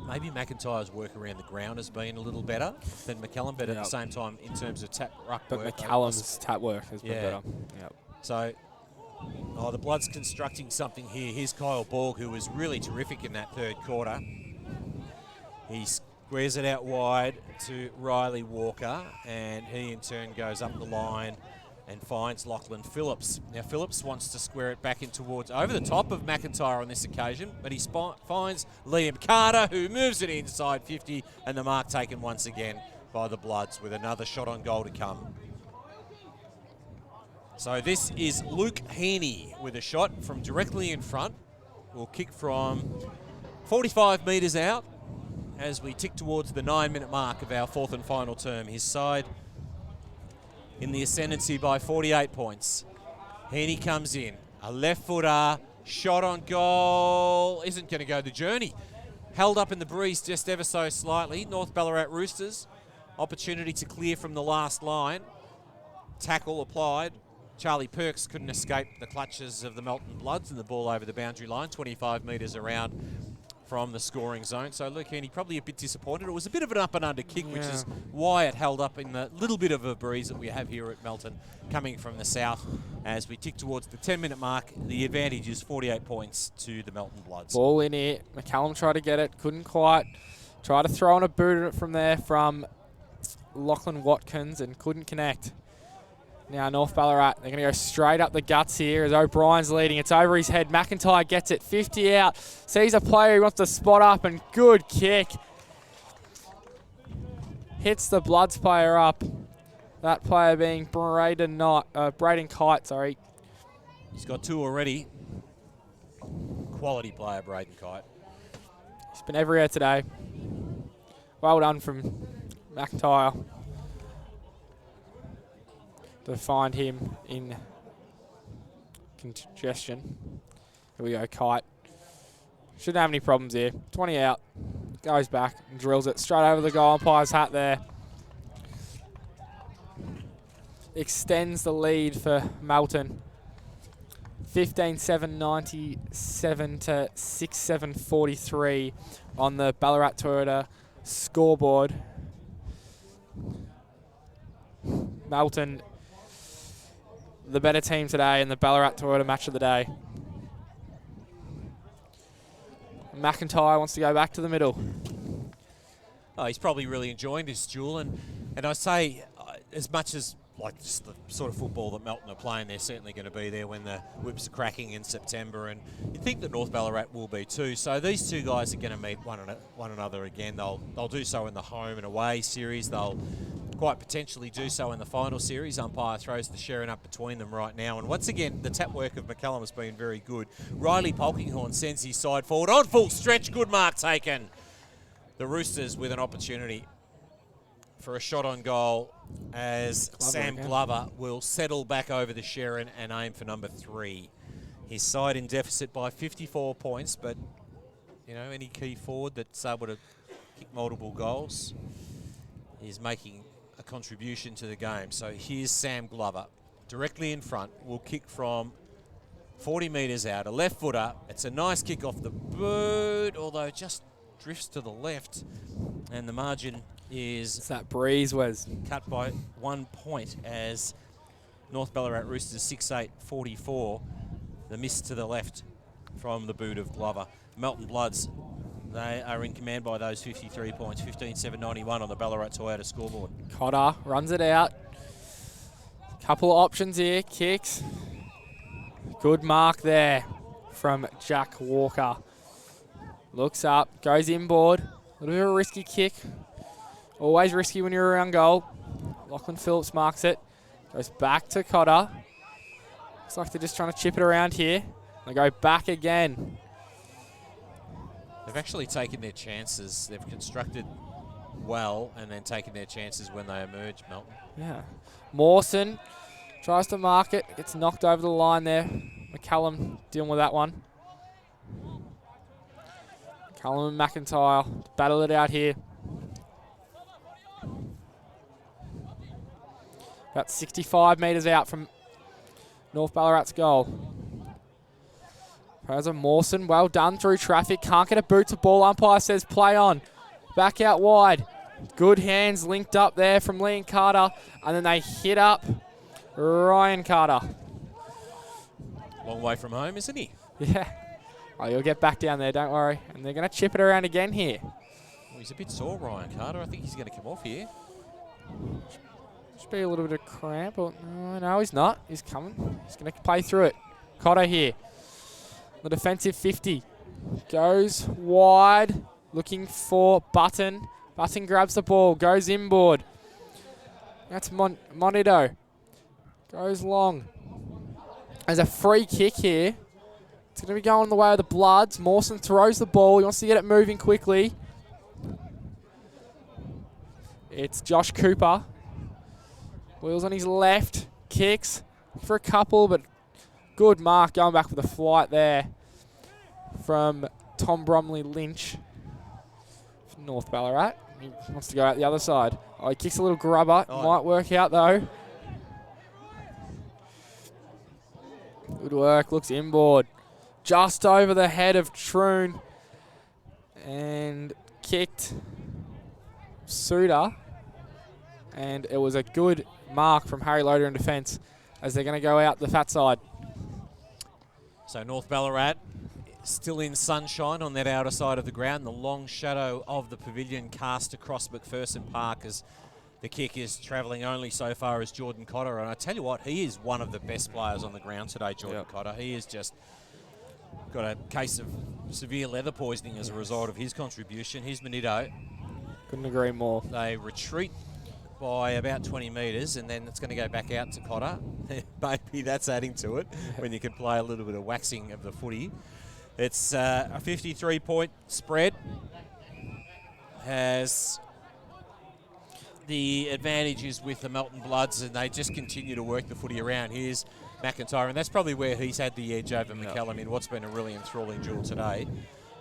Maybe McIntyre's work around the ground has been a little better than McCullum, but at the same time, in terms of tap ruck but work, McCullum's tap work has been better. Yep. So, the Bloods constructing something here. Here's Kyle Borg, who was really terrific in that third quarter. He squares it out wide to Riley Walker, and he in turn goes up the line and finds Lachlan Phillips. Now Phillips wants to square it back in towards over the top of McIntyre on this occasion, but he finds Liam Carter, who moves it inside 50, and the mark taken once again by the Bloods with another shot on goal to come. So this is Luke Heaney with a shot from directly in front. Will kick from 45 metres out as we tick towards the 9-minute mark of our fourth and final term. His side in the ascendancy by 48 points. Heaney comes in, a left footer, shot on goal, isn't going to go the journey. Held up in the breeze just ever so slightly. North Ballarat Roosters, opportunity to clear from the last line. Tackle applied. Charlie Perks couldn't escape the clutches of the Melton Bloods and the ball over the boundary line, 25 metres around from the scoring zone. So Luke Heaney probably a bit disappointed. It was a bit of an up and under kick, which is why it held up in the little bit of a breeze that we have here at Melton coming from the south. As we tick towards the 10-minute mark, the advantage is 48 points to the Melton Bloods. Ball in here. McCallum tried to get it, couldn't quite. Tried to throw on a boot from there from Lachlan Watkins and couldn't connect. Now North Ballarat, they're going to go straight up the guts here as O'Brien's leading. It's over his head. McIntyre gets it, 50 out. Sees a player who wants to spot up and good kick. Hits the Bloods player up. That player being Braden Kite, sorry. He's got 2 already. Quality player, Braden Kite. He's been everywhere today. Well done from McIntyre to find him in congestion. Here we go, Kite. Shouldn't have any problems here. 20 out. Goes back and drills it straight over the goal umpire's hat there. Extends the lead for Melton. 15-7, 97 to 6-7, 43 on the Ballarat Toyota scoreboard. Melton, the better team today in the Ballarat Toyota match of the day. McIntyre wants to go back to the middle. Oh, he's probably really enjoying this duel, and I say, as much as like just the sort of football that Melton are playing, they're certainly going to be there when the whips are cracking in September, and you think that North Ballarat will be too. So these two guys are going to meet one another again. They'll do so in the home and away series. They'll quite potentially do so in the final series. Umpire throws the sharing up between them right now, and once again the tap work of McCallum has been very good. Riley Polkinghorn sends his side forward on full stretch. Good mark taken. The Roosters with an opportunity for a shot on goal as Sam Glover will settle back over the Sharon and aim for number 3. His side in deficit by 54 points, but you know, any key forward that's able to kick multiple goals is making a contribution to the game. So here's Sam Glover directly in front, will kick from 40 metres out, a left footer. It's a nice kick off the boot, although just drifts to the left, and the margin is It's that breeze, Wes. cut by 1 point as North Ballarat Roosters 6-8, 44. The miss to the left from the boot of Glover. Melton Bloods, they are in command by those 53 points, 15-7, 91 on the Ballarat Toyota scoreboard. Cotter runs it out. Couple of options here, kicks. Good mark there from Jack Walker. Looks up, goes inboard. A little bit of a risky kick. Always risky when you're around goal. Lachlan Phillips marks it. Goes back to Cotter. Looks like they're just trying to chip it around here. They go back again. They've actually taken their chances. They've constructed well and then taken their chances when they emerge, Melton. Yeah. Mawson tries to mark it. Gets knocked over the line there. McCallum dealing with that one. McCallum and McIntyre battle it out here. About 65 metres out from North Ballarat's goal. Fraser Mawson, well done through traffic. Can't get a boot to ball. Umpire says play on. Back out wide. Good hands linked up there from Liam Carter. And then they hit up Ryan Carter. Long way from home, isn't he? Yeah. Oh, you'll get back down there, don't worry. And they're going to chip it around again here. Well, he's a bit sore, Ryan Carter. I think he's going to come off here. Should be a little bit of cramp. Or, no, he's not. He's coming. He's going to play through it. Cotter here. The defensive 50. Goes wide. Looking for Button. Button grabs the ball. Goes inboard. That's Monito. Goes long. There's a free kick here. It's going to be going the way of the Bloods. Mawson throws the ball. He wants to get it moving quickly. It's Josh Cooper. Wheels on his left. Kicks for a couple, but good mark going back with a flight there from Tom Bromley Lynch. North Ballarat. He wants to go out the other side. Oh, he kicks a little grubber. Oh. Might work out though. Good work. Looks inboard. Just over the head of Troon. and kicked Suter, and it was a good mark from Harry Loader in defence as they're going to go out the fat side. So North Ballarat still in sunshine on that outer side of the ground. The long shadow of the pavilion cast across McPherson Park as the kick is travelling only so far as Jordan Cotter. And I tell you what, he is one of the best players on the ground today, Jordan Cotter. He has just got a case of severe leather poisoning as a result of his contribution. Here's Manito. Couldn't agree more. They retreat by about 20 metres, and then it's going to go back out to Cotter. Maybe that's adding to it when you can play a little bit of waxing of the footy. It's a 53-point spread. Has the advantage is with the Melton Bloods, and they just continue to work the footy around. Here's McIntyre, and that's probably where he's had the edge over McCallum in what's been a really enthralling duel today.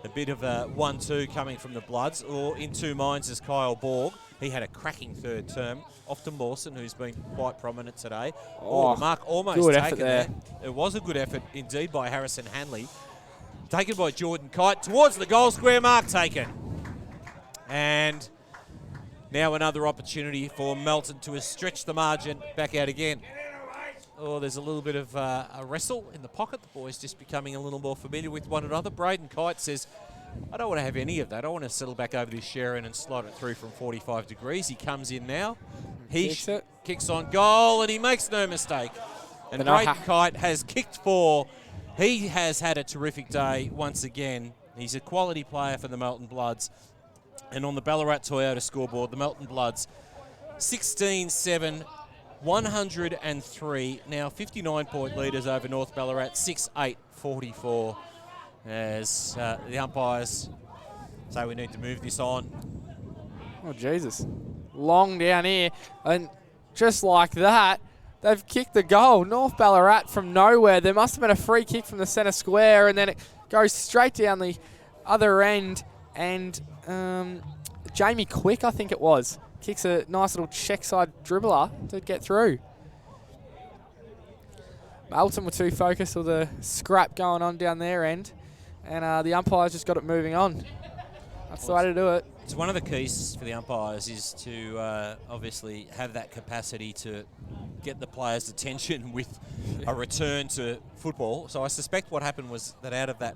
A bit of a 1-2 coming from the Bloods, or in two minds is Kyle Borg. He had a cracking third term. Off to Mawson, who's been quite prominent today. Oh, the mark almost good taken effort there. It was a good effort indeed by Harrison Hanley. Taken by Jordan Kite towards the goal square mark taken. And now another opportunity for Melton to stretch the margin back out again. Oh, there's a little bit of a wrestle in the pocket. The boys just becoming a little more familiar with one another. Braden Kite says, I don't want to have any of that. I want to settle back over this Sharon and slide it through from 45 degrees. He comes in now. He kicks on goal, and he makes no mistake. And Braden Kite has kicked four. He has had a terrific day once again. He's a quality player for the Melton Bloods. And on the Ballarat Toyota scoreboard, the Melton Bloods, 16-7, 103. Now 59-point leaders over North Ballarat, 6-8, 44. As the umpires say we need to move this on. Oh, Jesus. Long down here. And just like that, they've kicked the goal. North Ballarat from nowhere. There must have been a free kick from the centre square, and then it goes straight down the other end. And Jamie Quick, I think it was, kicks a nice little check side dribbler to get through. Melton were too focused with the scrap going on down their end, and the umpires just got it moving on. That's the way to do it. It's one of the keys for the umpires is to obviously have that capacity to get the players' attention with a return to football. So I suspect what happened was that out of that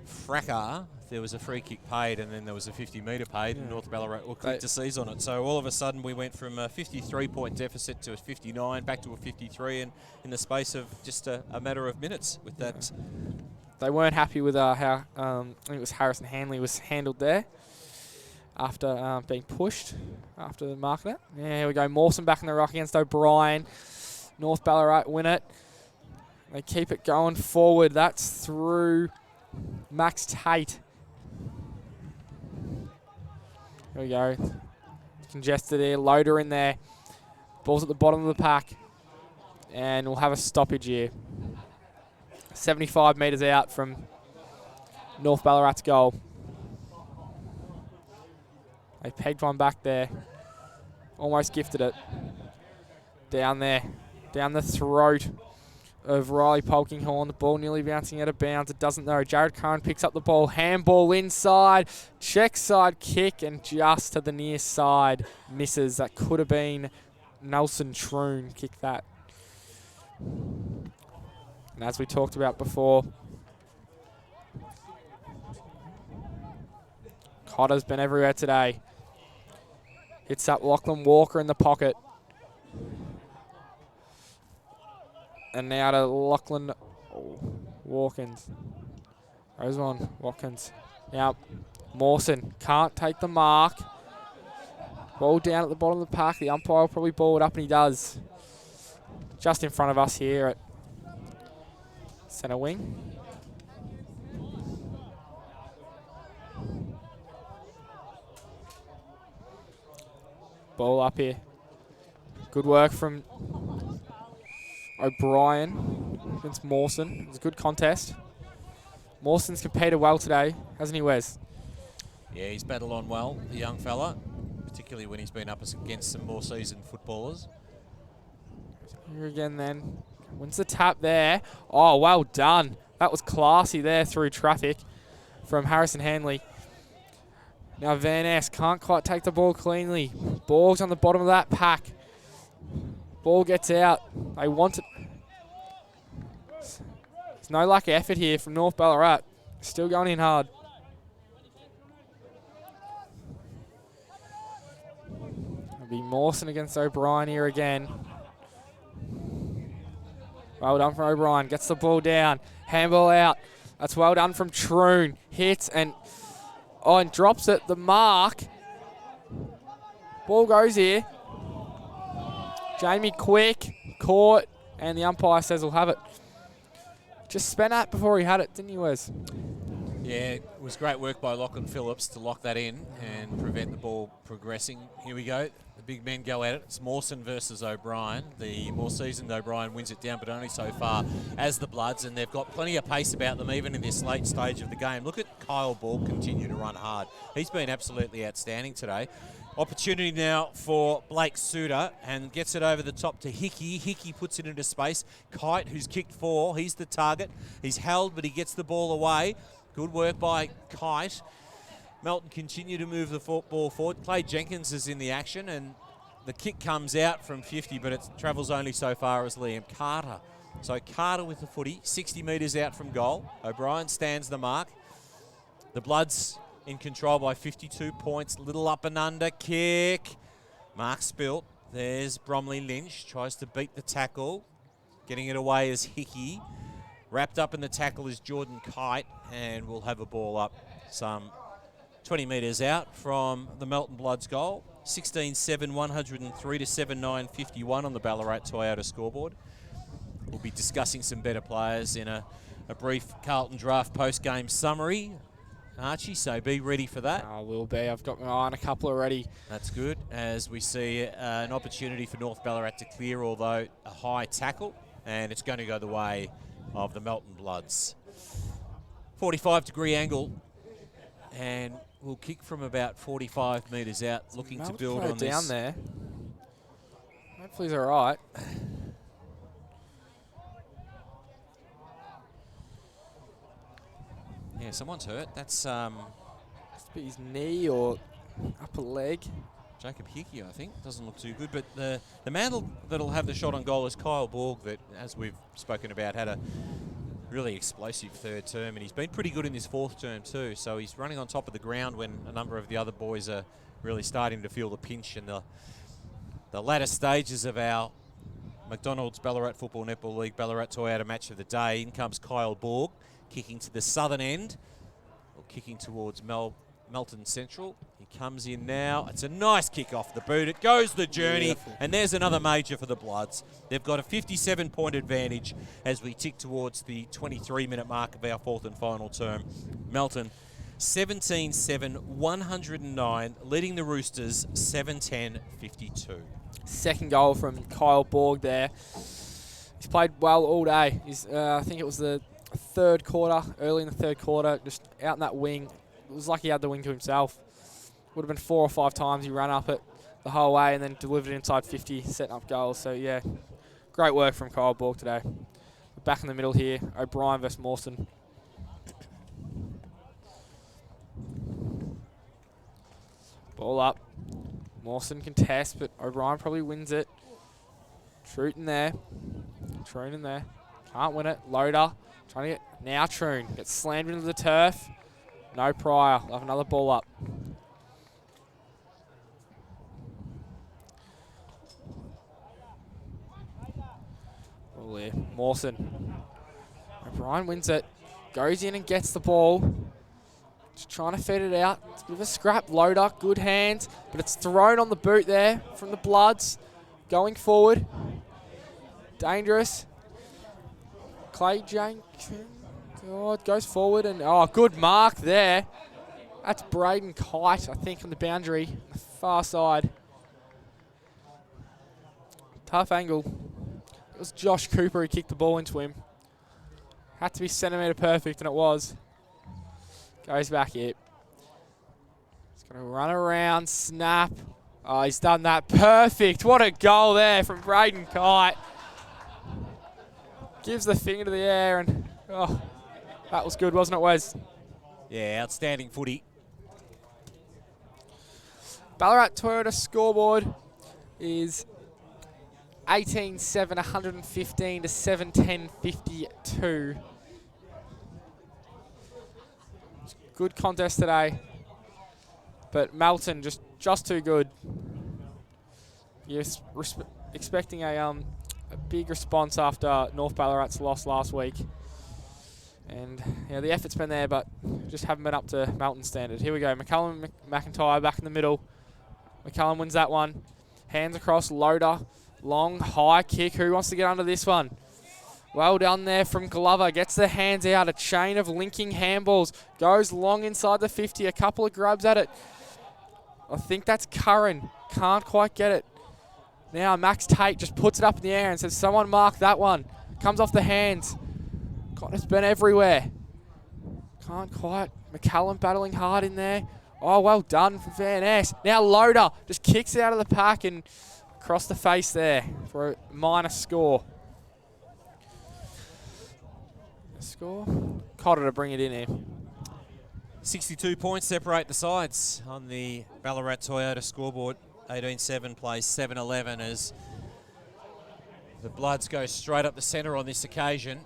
fracas, there was a free kick paid, and then there was a 50-metre paid, and North Ballarat were quick to seize on it. So all of a sudden we went from a 53-point deficit to a 59, back to a 53, and in the space of just a matter of minutes with that. They weren't happy with how, I think it was Harrison Hanley was handled there after being pushed after the mark that. Yeah, here we go. Mawson back in the rock against O'Brien. North Ballarat win it. They keep it going forward. That's through Max Tate. Here we go. Congested there. Loader in there. Ball's at the bottom of the pack. And we'll have a stoppage here. 75 metres out from North Ballarat's goal. They pegged one back there. Almost gifted it. Down there. Down the throat of Riley Polkinghorn. The ball nearly bouncing out of bounds. It doesn't know. Jared Curran picks up the ball. Handball inside. Check side kick, and just to the near side. Misses. That could have been Nelson Troon. Kick that. And as we talked about before, Cotter's been everywhere today. Hits up Lachlan Walker in the pocket. And now to Lachlan Watkins. Goes on, Watkins. Now, Mawson can't take the mark. Ball down at the bottom of the pack. The umpire will probably ball it up, and he does. Just in front of us here at centre wing. Ball up here. Good work from O'Brien against Mawson. It was a good contest. Mawson's competed well today, hasn't he, Wes? Yeah, he's battled on well, the young fella, particularly when he's been up against some more seasoned footballers. Here again then. Wins the tap there. Oh, well done. That was classy there through traffic from Harrison Hanley. Now Van Ness can't quite take the ball cleanly. Ball's on the bottom of that pack. Ball gets out. They want it. There's no lack of effort here from North Ballarat. Still going in hard. It'll be Mawson against O'Brien here again. Well done from O'Brien. Gets the ball down. Handball out. That's well done from Troon. Hits and drops it. The mark. Ball goes here. Jamie Quick caught, and the umpire says he'll have it. Just spent that before he had it, didn't you, Wes? Yeah, it was great work by Lachlan Phillips to lock that in and prevent the ball progressing. Here we go. The big men go at it. It's Mawson versus O'Brien. The more seasoned O'Brien wins it down, but only so far as the Bloods, and they've got plenty of pace about them even in this late stage of the game. Look at Kyle Ball continue to run hard. He's been absolutely outstanding today. Opportunity now for Blake Suter, and gets it over the top to Hickey. Hickey puts it into space. Kite, who's kicked 4, he's the target. He's held, but he gets the ball away. Good work by Kite. Melton continue to move the football forward. Clay Jenkins is in the action, and the kick comes out from 50, but it travels only so far as Liam Carter. So Carter with the footy, 60 metres out from goal. O'Brien stands the mark. The Bloods in control by 52 points. Little up and under kick. Mark Spilt. There's Bromley Lynch. Tries to beat the tackle. Getting it away is Hickey. Wrapped up in the tackle is Jordan Kite, and we'll have a ball up some 20 metres out from the Melton Bloods goal. 16-7, 103 to 7-9-51 on the Ballarat Toyota scoreboard. We'll be discussing some better players in a brief Carlton Draft post-game summary, Archie, so be ready for that. I will be. I've got my eye on a couple already. That's good, as we see an opportunity for North Ballarat to clear, although a high tackle, and it's going to go the way of the Melton Bloods. 45-degree angle, and we'll kick from about 45 metres out, looking to build on this. Down there. Hopefully he's all right. Yeah, someone's hurt. That's Must be his knee or upper leg. Jacob Hickey, I think. Doesn't look too good, but the man that'll have the shot on goal is Kyle Borg, that, as we've spoken about, had a really explosive third term, and he's been pretty good in this fourth term too. So he's running on top of the ground when a number of the other boys are really starting to feel the pinch. In the latter stages of our McDonald's Ballarat Football Netball League Ballarat Toyota match of the day, in comes Kyle Borg, kicking to the southern end, or kicking towards Melton Central. He comes in now. It's a nice kick off the boot. It goes the journey. Beautiful. And there's another major for the Bloods. They've got a 57-point advantage as we tick towards the 23-minute mark of our fourth and final term. Melton, 17-7, 109, leading the Roosters 7-10-52. Second goal from Kyle Borg there. He's played well all day. I think it was the third quarter, early in the third quarter, just out in that wing. It was like he had the wing to himself. Would have been 4 or 5 times he ran up it the whole way and then delivered it inside 50, setting up goals. So, yeah, great work from Kyle Borg today. We're back in the middle here. O'Brien versus Mawson. Ball up. Mawson can test, but O'Brien probably wins it. Troon in there. Can't win it. Loader. Trying to get... Now Troon gets slammed into the turf. No Pryor. We'll have another ball up. Ball there. Mawson. O'Brien wins it. Goes in and gets the ball. Just trying to feed it out. It's a bit of a scrap. Loader. Good hands. But it's thrown on the boot there from the Bloods. Going forward. Dangerous. Clay Jenkins. God, goes forward and, good mark there. That's Braden Kite, I think, on the boundary, the far side. Tough angle. It was Josh Cooper who kicked the ball into him. Had to be centimetre perfect, and it was. Goes back here. He's going to run around, snap. Oh, he's done that. Perfect. What a goal there from Braden Kite. Gives the finger to the air, and, that was good, wasn't it, Wes? Yeah, outstanding footy. Ballarat Toyota scoreboard is 18-7, 115 to 7-10, 52. Good contest today, but Melton just too good. You're expecting a big response after North Ballarat's loss last week. And yeah, the effort's been there, but just haven't been up to Melton standard. Here we go. McCullum McIntyre back in the middle. McCullum wins that one. Hands across, Loader. Long, high kick. Who wants to get under this one? Well done there from Glover. Gets the hands out. A chain of linking handballs. Goes long inside the 50. A couple of grabs at it. I think that's Curran. Can't quite get it. Now Max Tate just puts it up in the air and says, someone mark that one. Comes off the hands. God, it's been everywhere. Can't quite. McCullum battling hard in there. Oh, well done for Van Ness. Now Loader just kicks it out of the pack and across the face there for a minus score. Cotter to bring it in here. 62 points separate the sides on the Ballarat Toyota scoreboard. 18-7 plays 7-11 as the Bloods go straight up the centre on this occasion.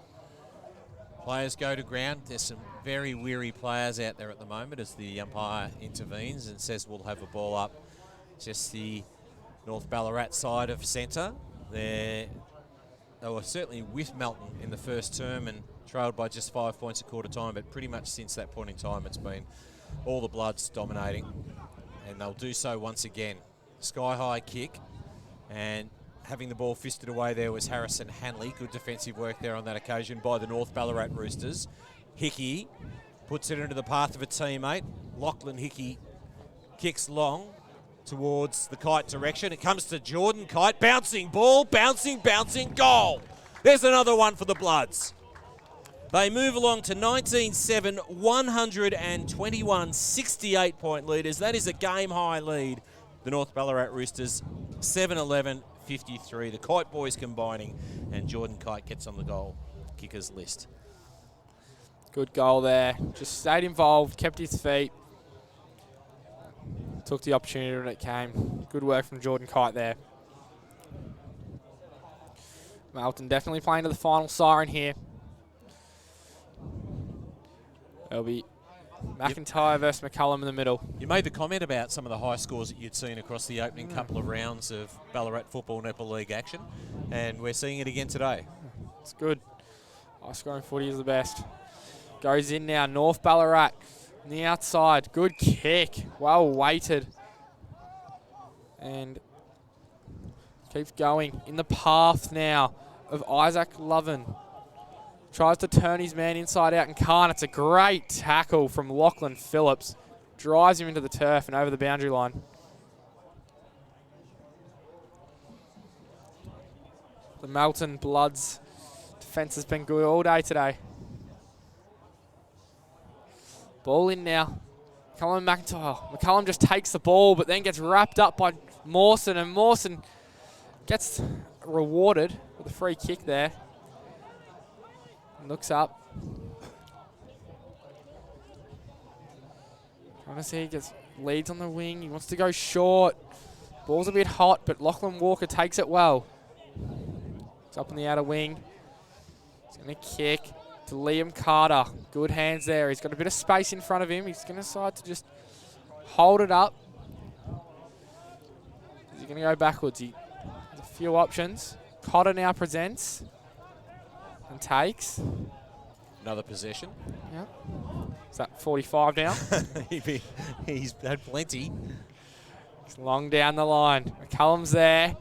Players go to ground. There's some very weary players out there at the moment as the umpire intervenes and says we'll have a ball up. Just the North Ballarat side of centre. They were certainly with Melton in the first term and trailed by just 5 points at quarter time, but pretty much since that point in time it's been all the Bloods dominating, and they'll do so once again. Sky high kick, and having the ball fisted away there was Harrison Hanley. Good defensive work there on that occasion by the North Ballarat Roosters. Hickey puts it into the path of a teammate. Lachlan Hickey kicks long towards the Kite direction. It comes to Jordan Kite. Bouncing ball, bouncing, goal. There's another one for the Bloods. They move along to 19-7, 121, 68-point leaders. That is a game-high lead. The North Ballarat Roosters, 7-11, 53. The Kite boys combining, and Jordan Kite gets on the goal kickers list. Good goal there. Just stayed involved, kept his feet. Took the opportunity when it came. Good work from Jordan Kite there. Melton definitely playing to the final siren here. It'll be McIntyre versus McCullum in the middle. You made the comment about some of the high scores that you'd seen across the opening couple of rounds of Ballarat Football Netball League action, and we're seeing it again today. It's good. High scoring footy is the best. Goes in now, North Ballarat on the outside. Good kick, well weighted. And keeps going in the path now of Isaac Loven. Tries to turn his man inside out and can't. It's a great tackle from Lachlan Phillips. Drives him into the turf and over the boundary line. The Melton Bloods defence has been good all day today. Ball in now. McCullum McIntyre. McCullum just takes the ball but then gets wrapped up by Mawson, and Mawson gets rewarded with a free kick there. Looks up. Trying to see, he gets leads on the wing. He wants to go short. Ball's a bit hot, but Lachlan Walker takes it well. It's up in the outer wing. He's going to kick to Liam Carter. Good hands there. He's got a bit of space in front of him. He's going to decide to just hold it up. Is he going to go backwards? He has a few options. Cotter now presents. And takes. Another possession. Yep. Is that 45 now? He's had plenty. It's long down the line. McCullum's there.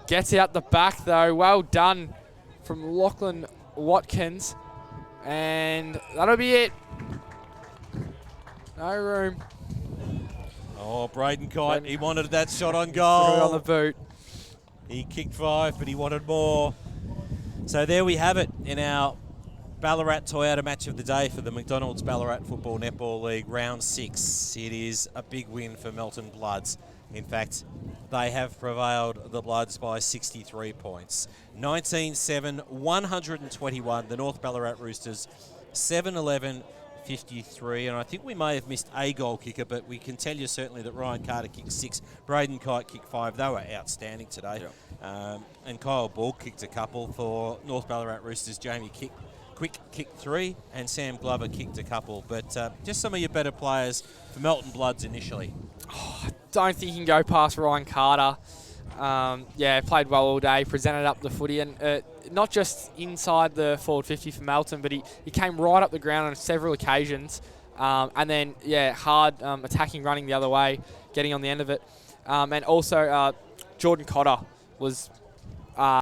Gets out the back though. Well done from Lachlan Watkins. And that'll be it. No room. Oh, Braden Kite, he wanted that shot on goal. Threw it on the boot. He kicked 5, but he wanted more. So there we have it in our Ballarat Toyota match of the day for the McDonald's Ballarat Football Netball League Round 6. It is a big win for Melton Bloods. In fact, they have prevailed the Bloods by 63 points. 19-7, 121. The North Ballarat Roosters, 7-11, 53, and I think we may have missed a goal kicker, but we can tell you certainly that Ryan Carter kicked 6, Braden Kite kicked 5. They were outstanding today. And Kyle Ball kicked a couple for North Ballarat Roosters. Jamie Quick kicked 3, and Sam Glover kicked a couple. But just some of your better players for Melton Bloods initially. Don't think you can go past Ryan Carter. Played well all day, presented up the footy, and not just inside the forward 50 for Melton, but he came right up the ground on several occasions. And then, hard attacking, running the other way, getting on the end of it. And also, Jordan Cotter was